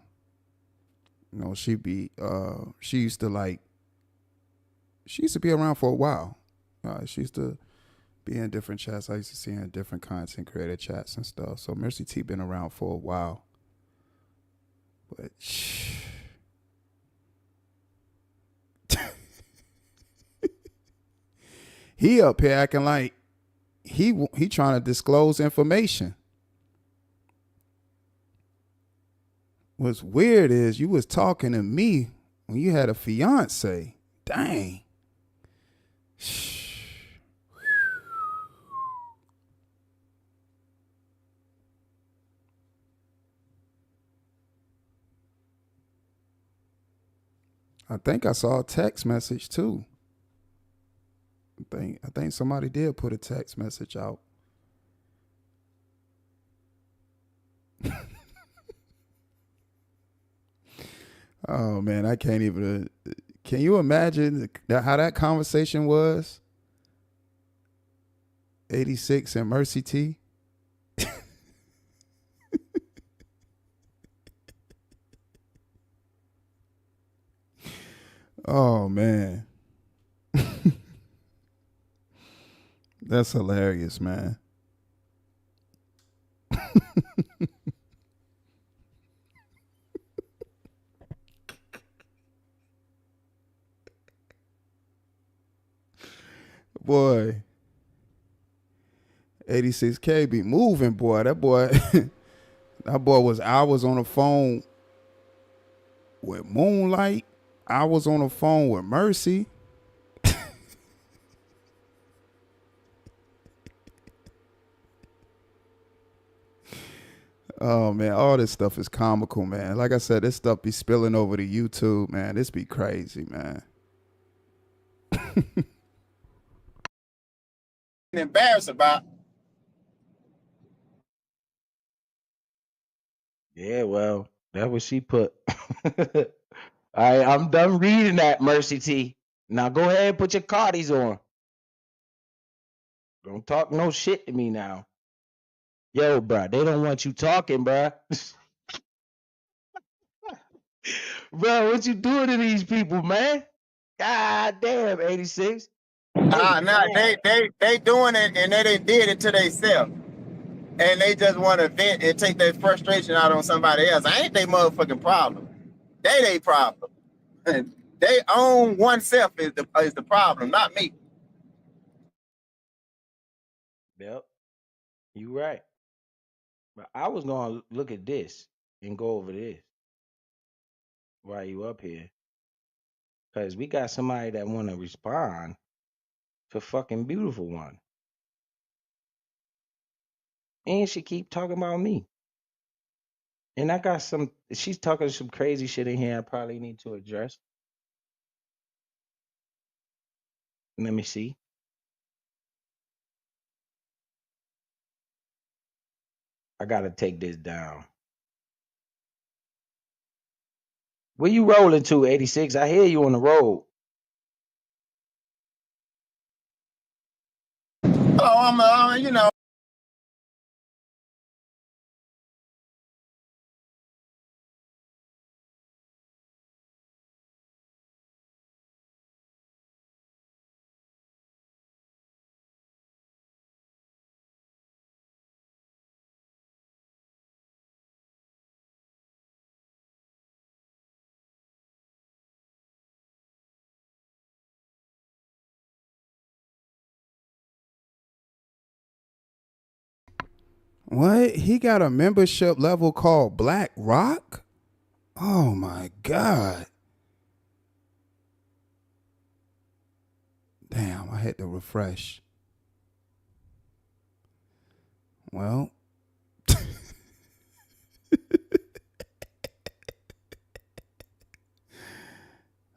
You know, she used to be around for a while. She used to be in different chats. I used to see her in different content creator chats and stuff. So Mercy T been around for a while. But he up here acting like he trying to disclose information. what's weird is you was talking to me when you had a fiance. Dang. I think I saw a text message too. I think somebody did put a text message out. Oh man, I can't even. Can you imagine how that conversation was? 86 and Mercy T. Oh man. That's hilarious, man. Boy. 86K be moving, boy. That boy was hours on the phone with Moonlight. I was on the phone with Mercy. Oh man, all this stuff is comical, man. Like I said, this stuff be spilling over to YouTube, man. This be crazy, man. Embarrassed about. Yeah, well, that's what she put. All right, I'm done reading that, Mercy T. Now go ahead and put your cardies on. Don't talk no shit to me now. Yo, bro, they don't want you talking, bro. Bro, what you doing to these people, man? God damn, 86. Nah, they doing it and they did it to themselves. And they just want to vent and take their frustration out on somebody else. I ain't their motherfucking problem. They problem. They own oneself is the problem, not me. Yep, you right. But I was gonna look at this and go over this while you up here. Cause we got somebody that wanna respond to fucking beautiful one. And she keep talking about me. And I got she's talking some crazy shit in here I probably need to address. Let me see. I gotta take this down. Where you rolling to, 86? I hear you on the road. Oh, I'm you know. What? He got a membership level called Black Rock? Oh my God. Damn, I had to refresh. Well.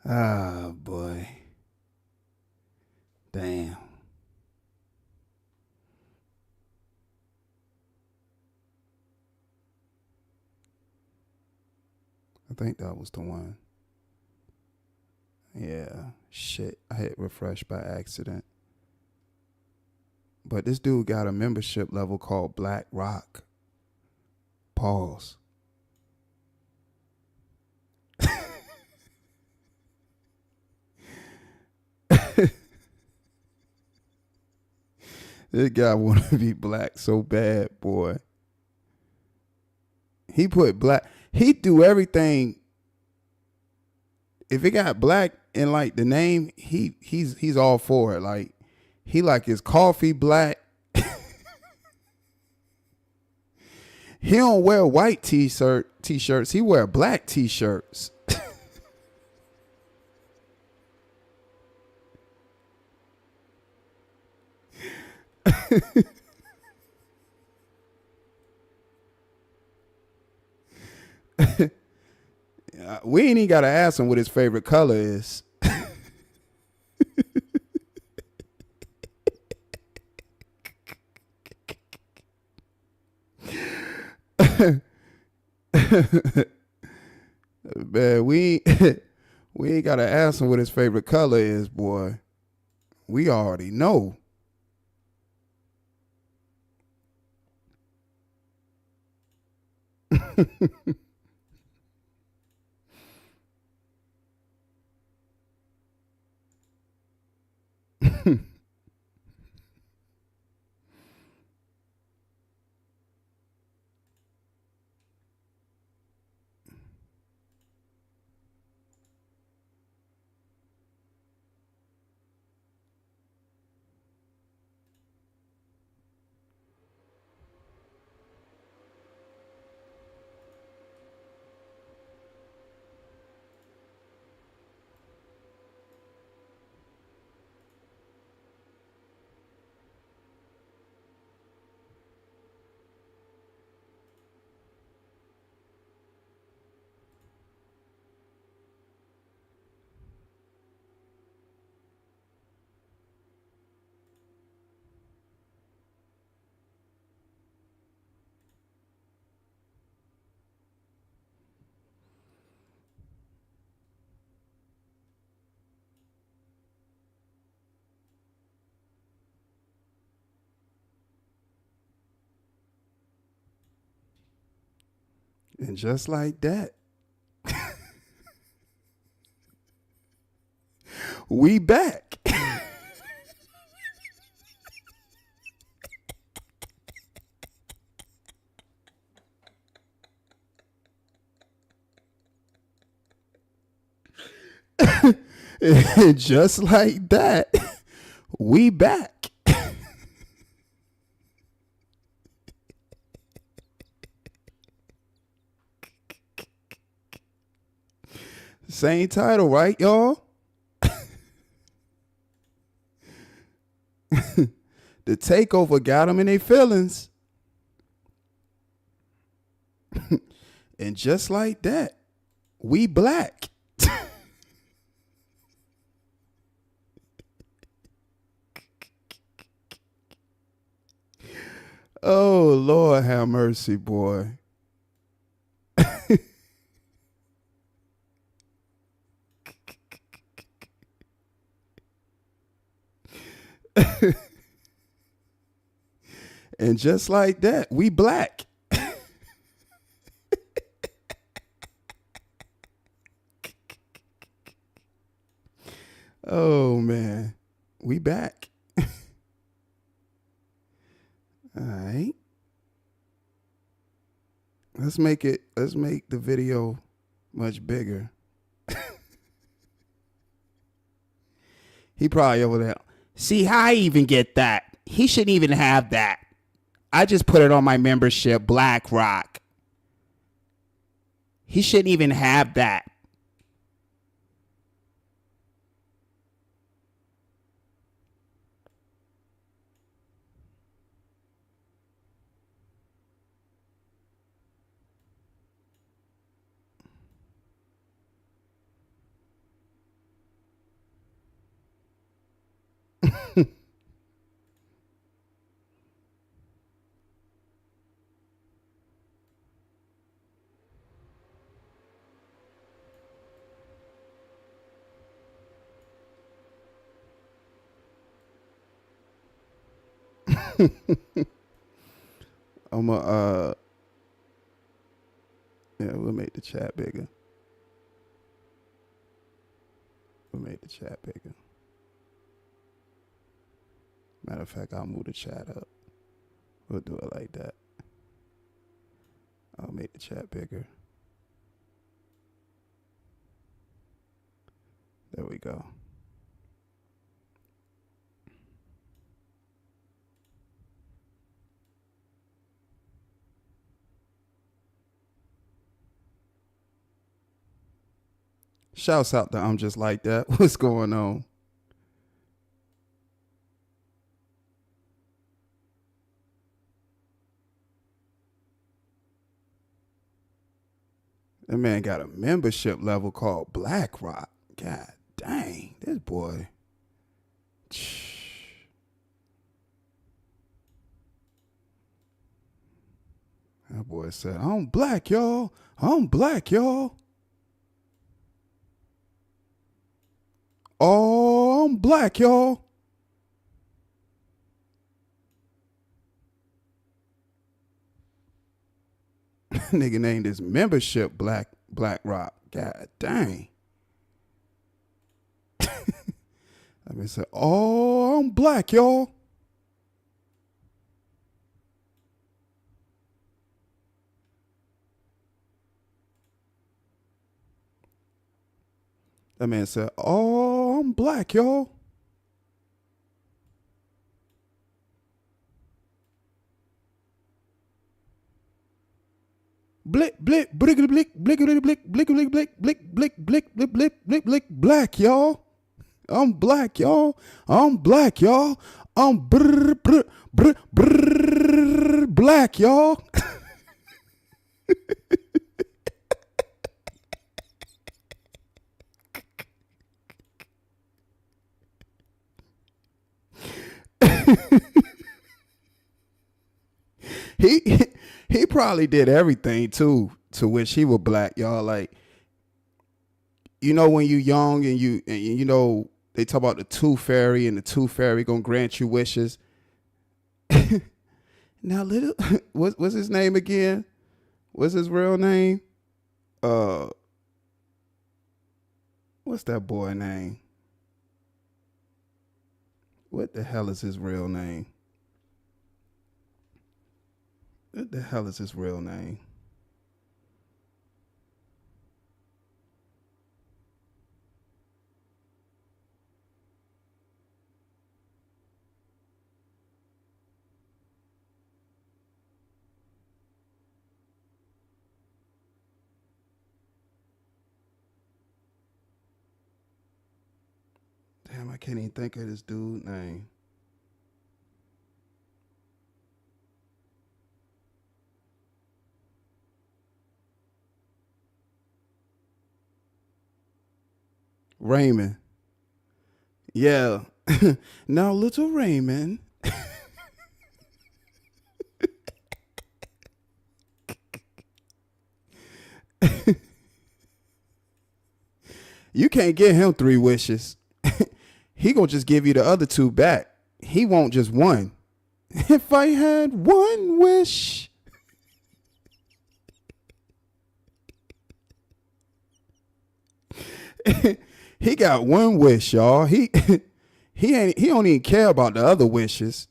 Ah, boy. Damn. I think that was the one. Yeah. Shit. I hit refresh by accident. But this dude got a membership level called Black Rock. Pause. This guy want to be black so bad, boy. He put black. He do everything. If it got black in like the name, he's all for it. Like he like his coffee black. He don't wear white t-shirts. He wear black t-shirts. We ain't even got to ask him what his favorite color is. Man, we ain't got to ask him what his favorite color is, boy. We already know. And just like that, we back. And just like that, we back. Same title, right, y'all? The takeover got them in their feelings. And just like that, we black. Oh, Lord have mercy, boy. And just like that, we black. Oh, man. We back. All right. Let's make the video much bigger. He probably over there. See how I even get that? He shouldn't even have that. I just put it on my membership, BlackRock. He shouldn't even have that. I'm yeah, we'll make the chat bigger. Matter of fact, I'll move the chat up. We'll do it like that. I'll make the chat bigger. There we go. Shouts out to I'm Just Like That. What's going on? That man got a membership level called BlackRock. God dang, this boy. That boy said, I'm black, y'all. I'm black, y'all. Oh, I'm black, y'all. Nigga named his membership BlackRock. God dang. I mean, say, oh, I'm black, y'all. That man said, oh, I'm black, y'all. Blick, blick, blickety blick, blickety blick, blickety blick, blick, blick, blick, blick, blick, blick, blick, black, y'all. I'm black, y'all. I'm black, y'all. I'm brr, brr, brr, brr, black, y'all. He probably did everything too to which he was black, y'all. Like, you know, when you young and you know they talk about the tooth fairy and the tooth fairy gonna grant you wishes. Now, little what's his name again? What's his real name? What's that boy name? What the hell is his real name? What the hell is his real name? Damn, I can't even think of this dude's name. Raymond. Yeah. Now, little Raymond. You can't get him 3 wishes. He gonna just give you the other 2 back. He won't just one. If I had one wish. He got one wish, y'all. He don't even care about the other wishes.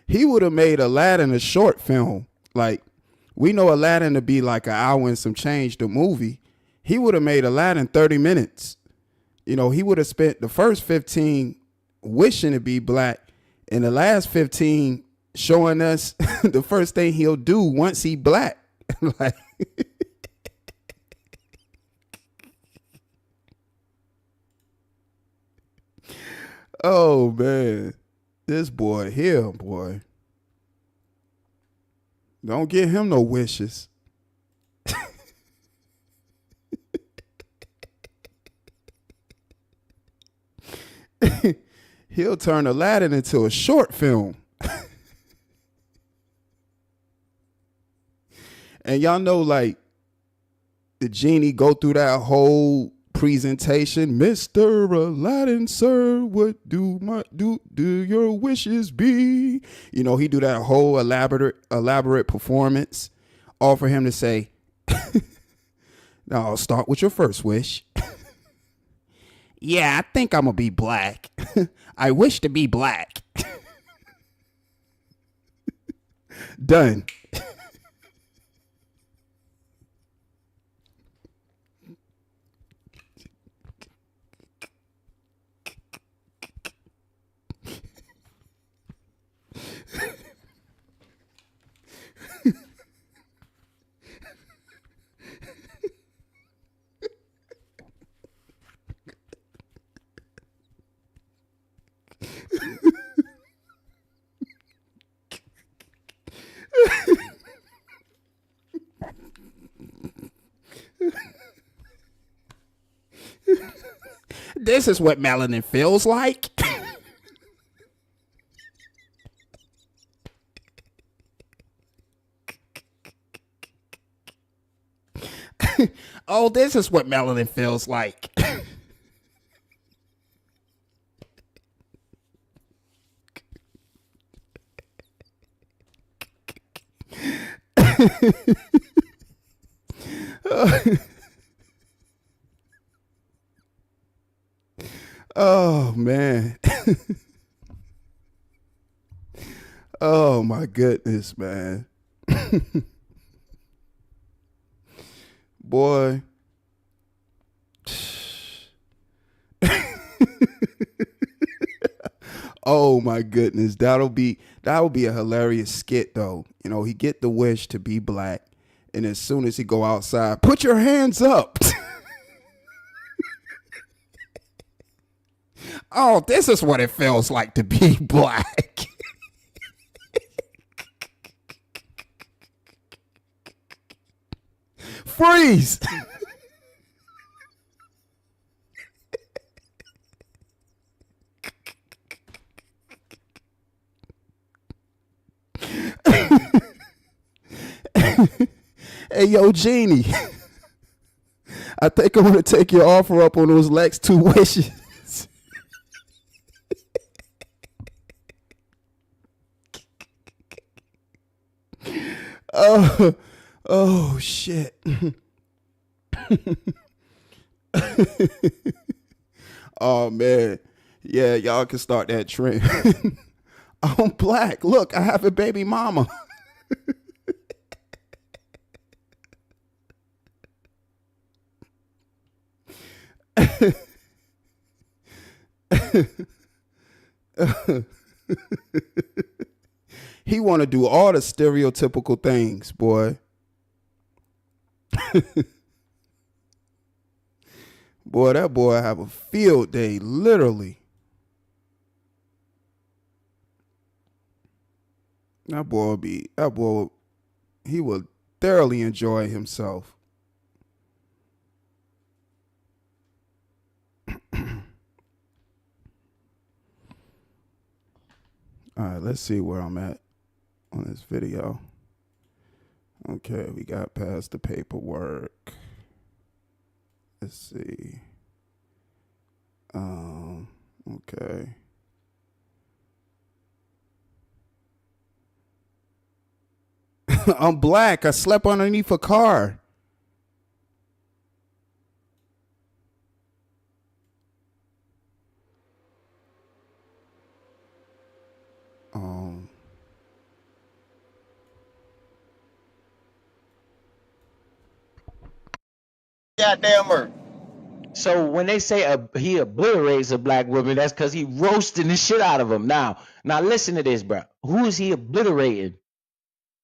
He would have made Aladdin a short film. Like, we know Aladdin to be like an hour and some change, the movie. He would have made Aladdin 30 minutes. You know, he would have spent the first 15 wishing to be black and the last 15 showing us the first thing he'll do once he black. Like, oh man, this boy here, boy. Don't give him no wishes. He'll turn Aladdin into a short film. And y'all know, like, the genie go through that whole presentation. Mr. Aladdin, sir, what do your wishes be? You know, he do that whole elaborate performance, all for him to say, now I'll start with your first wish. Yeah, I think I'm gonna be black. I wish to be black. Done. This is what melanin feels like. Oh, this is what melanin feels like. Oh, man. Oh, my goodness, man. Boy. Oh my goodness, that'll be a hilarious skit though. You know, he get the wish to be black, and as soon as he go outside, put your hands up. Oh, this is what it feels like to be black. Freeze. Hey, yo, Genie. I think I want to take your offer up on those Lex 2 wishes. Oh, shit. Oh, man. Yeah, y'all can start that trend. I'm black. Look, I have a baby mama. He want to do all the stereotypical things, boy. Boy, that boy have a field day, literally. He will thoroughly enjoy himself. All right, let's see where I'm at on this video. Okay, we got past the paperwork. Let's see. Okay. I'm black. I slept underneath a car. Goddamn murder. So when they say he obliterates a black woman, that's because he roasting the shit out of them. Now listen to this, bro. Who is he obliterating?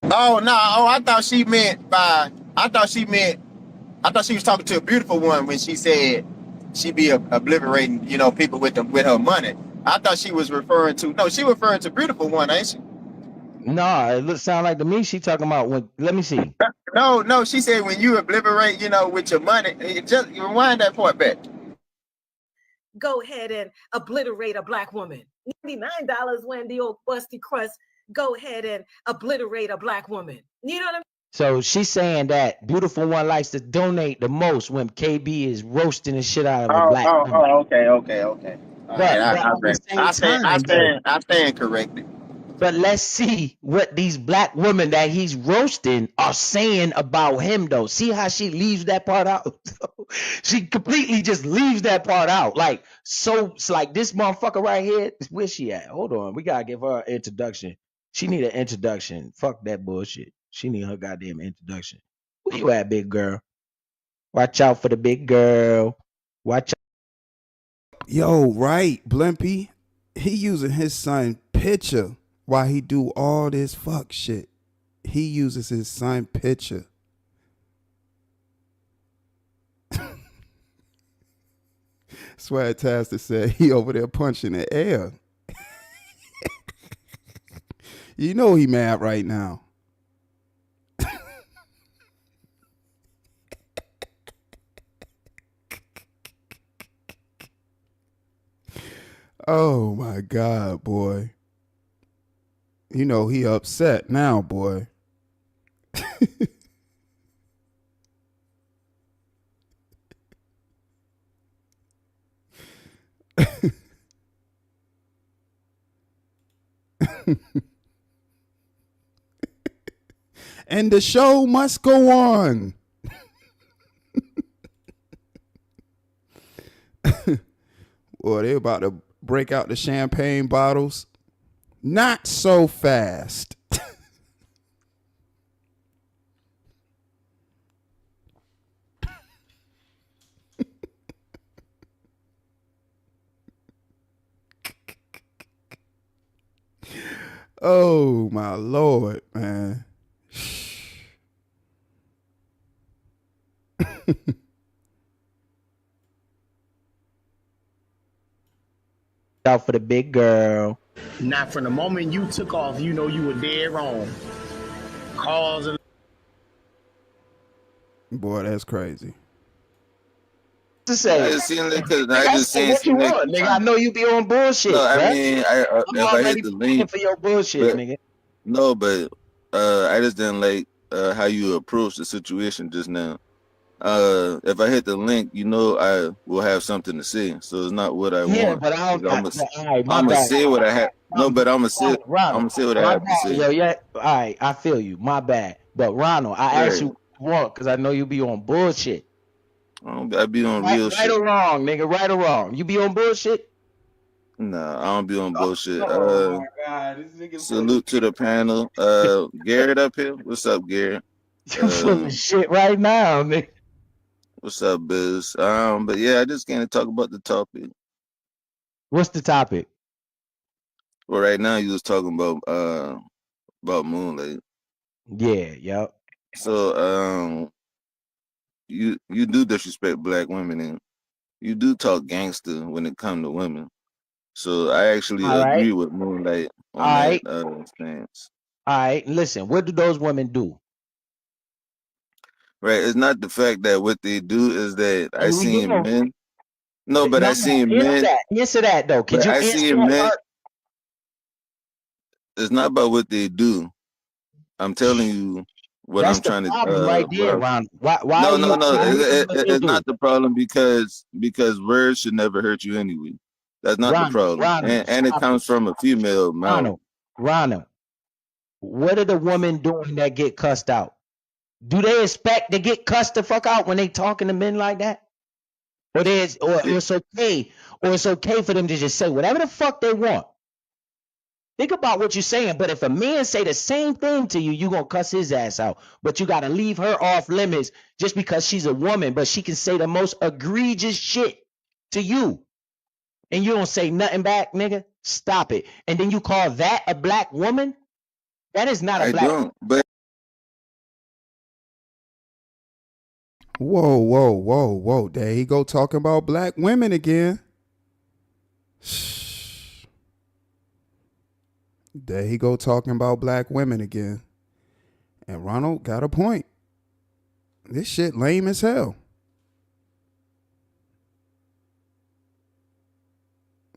Oh no! Oh, I thought she was talking to a beautiful one when she said she be obliterating, people with her money. I thought she was referring to referring to beautiful one, ain't she? Nah, it sound like to me she talking about when. Let me see. No, she said when you obliterate, with your money. Just rewind that part back. Go ahead and obliterate a black woman. $99 when the old busty crust. Go ahead and obliterate a black woman. You know what I mean? So she's saying that beautiful one likes to donate the most when KB is roasting the shit out of a black woman. Okay. But I stand corrected. But let's see what these black women that he's roasting are saying about him, though. See how she leaves that part out? She completely just leaves that part out. Like, so it's like this motherfucker right here. Where's she at? Hold on. We got to give her an introduction. She need an introduction. Fuck that bullshit. She need her goddamn introduction. Where you at, big girl? Watch out for the big girl. Watch out. Yo, right, Blimpy. He using his son picture while he do all this fuck shit. He uses his son picture. Swagtastic said he over there punching the air. You know he mad right now. Oh my God, boy. You know he upset now, boy. And the show must go on. Boy, they about to break out the champagne bottles. Not so fast. Oh my Lord, man. Out for the big girl. Now, from the moment you took off, you know you were dead wrong. Causing. Boy, that's crazy. To say, I just seen it because nigga, I just say seen what you Nick. want, nigga. I know you be on bullshit. No, I bruh. mean, I'm if I hit already the paying link, for your bullshit, but nigga. no, but I just didn't like how you approached the situation just now. If I hit the link, you know I will have something to say. So it's not what I Yeah, want. but I don't. I'm All right, my gonna bad. say what I have. No, but I'm gonna say Ronald, what I my have to bad, say. yo, yeah. All right, I feel you. My bad. But Ronald, I asked Right. you what you want because I know you be on bullshit. I be on Right, real right shit. or wrong, nigga. Right or wrong. You be on bullshit. Nah, I don't be on bullshit. Oh my god, this nigga Salute to the panel. Garrett up here. What's up, Garrett? you full of shit right now, nigga. What's up, Biz? But yeah, I just came to talk about the topic. What's the topic? Well, right now you was talking about Moonlight. Yeah, yep. So you do disrespect black women and you do talk gangster when it comes to women. So I actually All right, agree with Moonlight all on that right, stance. all right. Listen, what do those women do? Right? It's not the fact that what they do is that I And we seen go. men. No, but No, I seen answer men. that. Answer that though. Could But you I answer seen that men. part? It's not about what they do. I'm telling you what That's I'm the trying to problem right what there, I'm Ron. Why no, are you no, no. doing what they It's do? not the problem because words should never hurt you anyway. That's not the problem, Ronald, and it stop it. comes from a female mouth. Ronald, what are the women doing that get cussed out? Do they expect to get cussed the fuck out when they talking to men like that? Or it's okay, or it's okay for them to just say whatever the fuck they want. Think about what you're saying, but if a man say the same thing to you, you gonna cuss his ass out. But you gotta leave her off limits just because she's a woman, but she can say the most egregious shit to you. And you don't say nothing back, nigga. Stop it. And then you call that a black woman? That is not a I black. don't, but Whoa, whoa, whoa, whoa. There he go talking about black women again. There he go talking about black women again. And Ronald got a point. This shit lame as hell.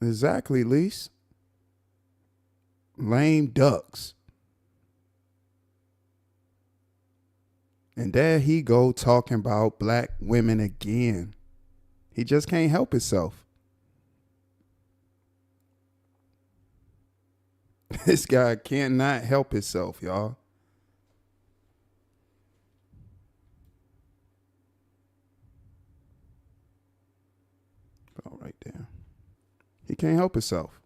Exactly, Lise. Lame ducks. And there he go talking about black women again. He just can't help himself. This guy cannot help himself, y'all. All right there. He can't help himself.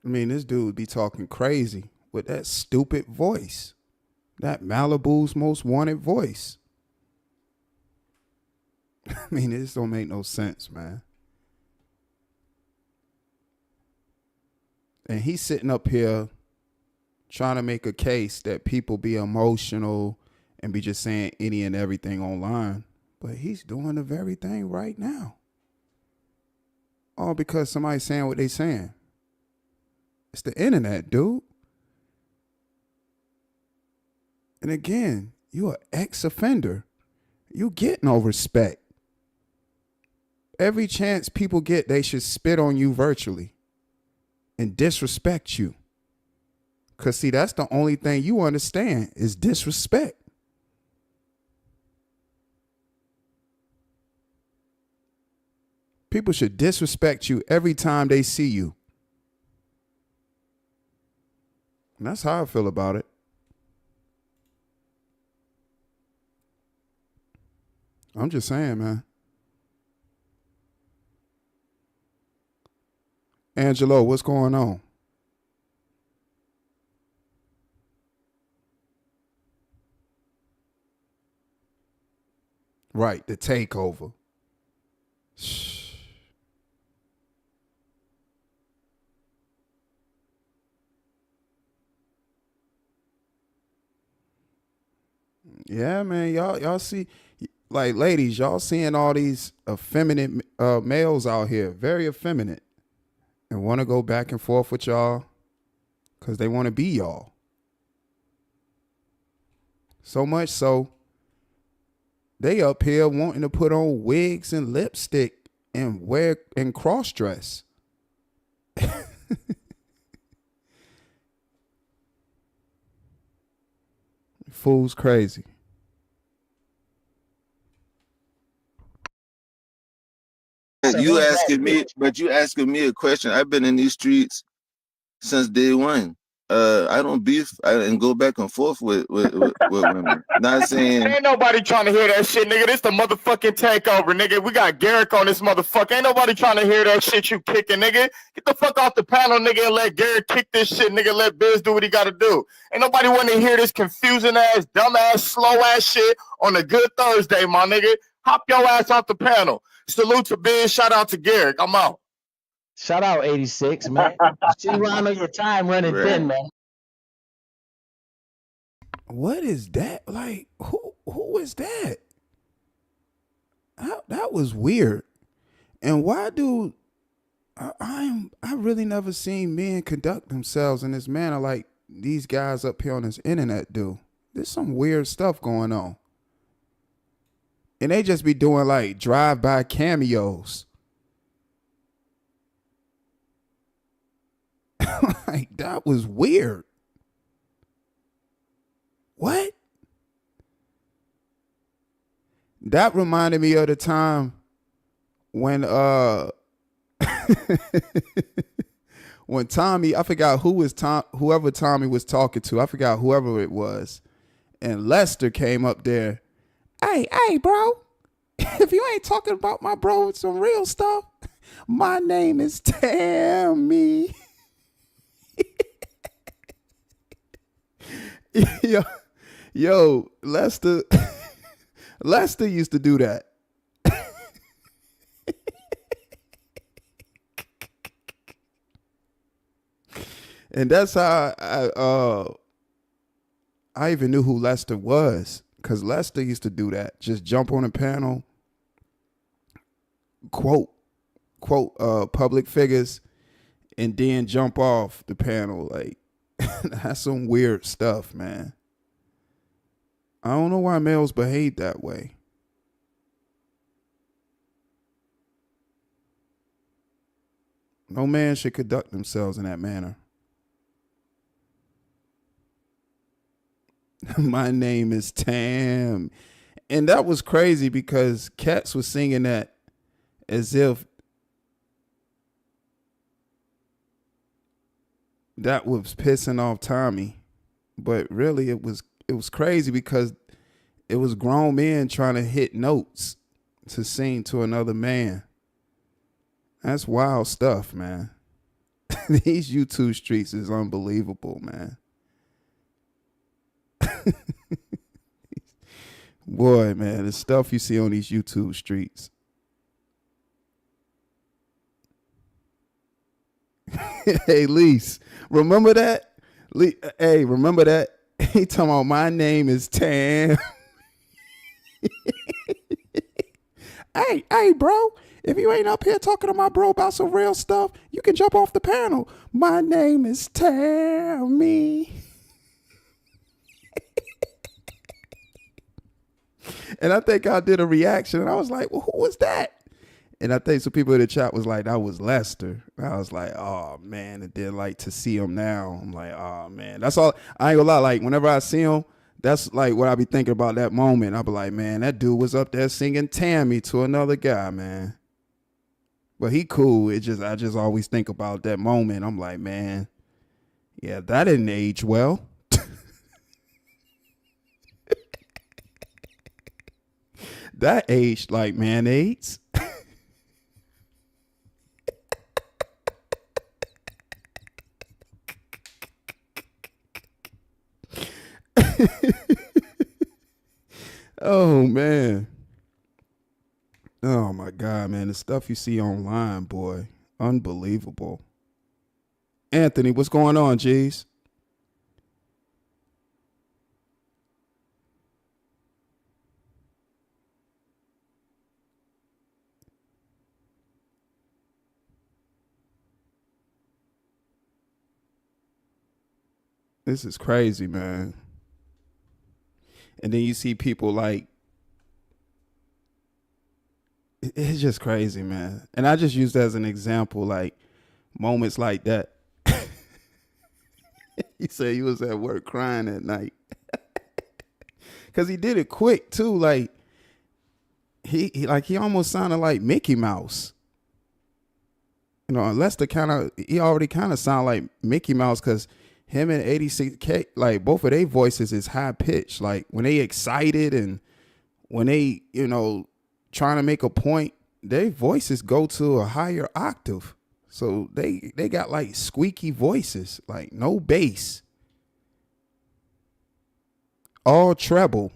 I mean, this dude be talking crazy with that stupid voice. That Malibu's most wanted voice. I mean, it just don't make no sense, man. And he's sitting up here trying to make a case that people be emotional and be just saying any and everything online. But he's doing the very thing right now. All because somebody's saying what they saying. It's the internet, dude. And again, you an ex-offender. You get no respect. Every chance people get, they should spit on you virtually and disrespect you. Because, see, that's the only thing you understand is disrespect. People should disrespect you every time they see you. And that's how I feel about it. I'm just saying, man. Angelo, what's going on? Right, the takeover. Yeah, man. Y'all see, like, ladies, y'all seeing all these effeminate males out here, very effeminate, and want to go back and forth with y'all because they want to be y'all. So much so, they up here wanting to put on wigs and lipstick and wear and cross dress. Fool's crazy. You asking me a question. I've been in these streets since day one. I don't beef and go back and forth with women. Not saying Ain't nobody trying to hear that shit, nigga. This the motherfucking takeover, nigga. We got Garrick on this motherfucker. Ain't nobody trying to hear that shit you kicking, nigga. Get the fuck off the panel, nigga, and let Garrick kick this shit, nigga. Let Biz do what he gotta do. Ain't nobody want to hear this confusing ass, dumb ass, slow ass shit on a good Thursday, my nigga. Hop your ass off the panel. Salute to Biz. Shout out to Garrick. I'm out. Shout out 86, man. See, Ronald, your time running thin, man. What is that? Like, who is that? That was weird. And why do I really never seen men conduct themselves in this manner like these guys up here on this internet do? There's some weird stuff going on. And they just be doing like drive-by cameos. Like, that was weird. What? That reminded me of the time when when Tommy, I forgot whoever Tommy was talking to, I forgot whoever it was, and Lester came up there. Hey, bro, if you ain't talking about my bro with some real stuff, my name is Tammy. Yo, Lester used to do that. And that's how I even knew who Lester was, because Lester used to do that. Just jump on a panel, quote public figures, and then jump off the panel. Like, that's some weird stuff, man. I don't know why males behave that way. No man should conduct themselves in that manner. My name is Tam. And that was crazy because Cats was singing that as if that was pissing off Tommy. But really it was crazy because it was grown men trying to hit notes to sing to another man. That's wild stuff, man. These YouTube streets is unbelievable, man. Boy, man, the stuff you see on these YouTube streets. Hey, Lise, remember that? Hey, remember that? He talking about my name is Tam. Hey, bro. If you ain't up here talking to my bro about some real stuff, you can jump off the panel. My name is Tammy. And I think I did a reaction, and I was like, well, who was that? And I think some people in the chat was like, that was Lester. And I was like, oh, man. And then, like, to see him now, I'm like, oh, man. That's all. I ain't gonna lie. Like, whenever I see him, that's, like, what I be thinking about that moment. I be like, man, that dude was up there singing Tammy to another guy, man. But he cool. I just always think about that moment. I'm like, man, yeah, that didn't age well. That aged like mayonnaise. Oh, man. Oh, my God, man. The stuff you see online, boy. Unbelievable. Anthony, what's going on, G's? This is crazy, man. And then you see people like, it's just crazy, man. And I just used that as an example, like moments like that. He said he was at work crying at night. Cause he did it quick too. Like he almost sounded like Mickey Mouse. You know, unless he already kind of sound like Mickey Mouse, cause him and 86K, like both of their voices is high pitched. Like when they excited and when they, you know, trying to make a point, their voices go to a higher octave. So they got like squeaky voices, like no bass, all treble.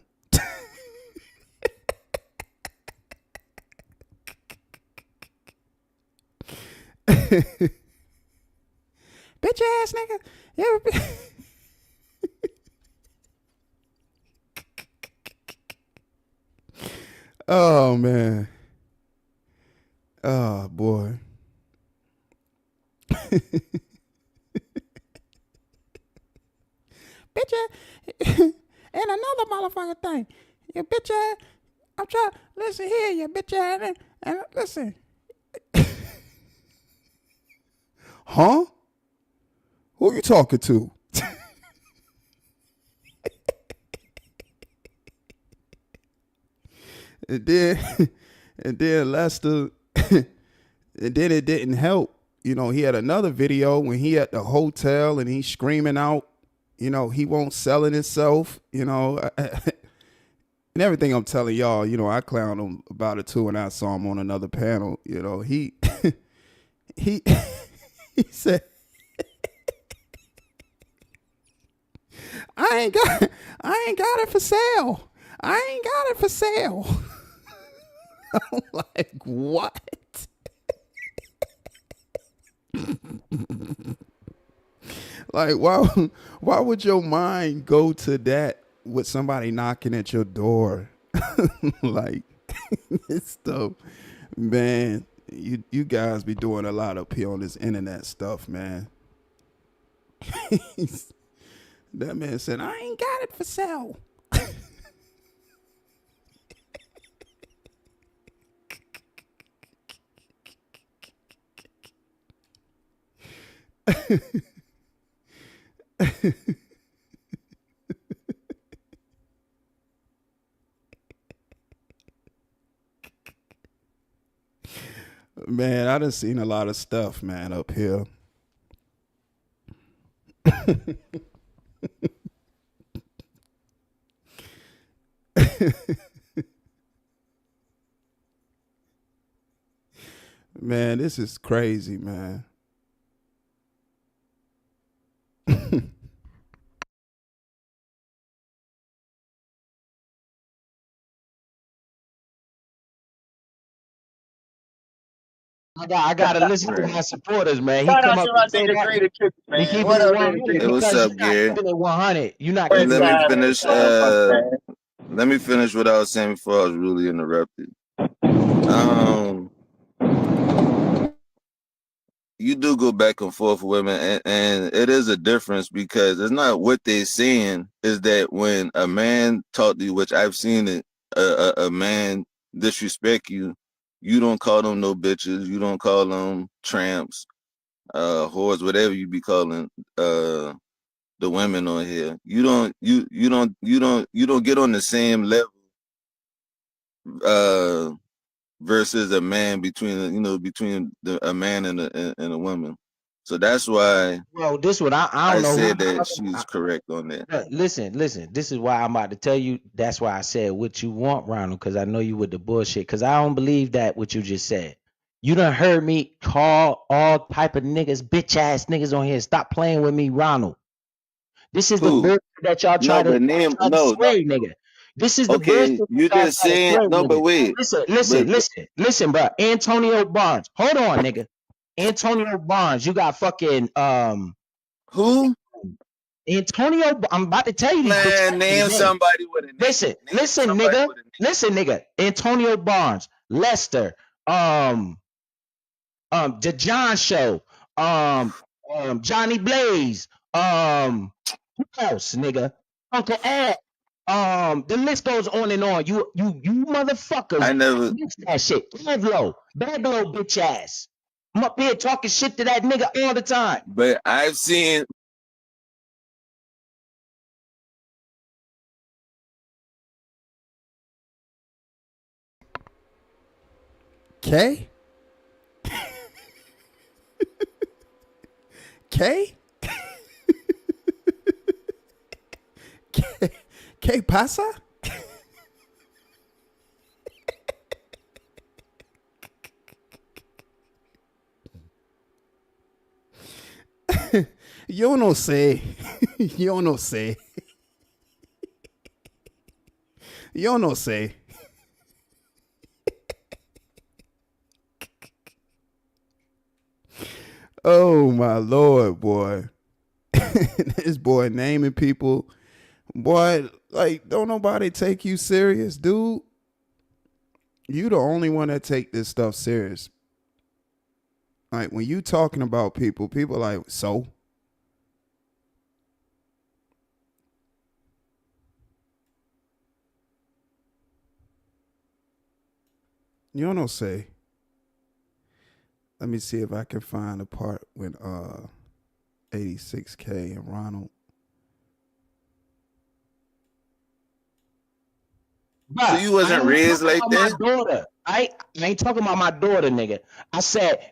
Bitch ass nigga. Oh, man. Oh, boy. Bitch ass. And another motherfucking thing. You bitch ass. I'm trying. Listen here, you bitch ass. And listen. Huh? Who you talking to? and then Lester, and then it didn't help. You know, he had another video when he at the hotel and he's screaming out, you know, he won't selling himself, you know. And everything I'm telling y'all, you know, I clowned him about it too when I saw him on another panel. You know, he he said, I ain't got it for sale. I ain't got it for sale. I'm like, what? Like, why would your mind go to that with somebody knocking at your door? Like, this stuff, man, you guys be doing a lot up here on this internet stuff, man. That man said, I ain't got it for sale. Man, I done seen a lot of stuff, man, up here. Man, this is crazy, man. I gotta listen to my supporters, man. He Shout come out up to and my say nigga that. Greater Cookie, We man. keeping What it up, Greater 100 Hey, Cookie? what's because up, you're not Gary? keeping it 100. You're not Hey, keeping let it me Westside 100. finish. motherfucker, man. Let me finish what I was saying before I was really interrupted. You do go back and forth with women, and it is a difference because it's not what they're saying. Is that when a man talk to you, which I've seen it, a man disrespect you, you don't call them no bitches, you don't call them tramps, whores, whatever you be calling the women on here. You don't get on the same level versus a man between a man and a woman. So that's why Bro, this what I I don't know who said that she's correct on that. listen. This is why I'm about to tell you. That's why I said what you want, Ronald, because I know you with the bullshit. Because I don't believe that what you just said. You done heard me call all type of niggas, bitch ass niggas on here. Stop playing with me, Ronald. This is the Who? bullshit that y'all No, try to but name no. sway, nigga. This is the Okay, bullshit that you y'all just try to saying sway, no, but nigga. wait. Listen, bro. Antonio Barnes. Hold on, nigga. Antonio Barnes. You got fucking Who? Antonio. I'm about to tell you these bitch Man, name names. somebody with a name. Listen, Name somebody with a name. listen, nigga. Antonio Barnes, Lester, the John Show, Johnny Blaze, who else, nigga? Uncle Ed. The list goes on and on. You motherfuckers I never. miss that shit. Bablo, bitch ass. I'm up here talking shit to that nigga all the time. But I've seen. K? K? K pasa? Yo no sé. Yo no sé. Yo no sé. Oh my Lord, boy. This boy naming people. Boy, like, don't nobody take you serious, dude. You the only one that take this stuff serious. Like, when you talking about people like, so? You don't know, say. Let me see if I can find a part when 86K and Ronald. Bruh, So you wasn't raised like that? my daughter. I ain't talking about my daughter, nigga.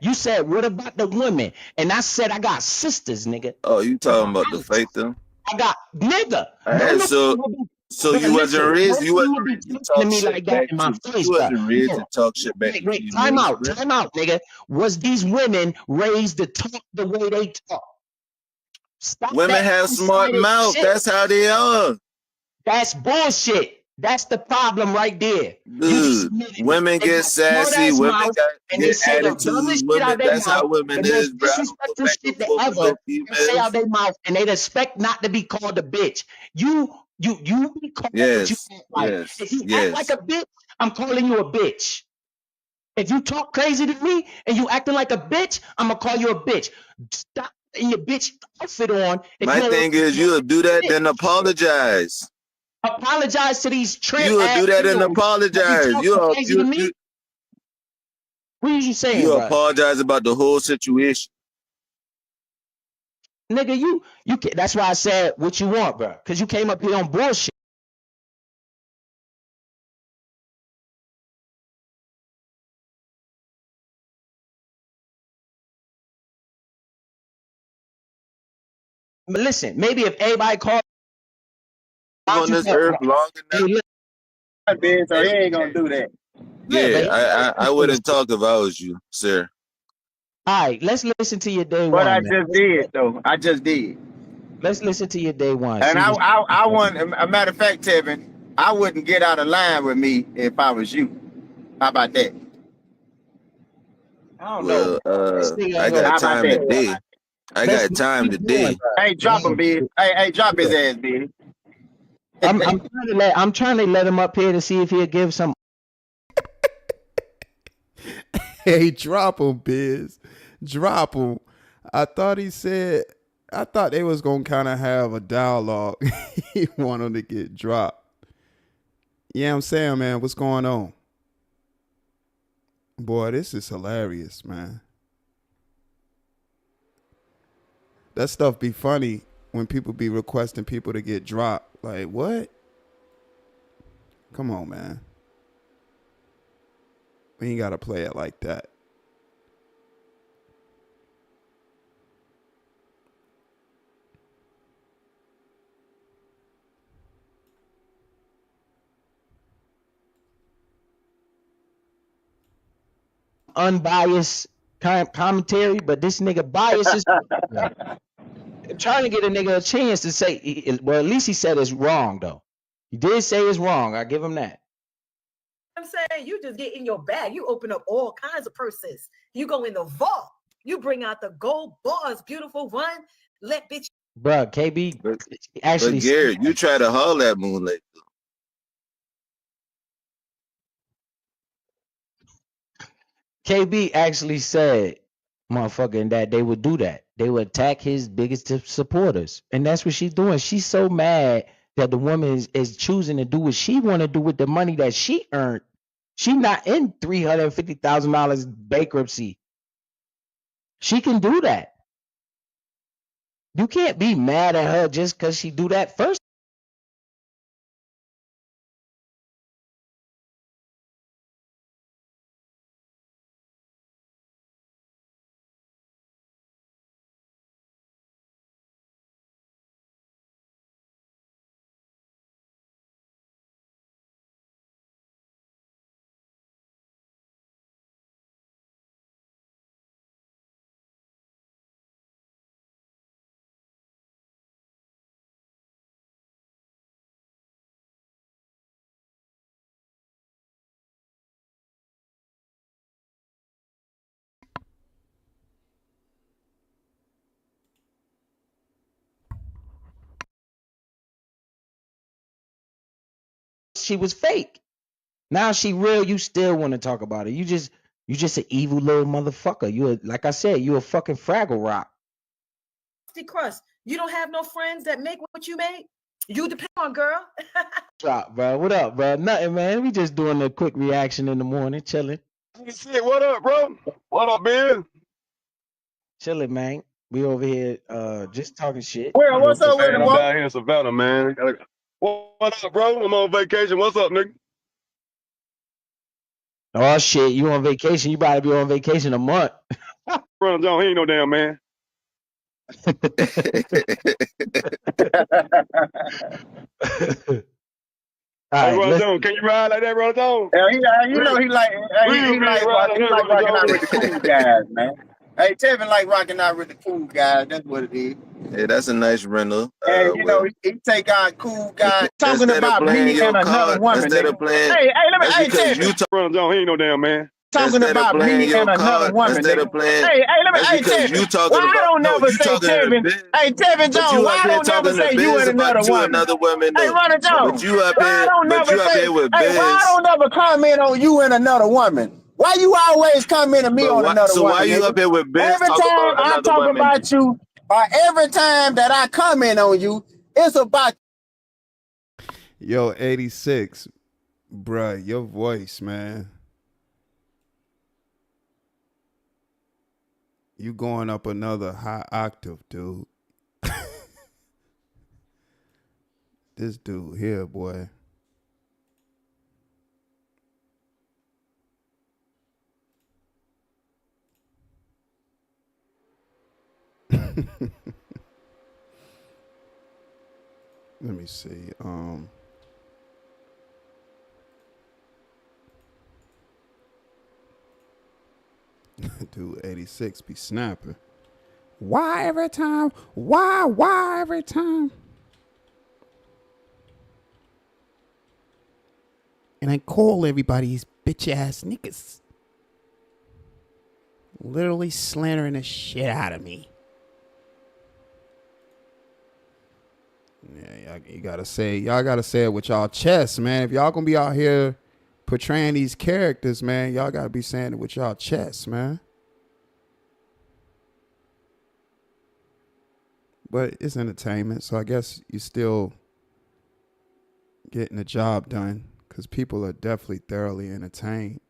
You said, what about the women? And I said, I got sisters, nigga. Oh, you talking about the fight them? I got, nigga. All right, so you wasn't raised. You wasn't raised to to talk me shit like that back in my to. face, You bro. wasn't raised to talk shit back to Wait, time females, out, bro. nigga. Was these women raised to talk the way they talk? Stop Women that have smart one-sided mouth. shit. That's how they are. That's bullshit. That's the problem right there. Dude, women They get got sassy. smart-ass Women mouth, and they get say the attitude. dumbest shit Women, out their that's mouth, how women the is, most bro. I don't go disrespectful back and shit that forth with no ever they say out females. their mouth, and they expect not to be called a bitch. You be called what you Yes, act like. yes, If you act like yes. a bitch, I'm calling you a bitch. If you talk crazy to me and you acting like a bitch, I'm gonna call you a bitch. Stop putting your bitch outfit on. If My you don't want thing to is, be a you'll do that, bitch. then apologize. Apologize to these tramp You'll ass do that and niggas that be apologize. talking crazy to me. What are you saying, You bro? apologize about the whole situation. Nigga, you that's why I said what you want, bro. Cause you came up here on bullshit. But listen, maybe if everybody called On this earth long enough. So he ain't gonna do that. Yeah, I wouldn't talk if I was you, sir. All right, let's listen to your day But I one, man. just did though. I just did. Let's listen to your day one. And See what I want. A matter of fact, Tevin, I wouldn't get out of line with me if I was you. How about that? I don't Well, know. This nigga I ain't gonna got How about time that? today. I let's got time keep going, today. bro. Hey, drop him, Damn. B. Hey, drop his ass, B. I'm trying to let him up here to see if he'll give some. Hey, drop him, Biz. Drop him. I thought they was gonna kind of have a dialogue. He want him to get dropped. Yeah, I'm saying, man, what's going on? Boy, this is hilarious, man. That stuff be funny when people be requesting people to get dropped. Like, what? Come on, man. We ain't gotta play it like that. Unbiased commentary, but this nigga bias is trying to get a nigga a chance to say. Well, at least he said it's wrong though. He did say it's wrong. I give him that. I'm saying you just get in your bag. You open up all kinds of purses. You go in the vault. You bring out the gold bars, beautiful one. Let bitch. Bruh, KB But actually Garrett, you try to haul that moonlight. KB actually said, motherfucking, that they would do that. They would attack his biggest supporters. And that's what she's doing. She's so mad that the woman is choosing to do what she want to do with the money that she earned. She's not in $350,000 bankruptcy. She can do that. You can't be mad at her just because she do that. First, she was fake. Now she real. You still want to talk about it. You just an evil little motherfucker. Like I said, you a fucking Fraggle Rock. Crust. You don't have no friends that make what you make. You depend on, girl. Drop, bro. What up, bro? Nothing, man. We just doing a quick reaction in the morning, chilling. Shit, what up, bro? What up, man? Chilling, man. We over here just talking shit. Well, what's up with Man, him, I'm boy? down here in Savannah, man. What up, bro? I'm on vacation. What's up, nigga? Oh shit, you on vacation. You about to be on vacation a month. Brother John, he ain't no damn man. All Hey, right, Brother John, can you ride like that, Brother John? Yeah, you know he like Real he big ride out he here, like Brother rocking out John. with the cool guys, man. Hey, Tevin like rocking out with the cool guys. That's what it is. Hey, that's a nice rental. And you know Well, he take on cool guys. Talking instead of about playing me your and another card, woman, instead nigga. of playing, Let me. that's Hey, because Tevin. you Brother John, he ain't no damn man. Talking instead of about playing me your and another card, woman, instead nigga. of playing, Let me. that's Hey, because Tevin. you Why talking I about don't no, never you say talking to the Tevin? biz, Hey, Tevin but Jones. you Why up I here don't never talking to say you biz and about another you woman? another woman Hey, though. Ronnie But Jones. you up Why I here, don't but never you up say? here with Hey, why I biz. don't never comment on you and another woman? Why you always comment on me But on why? another So why woman, you up nigga? here with biz Every talking time about I another talk woman? about you, or every time that I comment on you, it's about. Yo, 86, bruh, your voice, man. You going up another high octave, dude. This dude here, boy. Let me see. Dude, 86 be snapping. Why every time? Why every time? And I call everybody these bitch ass niggas. Literally slandering the shit out of me. Yeah, y'all gotta say it with y'all chest, man. If y'all gonna be out here portraying these characters, man, y'all gotta be saying it with y'all chest, man. But it's entertainment, so I guess you still getting the job done because people are definitely thoroughly entertained.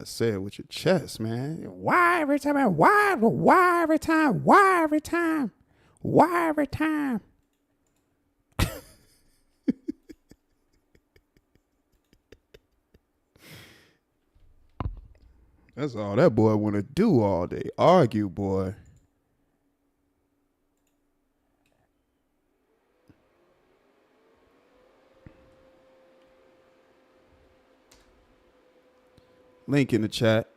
Say it with your chest, man. Why every time? Why every time? Why every time? Why every time? That's all that boy want to do all day. Argue, boy. Link in the chat.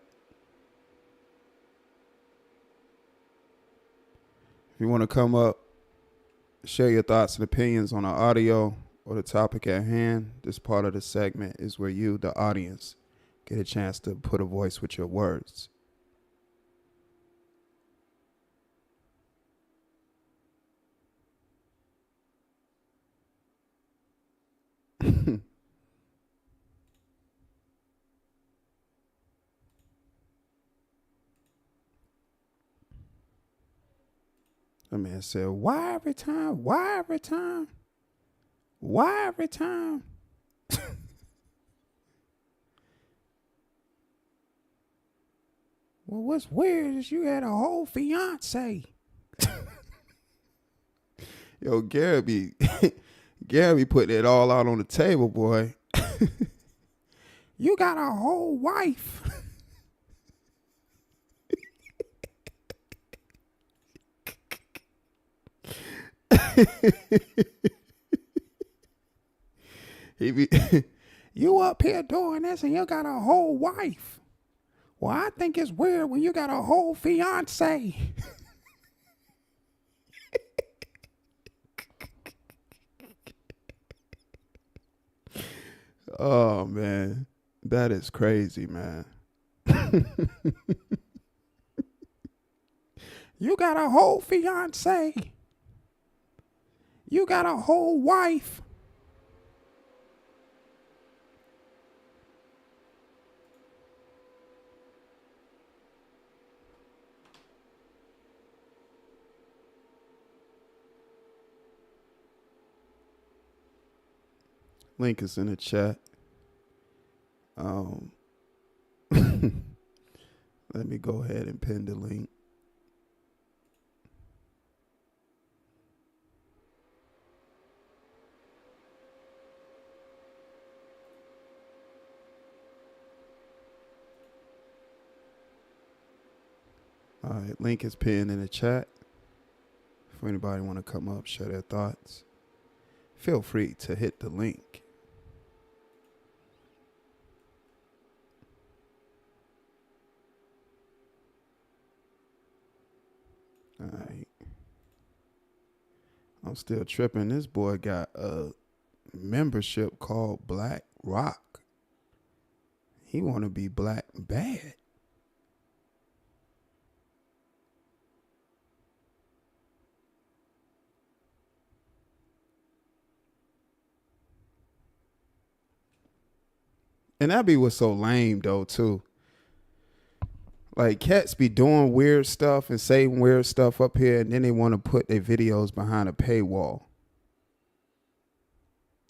If you want to come up, share your thoughts and opinions on the audio or the topic at hand, this part of the segment is where you, the audience, get a chance to put a voice with your words. The man said, why every time? Why every time? Why every time? Well, what's weird is you had a whole fiance. Yo, Gary be putting it all out on the table, boy. You got a whole wife. You up here doing this and you got a whole wife. Well, I think it's weird when you got a whole fiance. Oh, man. That is crazy, man. You got a whole fiance. You got a whole wife. Link is in the chat. Let me go ahead and pin the link. All right, link is pinned in the chat. If anybody want to come up, share their thoughts, feel free to hit the link. All right. I'm still tripping. This boy got a membership called Black Rock. He want to be black bad. And that be what's so lame though too. Like cats be doing weird stuff and saying weird stuff up here, and then they want to put their videos behind a paywall.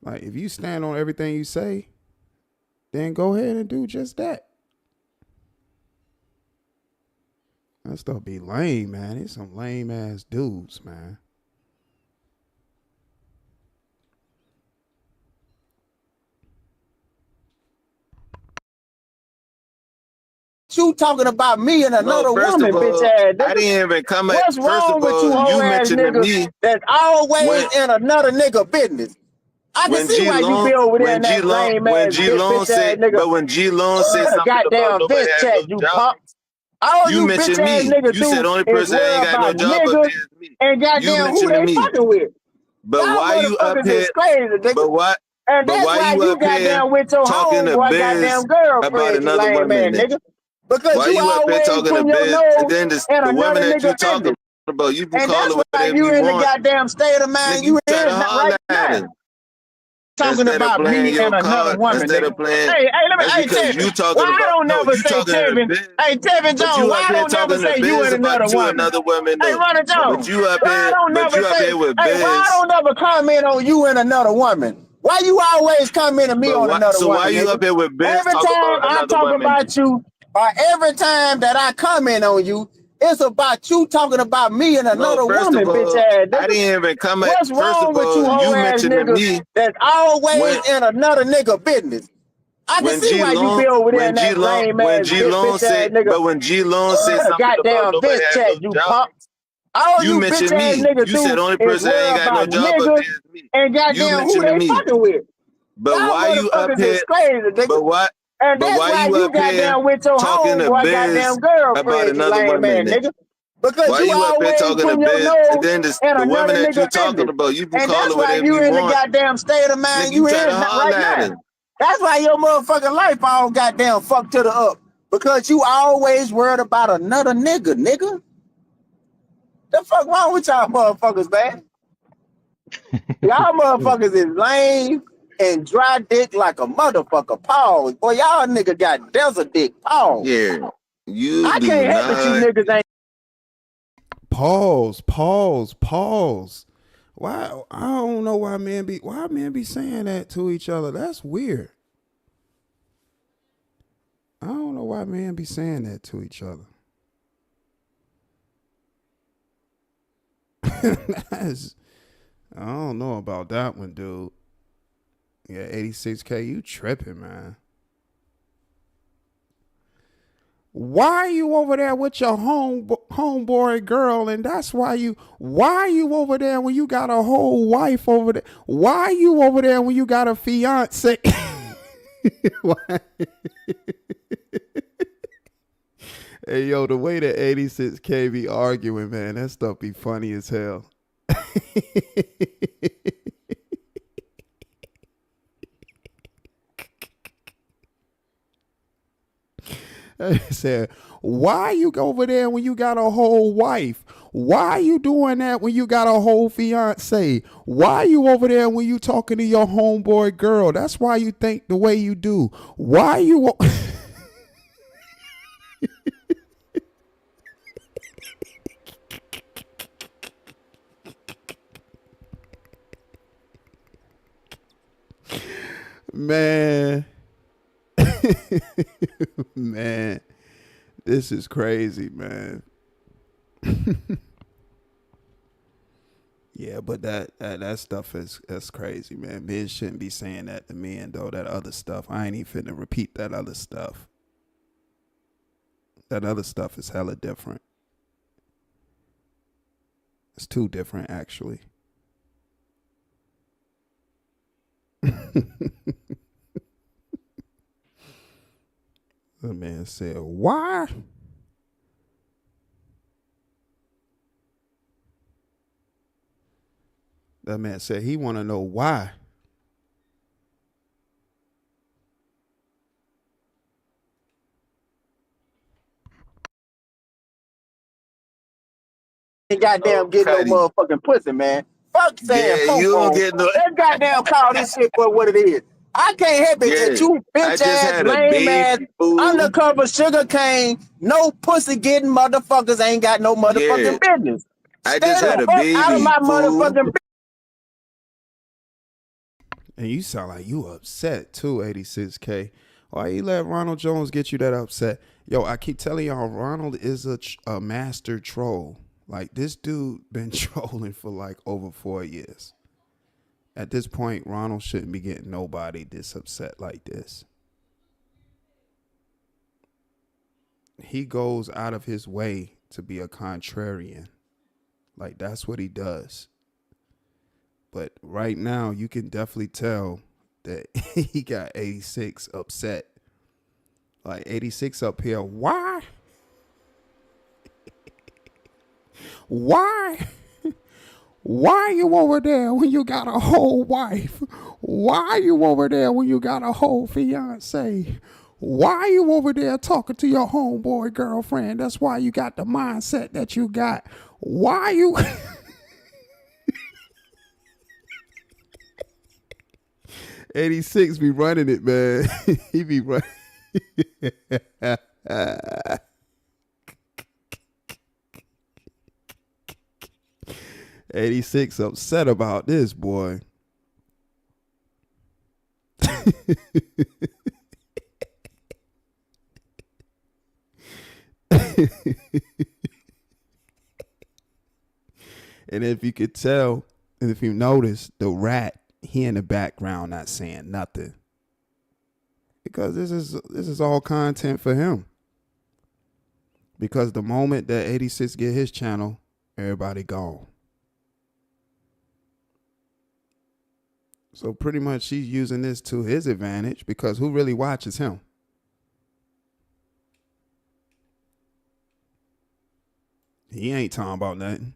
Like if you stand on everything you say, then go ahead and do just that. That stuff be lame, man. It's some lame ass dudes, man. You talking about me and another woman, bitch ass nigga. I didn't even come at. What's wrong with you whole ass niggas that's always in another nigga business? I can see why you be over there in that lame ass bitch ass nigga. But when G-Long said something goddamn about nobody bitch had chat, no you job, punk. All you mentioned bitch ass me. niggas You said the only person that ain't got no job up there is me. and goddamn who they fucking with. But Y'all why you up motherfuckers here? is crazy, nigga. But why? And But that's why why you you up here goddamn with your talking to homeboy Biz goddamn about girlfriend, you another lame woman? man, Then? nigga. Because Why you you up here always talking to putting your Biz? And nose then in the woman another that you nigga talking business. about, you can And call that's her why whatever you you in the want. goddamn state of mind Nigga, you you try in to right holler at now. him Talking instead of about playing me your and another card. woman, Instead nigga. of playing, Let me, that's hey, because Tevin, you why talking I about. don't No, never you say talking to Tevin? Biz. Hey, Tevin But Jones, you why up I here don't never talking to say you Biz and about another you woman? another woman Hey, though. Ronnie But Jones, you up why I here. don't But never you up say, here with hey, why I Biz. don't never comment on you and another woman? Why you always commenting me But on why? another So why woman, you nigga? up here with Biz Every talking time about I another talk woman? about you, or every time that I comment on you, it's about you talking about me and No, another first of woman, bitch all, ass I nigga. didn't even come at. What's First wrong of with you all, hoe you ass mentioned to nigga me that's always when in another nigga business? I can see why you be over there in that lame ass bitch ass nigga. When G Long said something about Goddamn nobody vest had no chat, you job, punk. All you you bitch mentioned ass me. niggas You said do the only is person that worry ain't got no about job up niggas there is me. and You goddamn who mentioned to they me. fucking with. But Y'all why you up motherfuckers is here? crazy, nigga. But why? And But that's why why you you up here goddamn with your talking to homeboy Biz goddamn about girlfriend, you another lame woman? man, Then? nigga. Because Why you you up here always talking to putting your Biz? And nose then in the woman another that you nigga talking business. about, you can And call that's her why whatever you you in the want. goddamn state of mind Nigga, you you try in to right holler at now. him. That's why your motherfucking life all goddamn fucked to the up. Because you always worried about another nigga, nigga. The fuck wrong with y'all motherfuckers, man? Y'all motherfuckers is lame and dry dick like a motherfucker. Pause. Boy, y'all nigga got desert dick. Pause. Yeah, you I do can't help it you not. niggas ain't. Pause. Why? I don't know why men be saying that to each other. That's weird. I don't know why men be saying that to each other. I don't know about that one, dude. Yeah, 86K, you tripping, man. Why you over there with your homeboy girl, and that's why you over there when you got a whole wife over there? Why you over there when you got a fiance? Hey yo, the way that 86K be arguing, man, that stuff be funny as hell. I said, why you go over there when you got a whole wife? Why you doing that when you got a whole fiance? Why you over there when you talking to your homeboy girl? That's why you think the way you do. Why you... Man. Man. This is crazy, man. Yeah, but that stuff that's crazy, man. Men shouldn't be saying that to men, though. That other stuff, I ain't even finna repeat that other stuff. That other stuff is hella different. It's too different, actually. The man said, why? That man said he want to know why. Goddamn get no Cuddy. motherfucking pussy, man. Fuck saying Yeah, folk you don't on. get no. That goddamn call this shit for what it is. I can't help it that Yeah, you I bitch just ass, had a lame ass, baby, fool. undercover sugar cane, no pussy getting motherfuckers ain't got no Yeah, motherfucking business. I Stay just the had a fuck out of baby, my fool. motherfucking And you sound like you upset too, 86K. Why you let Ronald Jones get you that upset? Yo, I keep telling y'all, Ronald is a master troll. Like, this dude been trolling for like over 4 years. At this point, Ronald shouldn't be getting nobody this upset like this. He goes out of his way to be a contrarian. Like, that's what he does. But right now, you can definitely tell that he got 86 upset. Like, 86 up here. Why? Why? Why you over there when you got a whole wife? Why you over there when you got a whole fiance? Why you over there talking to your homeboy girlfriend? That's why you got the mindset that you got. Why you... 86 be running it, man. He be running. 86 upset about this, boy. And if you could tell, and if you notice, the rat, he in the background not saying nothing. Because this is all content for him. Because the moment that 86 get his channel, everybody gone. So pretty much she's using this to his advantage because who really watches him? He ain't talking about nothing.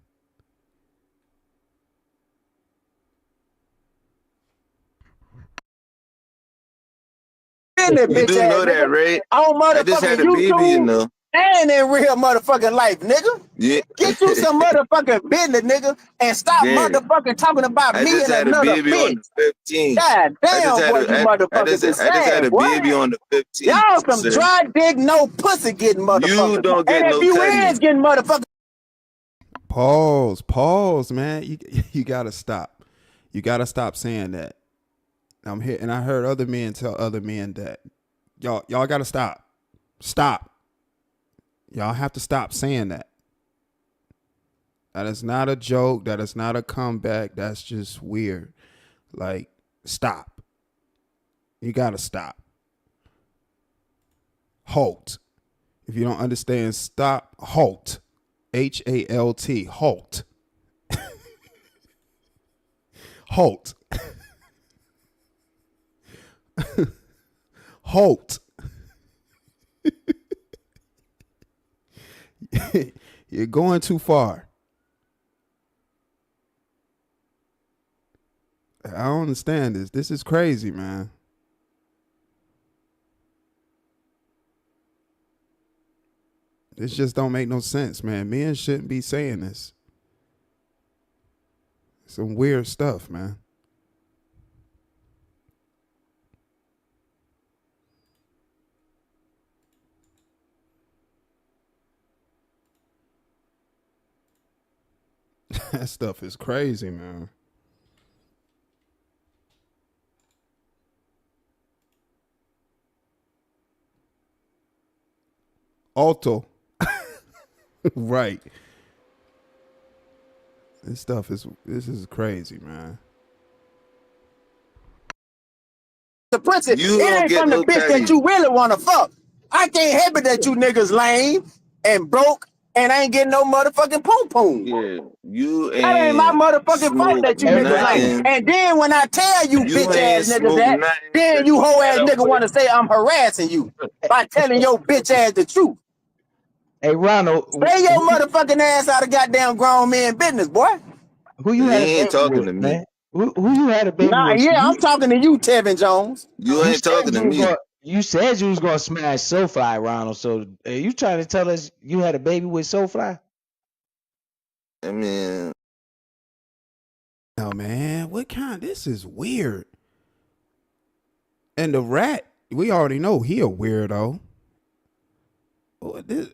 In that You bitch do ass know that, nigga. right? On I just had a motherfucking baby, you YouTube know. and in real motherfucking life, nigga. Yeah. Get you some motherfucking business, nigga, and stop Gary, motherfucking talking about I me just and had a another baby on bitch. the 15th. God I just damn, had boy, you motherfuckers is I just had sad, a boy. baby on the 15th. Y'all some Sir. dry dick, no pussy getting You motherfuckers. don't get And if no you cutting. is getting motherfuckers. Pause, man. You gotta stop. You gotta stop saying that. I'm here, and I heard other men tell other men that y'all gotta stop. Stop. Y'all have to stop saying that. That is not a joke. That is not a comeback. That's just weird. Like, stop. You gotta stop. Halt. If you don't understand, stop. Halt. HALT. Halt. Halt. Halt. You're going too far. I don't understand this. This is crazy, man. This just don't make no sense, man. Men shouldn't be saying this. Some weird stuff, man. That stuff is crazy, man. Alto. Right. This is crazy, man. The princess, You it don't ain't get from the no bitch cutting. that you really want to fuck. I can't help it that you niggas lame and broke and ain't getting no motherfucking poom poom. Yeah, you That ain't my ain't motherfucking fault smoke that you Hey, niggas lame. nothing. Ronald. And then when I tell you You bitch ain't ass niggas smoke that, nothing then because you you hoe had ass a nigga want to pussy. say I'm harassing you by telling your bitch ass the truth. Hey, Ronald, Stay your motherfucking ass out of goddamn grown man business, boy. who you You had a ain't baby talking with, to me. man? Who you had a baby Nah, with? yeah, I'm talking to you, Tevin Jones. You You ain't said talking to you was me. going. You said you was gonna smash SoFly, Ronald. So you trying to tell us you had a baby with SoFly? I mean, Oh man, this is weird. And the rat, we already know he a weirdo.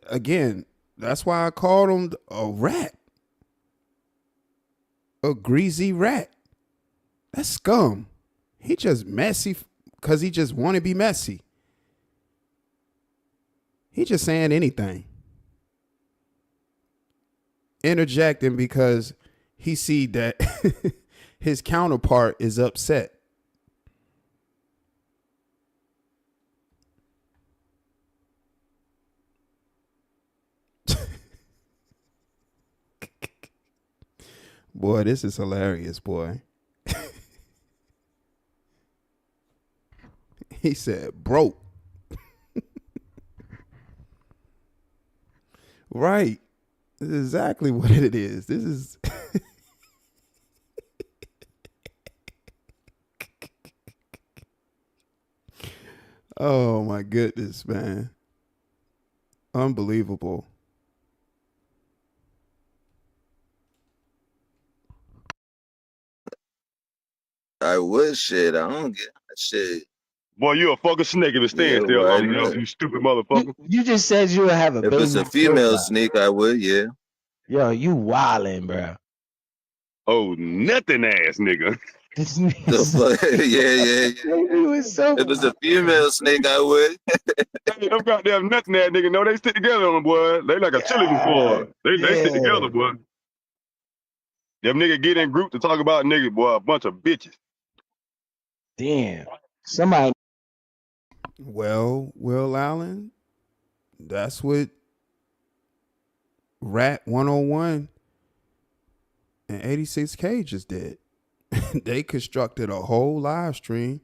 Again, that's why I called him a rat. A greasy rat. That's scum. He just messy because he just want to be messy. He just saying anything. Interjecting because he see that his counterpart is upset. Boy, this is hilarious, boy. He said, broke. Right. This is exactly what it is. This is Oh my goodness, man. Unbelievable. I would shit. I don't get shit. Boy, you a fucking snake if it Yeah, stands still why long enough, not? you stupid motherfucker. You just said you would have a If baby it's a with female Toadbuzz. snake, I would. Yeah. Yo, you wildin', bro. Oh, nothing ass nigga. This The nigga's fuck? Yeah. baby was so. If it's a female snake, I would. Hey, them goddamn nothing ass nigga, no, they stick together on boy. They like a chili God, squad. They stick yeah. together, boy. Them nigga get in group to talk about nigga, boy, a bunch of bitches. Damn. Somebody. Well, Will Allen, that's what Rat 101 and 86K just did. They constructed a whole live stream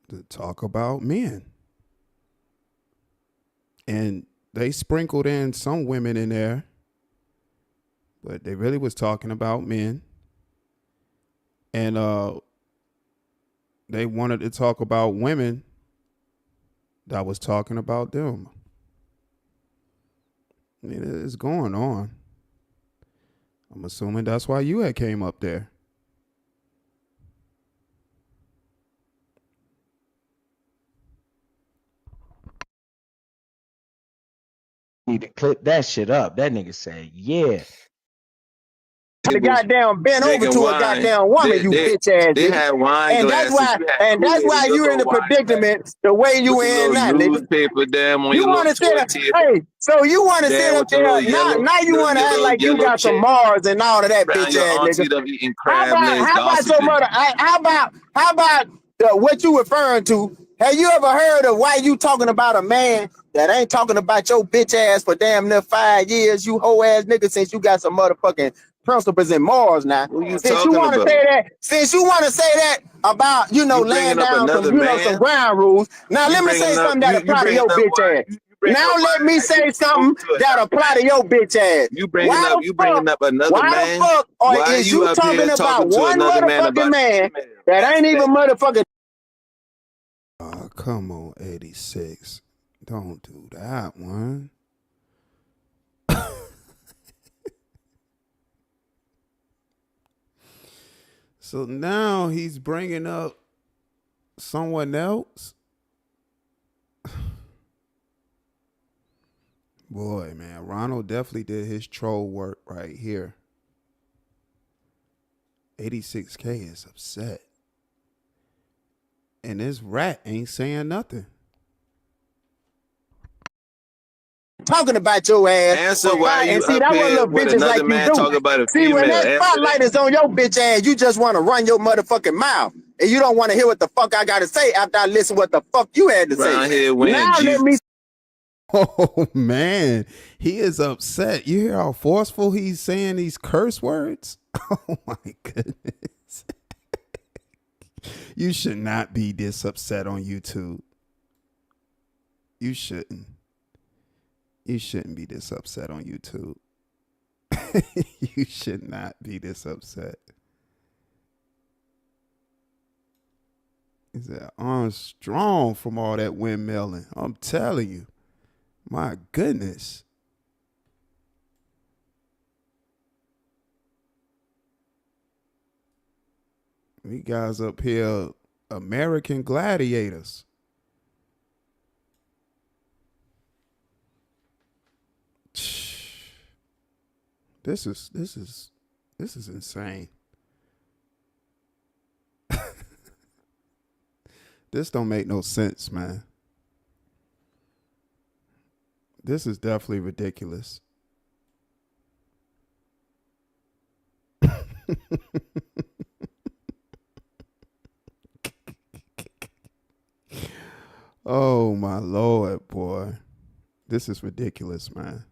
to talk about men. And they sprinkled in some women in there, but they really was talking about men. And they wanted to talk about women that was talking about them. I mean, it's going on. I'm assuming that's why you had came up there. Need to clip that shit up. That nigga said, yeah. The goddamn bent over Drinking to a wine. goddamn woman, you bitch ass They nigga. had wine And that's glasses. why, You had and that's Kool-Aid why in your you in the little wine glass. predicament the way you With the in little now, nigga. newspaper damn on You your want little to sit toy up, table. hey, so you want to sit Damn, up with the there, little now yellow, you want to act like you yellow got some chick. Mars and all of that Around bitch your ass auntie nigga. them eating How crab legs, about your gossiping. mother, how about what you referring to? Have you ever heard of why you talking about a man that ain't talking about your bitch ass for damn near 5 years, you hoe ass nigga, since you got some motherfucking principles in Mars now? Who you Since you talking want to about? say that, about, You laying bringing up down some, another man? some ground rules. Now You let me say bringing up something that you apply to bringing your up bitch wine? ass. You bringing Now up let wine me as if say you something spoke to that another apply to man. your bitch ass. You bringing up another Why man? the fuck Why is you you up talking here about talking to one another man motherfucking about man female? that ain't even motherfucking? Oh, come on, 86. Don't do that one. So now he's bringing up someone else. Boy, man, Ronald definitely did his troll work right here. 86K is upset. And this rat ain't saying nothing. Talking about your ass. Answer why you And see, up that what here little with bitches another like you man do. talking about a See, when female? that Answer spotlight that. is on your bitch ass, you just want to run your motherfucking mouth. And you don't want to hear what the fuck I got to say after I listen what the fuck you had to Around say. here wearing Now let me. Jesus. Oh, man. He is upset. You hear how forceful he's saying these curse words? Oh, my goodness. You should not be this upset on YouTube. You shouldn't. You shouldn't be this upset on YouTube. You should not be this upset. He said, I'm strong from all that windmilling. I'm telling you. My goodness. We guys up here, American gladiators. This is insane. This don't make no sense, man. This is definitely ridiculous. Oh my Lord, boy. This is ridiculous, man.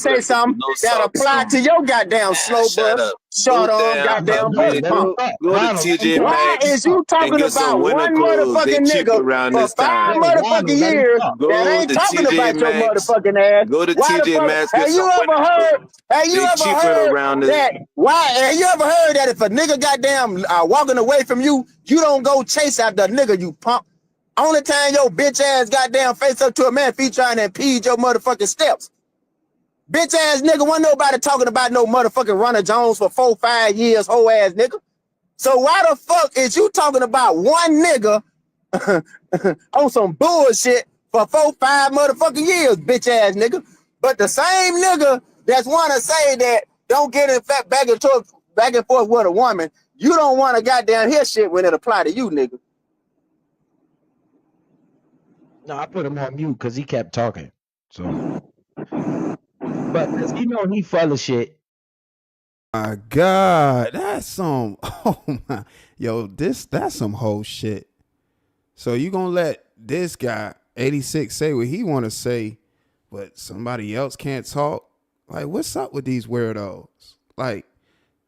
say something no that socks apply on. to your goddamn Man, slow shut bus, up. short Go arm, down, goddamn Let pussy him pump. go to Ronald, let him TJ talk. Why Let him Maxx is you talk. and talking get some about winter one clothes. They motherfucking cheap nigga around for this 5 time. Yeah, motherfucking Ronald, let him years talk. that Go ain't to talking TJ about your Maxx. motherfucking ass? Go to Why the TJ fuck Maxx, get have you some ever winter heard? clothes. Have you They ever cheaper heard around this. that? Why have you ever heard that if a nigga goddamn walking away from you, you don't go chase after a nigga, you pump? Only time your bitch ass goddamn face up to a man if he trying to impede your motherfucking steps. Bitch ass nigga, wasn't nobody talking about no motherfucking Runner Jones for 4-5 years, whole ass nigga. So why the fuck is you talking about one nigga on some bullshit for 4-5 motherfucking years, bitch ass nigga? But the same nigga that's wanna say that don't get in fact back and forth with a woman, you don't want to goddamn hear shit when it apply to you, nigga. No, I put him on mute because he kept talking. So, but because he know he full of shit. My God, that's some. Oh my, yo, that's some whole shit. So you gonna let this guy 86 say what he want to say, but somebody else can't talk? Like, what's up with these weirdos? Like,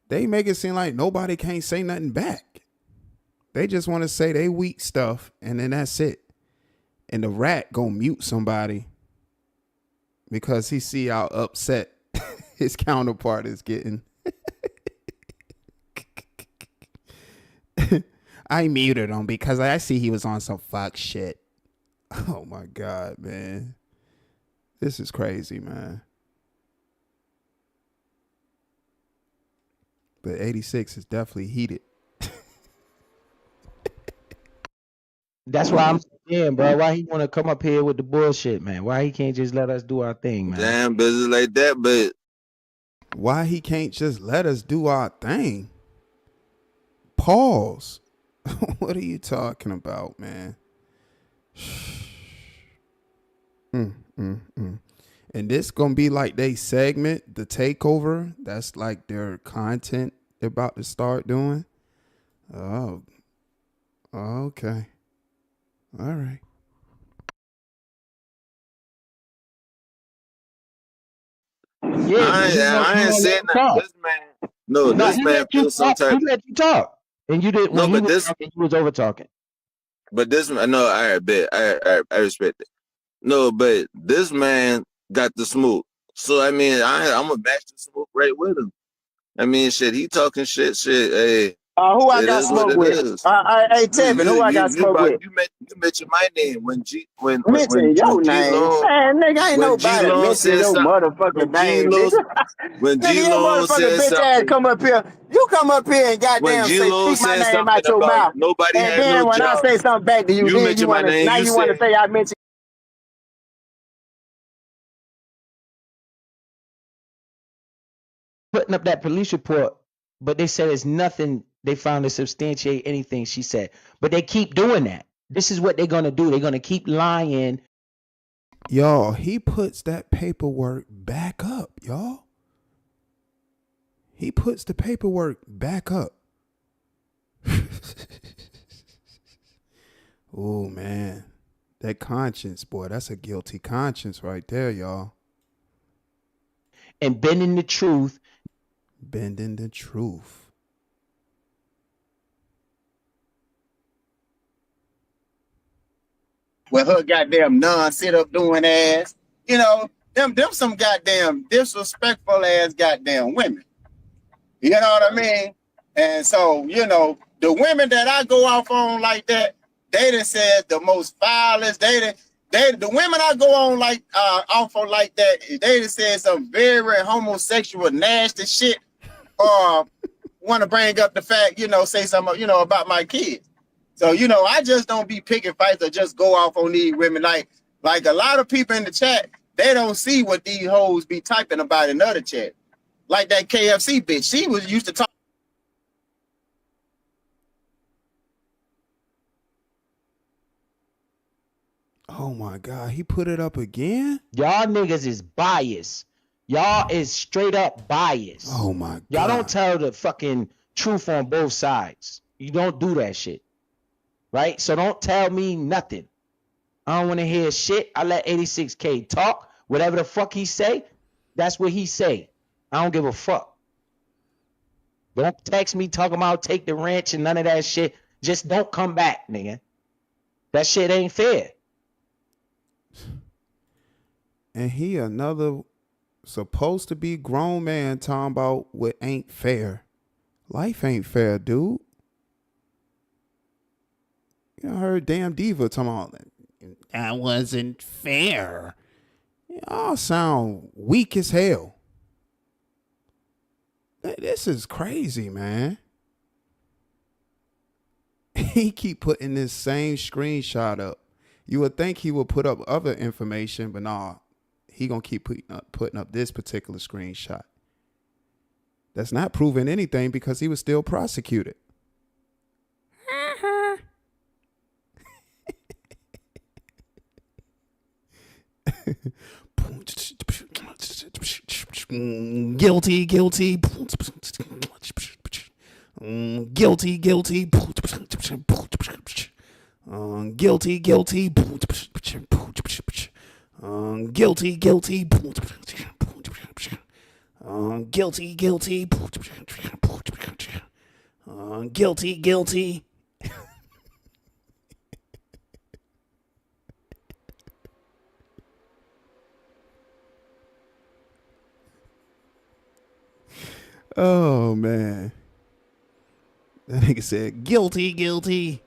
they make it seem like nobody can't say nothing back. They just want to say they weak stuff, and then that's it. And the rat gonna mute somebody because he see how upset his counterpart is getting. I muted him because I see he was on some fuck shit. Oh my God, man. This is crazy, man. But 86 is definitely heated. That's why I'm saying, bro. Why he want to come up here with the bullshit, man? Why he can't just let us do our thing, man? Damn busy like that, but Why he can't just let us do our thing? Pause. What are you talking about, man? And this gonna be like they segment, the takeover. That's like their content they're about to start doing. Oh, okay. All right. Yeah, but I he ain't won't let saying you that. talk. This man, no, No, this he man let you feels some talk. type. He let you talk, and you didn't. No, When he but was this, talking, you was over talking. but this man, no, I bet, I respect it. No, but this man got the smoke. So I mean, I'm gonna match the smoke right with him. I mean, shit, he talking shit. Hey, Who I it got is what smoke it with? is. Hey Tevin, who I got smoke with? You mentioned my name Mention your when G name. Long Man, nigga, ain't when G nobody Long mention said your something. motherfucking When G name, Long nigga. when Nigga, G your Long motherfucking said bitch ass something. come up here. You come up here and When goddamn G say, Long speak my said name something out your about mouth. nobody And had no then when I say jobs, something back to you, you then you mentioned my wanna name. now You you wanna said, say I mentioned. Putting up that police report, but they said it's nothing. They found to substantiate anything she said, but they keep doing that. This is what they're gonna do. They're gonna keep lying. Y'all, he puts that paperwork back up, y'all. He puts the paperwork back up. Oh, man. That conscience, boy, that's a guilty conscience right there, y'all. And bending the truth. Bending the truth. With her goddamn non-sit up doing ass. You know, them some goddamn disrespectful ass goddamn women. You know what I mean? And so, you know, the women that I go off on like that, they done said the most vilest, the women I go on like off on like that, they done said some very homosexual, nasty shit, or want to bring up the fact, you know, say something, you know, about my kids. So, you know, I just don't be picking fights or just go off on these women. Like a lot of people in the chat, they don't see what these hoes be typing about in other chat. Like that KFC bitch, she was used to talk. Oh, my God. He put it up again? Y'all niggas is biased. Y'all is straight up biased. Oh, my God. Y'all don't tell the fucking truth on both sides. You don't do that shit. Right? So don't tell me nothing. I don't want to hear shit. I let 86K talk. Whatever the fuck he say, That's what he say. I don't give a fuck. Don't text me talking about take the wrench and none of that shit. Just don't come back, nigga. That shit ain't fair. And he another supposed to be grown man talking about what ain't fair. Life ain't fair, dude. You know, I heard damn diva talking about that wasn't fair. Y'all sound weak as hell. This is crazy, man. He keep putting this same screenshot up. You would think he would put up other information, but nah, he gonna keep putting up this particular screenshot. That's not proving anything because he was still prosecuted. Guilty, guilty. Guilty, guilty. Guilty, guilty. Guilty, guilty. Guilty, guilty. Guilty, guilty. Oh, man. That nigga said, guilty, guilty.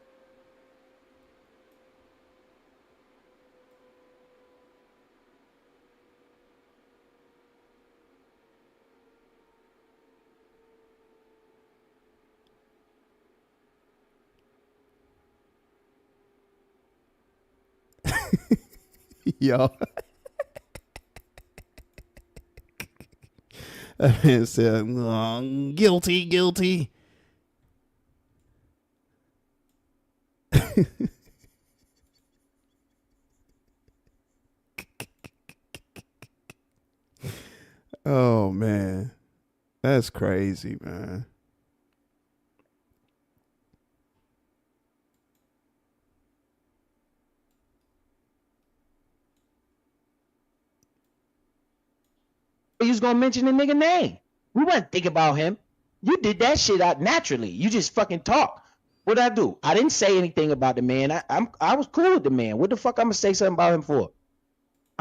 Yo. That man said, guilty, guilty. Oh, man. That's crazy, man. You was gonna mention the nigga name. We wasn't thinking about him. You did that shit out naturally. You just fucking talk. What'd I do? I didn't say anything about the man. I was cool with the man. What the fuck I'm gonna say something about him for?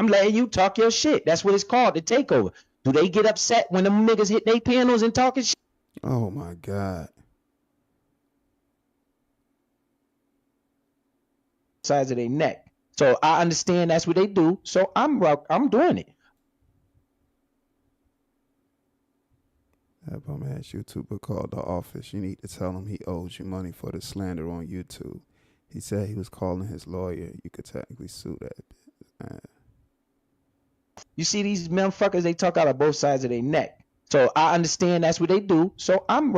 I'm letting you talk your shit. That's what it's called, the takeover. Do they get upset when them niggas hit their panels and talking shit? Oh my God. Sides of their neck. So I understand that's what they do. So I'm doing it. That bum ass YouTuber called the office. You need to tell him he owes you money for the slander on YouTube. He said he was calling his lawyer. You could technically sue that. You see these motherfuckers, they talk out of both sides of their neck. So I understand that's what they do. So I'm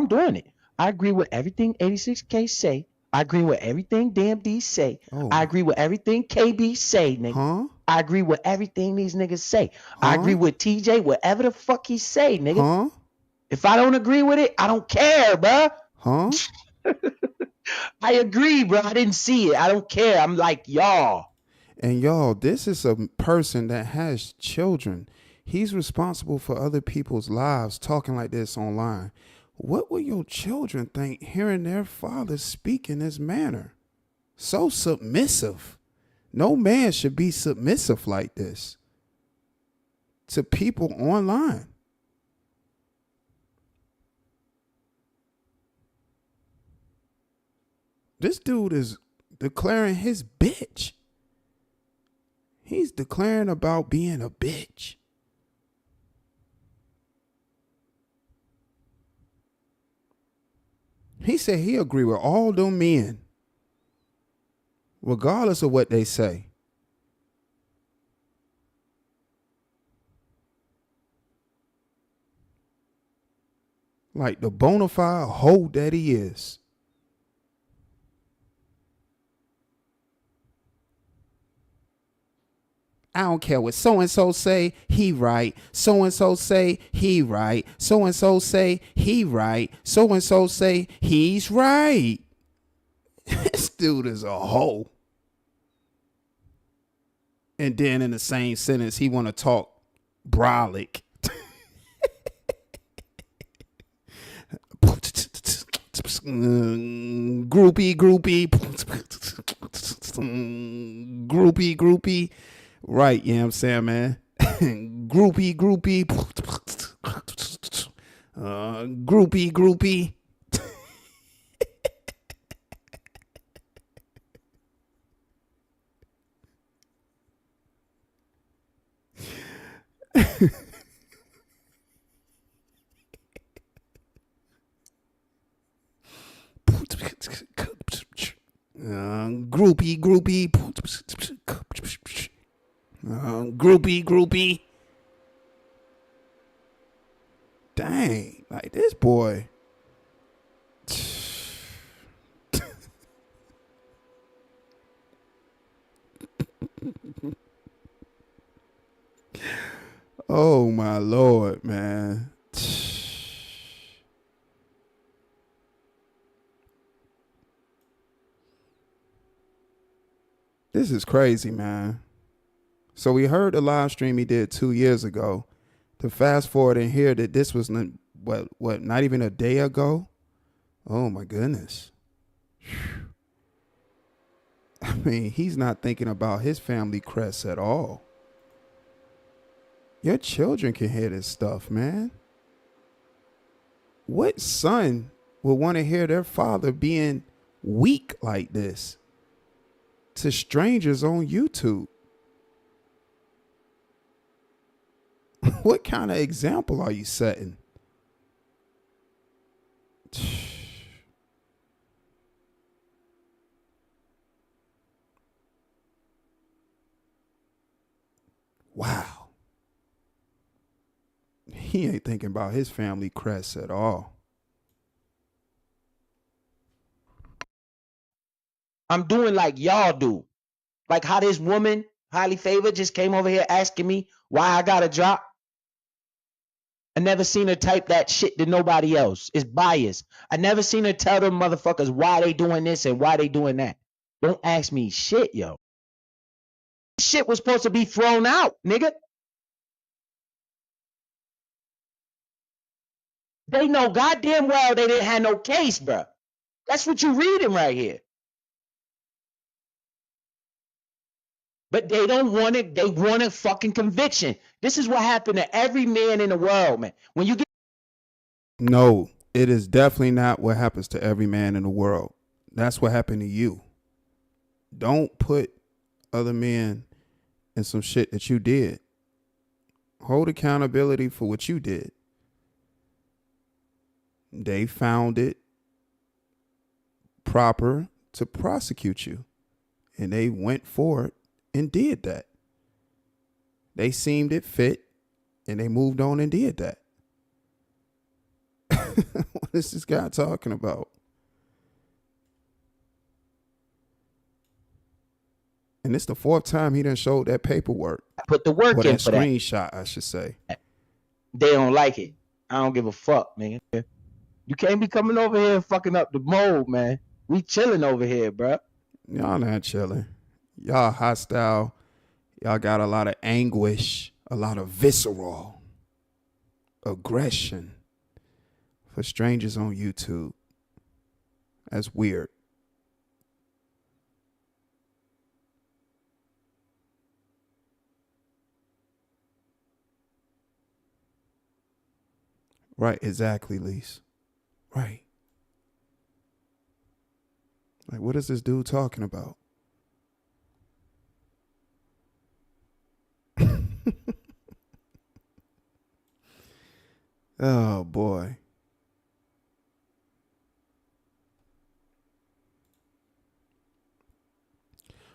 doing it. I agree with everything 86K say. I agree with everything Damn D say. Oh. I agree with everything KB say, nigga. Huh? I agree with everything these niggas say. I agree with TJ, whatever the fuck he say, nigga. Huh? If I don't agree with it, I don't care, bruh. Huh? I agree, bro. I didn't see it. I don't care. I'm like, y'all. And y'all, this is a person that has children. He's responsible for other people's lives talking like this online. What will your children think hearing their father speak in this manner? So submissive. No man should be submissive like this to people online. This dude is declaring his bitch. He's declaring about being a bitch. He said he agree with all them men, regardless of what they say. Like the bona fide hoe that he is. I don't care what so-and-so say, he right. So-and-so say, he right. So-and-so say, he right. So-and-so say, he's right. This dude is a hoe. And then in the same sentence, he want to talk Brolic. Groupie. Groupie. Right, you know what I'm saying, man? Groupie. Groupie. Groupie. Dang, like this boy. Oh my Lord, man. This is crazy, man. So we heard the live stream he did 2 years ago. To fast forward and hear that this was not even a day ago. Oh my goodness. I mean, he's not thinking about his family crest at all. Your children can hear this stuff, man. What son would want to hear their father being weak like this to strangers on YouTube? What kind of example are you setting? Wow. He ain't thinking about his family crest at all. I'm doing like y'all do. Like how this woman, highly favored, just came over here asking me why I got a drop. I never seen her type that shit to nobody else. It's biased. I never seen her tell them motherfuckers why they doing this and why they doing that. Don't ask me shit, yo. This shit was supposed to be thrown out, nigga. They know goddamn well they didn't have no case, bro. That's what you reading right here. But they don't want it. They want a fucking conviction. This is what happened to every man in the world, man. When you get No, it is definitely not what happens to every man in the world. That's what happened to you. Don't put other men in some shit that you did. Hold accountability for what you did. They found it proper to prosecute you, and they went for it and did that. They seemed it fit, and they moved on and did that. What is this guy talking about? And it's the 4th time he done showed that paperwork. put the work Or in that for that, screenshot, I should say. they don't like it. I don't give a fuck, man. You can't be coming over here and fucking up the mold, man. We chilling over here, bro. Y'all not chilling. Y'all hostile. Y'all got a lot of anguish, a lot of visceral aggression for strangers on YouTube. That's weird. Right, exactly, Lise. Right. Like, what is this dude talking about? Oh, boy.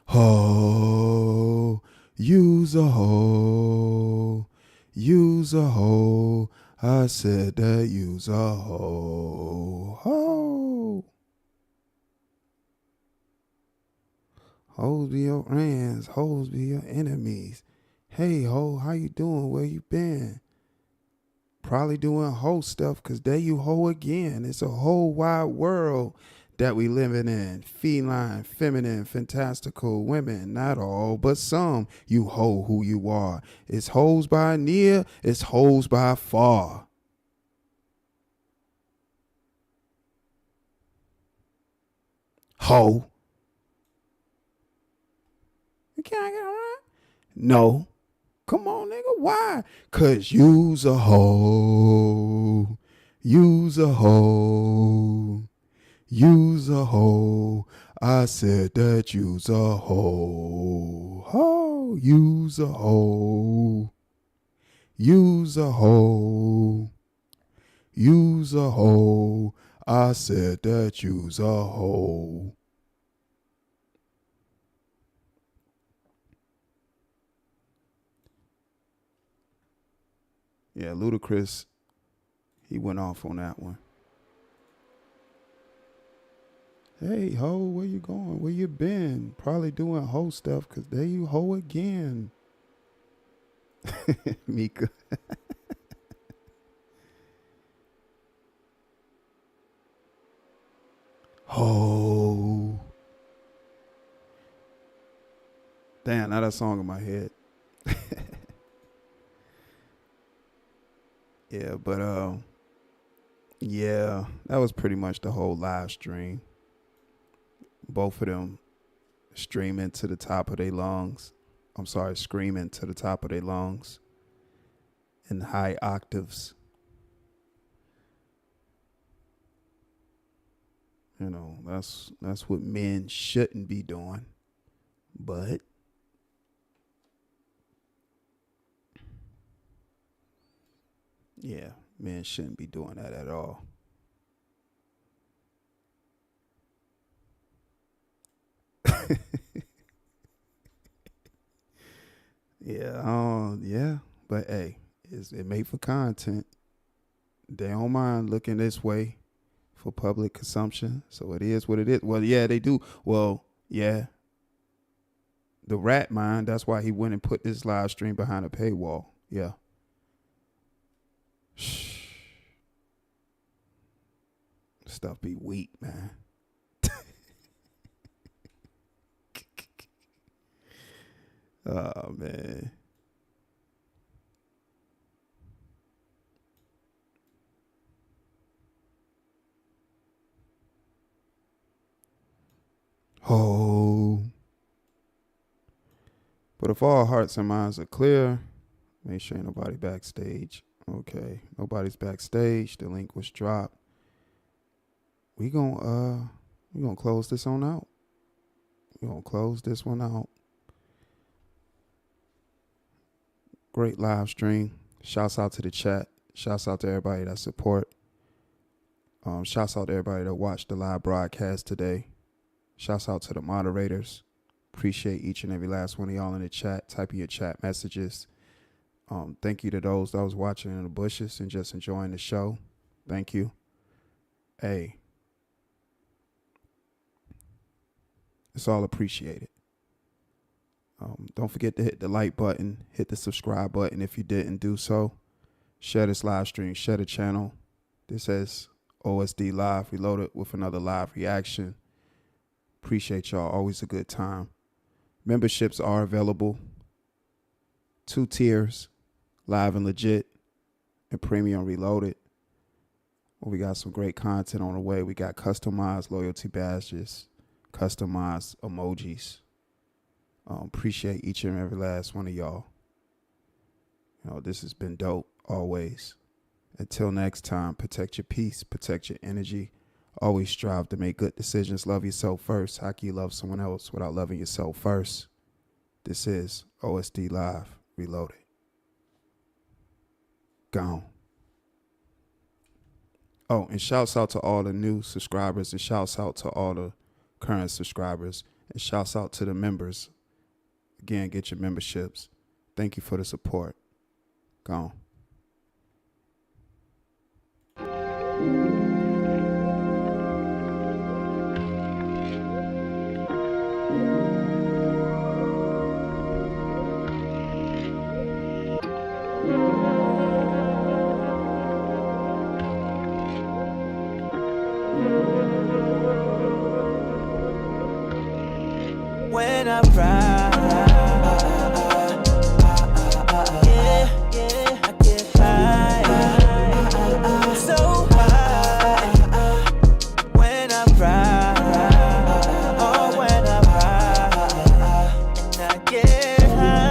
Ho, use a hoe. Use a hoe. I said that use a hoe. Ho. Hoes be your friends. Hoes be your enemies. Hey, ho, how you doing? Where you been? Probably doing hoe stuff because there you hoe again. It's a whole wide world that we living in. Feline, feminine, fantastical women, not all, but some. You hoe who you are. It's hoes by near, it's hoes by far. Hoe. You can't get around? No. Come on, nigga. Why? Cause you's a hoe. You's a hoe. You's a hoe. I said that you's a hoe. Ho. You's a hoe. You's a hoe. You's a hoe. I said that you's a hoe. Yeah, Ludacris, he went off on that one. Hey, ho, where you going? Where you been? Probably doing hoe stuff, because there you hoe again. Mika. Ho. Damn, now that song in my head. Yeah, but yeah, that was pretty much the whole live stream. Both of them streaming to the top of their lungs. I'm sorry, screaming to the top of their lungs in high octaves. You know, that's what men shouldn't be doing. But yeah, men shouldn't be doing that at all. Yeah, but hey, it made for content. They don't mind looking this way for public consumption, so it is what it is. Well, yeah, they do. Well, yeah, the rat mind. That's why he went and put this live stream behind a paywall. Yeah. Stuff be weak, man. Oh, man. Oh. But if all hearts and minds are clear, make sure ain't nobody backstage. Okay. Nobody's backstage. The link was dropped. We gonna close this on out. We gonna close this one out. Great live stream. Shouts out to the chat. Shouts out to everybody that support. Shouts out to everybody that watched the live broadcast today. Shouts out to the moderators. Appreciate each and every last one of y'all in the chat. Typing your chat messages. Thank you to those that was watching in the bushes and just enjoying the show. Thank you. Hey. It's all appreciated. Don't forget to hit the like button, hit the subscribe button if you didn't do so. Share this live stream, share the channel. This is OSD Live Reloaded with another live reaction. Appreciate y'all. Always a good time. Memberships are available. 2 tiers, Live and Legit and Premium Reloaded. Well, we got some great content on the way. We got customized loyalty badges, customized emojis. Appreciate each and every last one of y'all. You know, this has been dope always. Until next time, protect your peace, protect your energy. Always strive to make good decisions. Love yourself first. How can you love someone else without loving yourself first? This is OSD Live Reloaded. Gone. Oh, and shouts out to all the new subscribers, and shouts out to all the current subscribers, and shouts out to the members. Again, get your memberships. Thank you for the support. Gone. when I ride. Yeah, I get high, so high when I ride. Oh, when I ride, and I get high.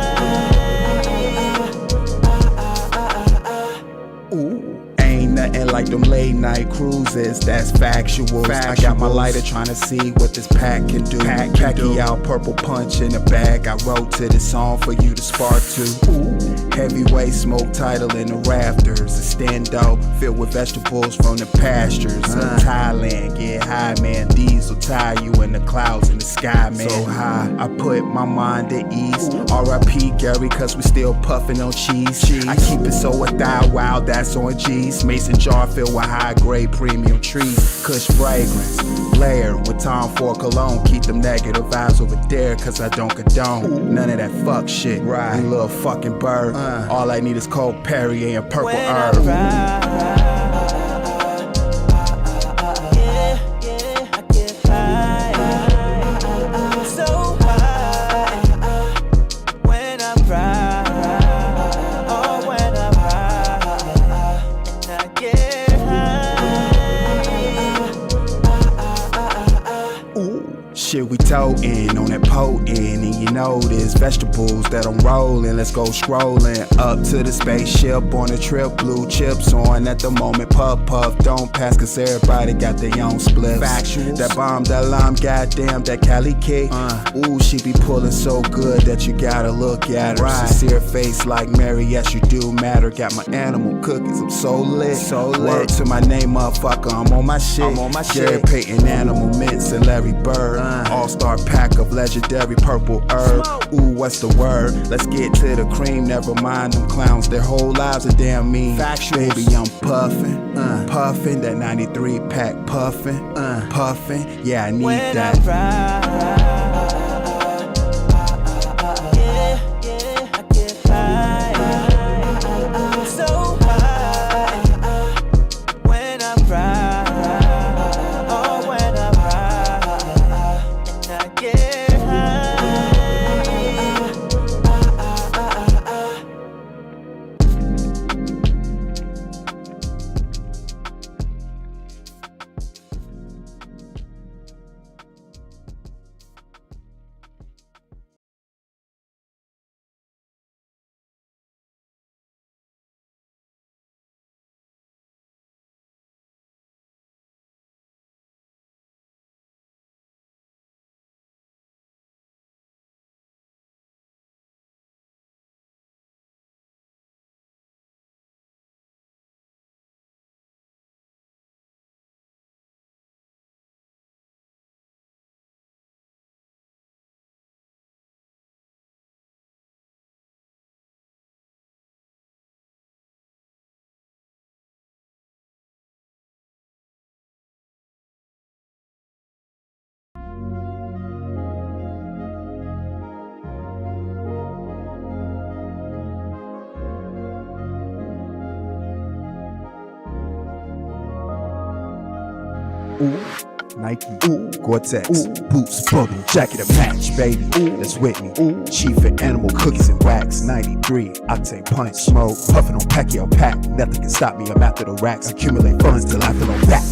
Ooh. Ain't nothing like them late night cruises, that's factual. I got my lighter trying to see what this pack can do. Khaki out, purple punch in the bag. I wrote to this song for you to spark to. Ooh. Heavyweight smoke title in the rafters. A stendo filled with vegetables from the pastures of Thailand. Get high, man. These will tie you in the clouds in the sky, man. So high, I put my mind at ease. R.I.P. Gary, cause we still puffing on cheese. I keep it so a thigh wow, that's on G's. Mason jar filled with high grade premium trees. Kush fragrance, layer with Tom Ford cologne. Keep them negative vibes over there, cause I don't condone none of that fuck shit. Right, you little fucking bird. All I need is cold Perrier and purple herb. Shit, we totin' on that potent, and you know there's vegetables that I'm rolling. Let's go scrolling up to the spaceship on a trip. Blue chips on at the moment. Puff puff, don't pass, cause everybody got their own spliffs. Factuals. That bomb, that lime, goddamn, that Cali kick. Ooh, she be pulling so good that you gotta look at her. Right. Sincere face like Mary, yes you do matter. Got my animal cookies, I'm so lit. Word to my name, motherfucker, I'm on my shit. Gary Payton, Animal Mints, and Larry Bird. All-star pack of legendary purple herb. Ooh, what's the word? Let's get to the cream. Never mind them clowns, their whole lives are damn mean. Factuals. Baby, I'm puffin', puffin'. That 93 pack puffin', puffin'. Yeah, I need that. Ooh, Nike, ooh, Gore-Tex, ooh, boots, bubble, jacket to match, baby. Ooh, that's with me. Ooh, chief and animal cookies and wax. 93, octane punch, smoke, puffin' on Pacquiao pack. Nothing can stop me. I'm after the racks. Accumulate funds till I feel on back.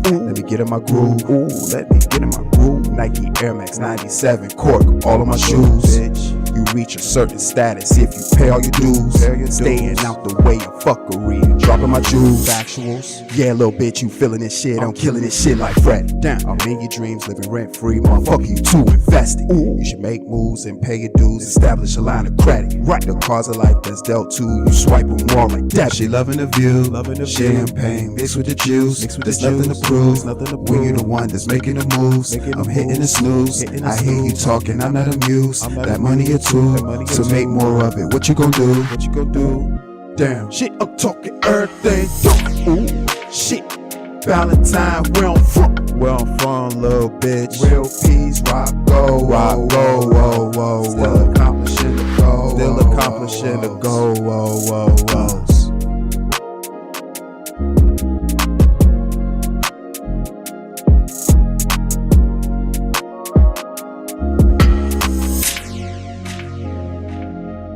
Ooh, let me get in my groove. Ooh, let me get in my groove. Nike Air Max 97 cork, all of my shoes. Bitch, you reach a certain status if you pay all your dues. Staying out the way of fuckery and dropping my jewels. Factuals. Yeah, little bitch, you feeling this shit. I'm killing this shit like Fred. Damn, I'm in your dreams, living rent free. Motherfucker, you too invested. Ooh, you should make moves and pay your dues. Establish a line of credit. Right, the cause of life that's dealt to you. Swipe them all like that. She loving the view, champagne mixed with the juice. There's nothing to prove. When you the one that's making the moves, I'm hitting the snooze. I hear you talking, I'm not amused. That money or two, so make more of it. What you gon' do? Damn, shit, I'm talking everything. Ooh, shit, Valentine, where I'm from, little bitch. Real peace, rock, go, whoa. Still accomplishing the goal.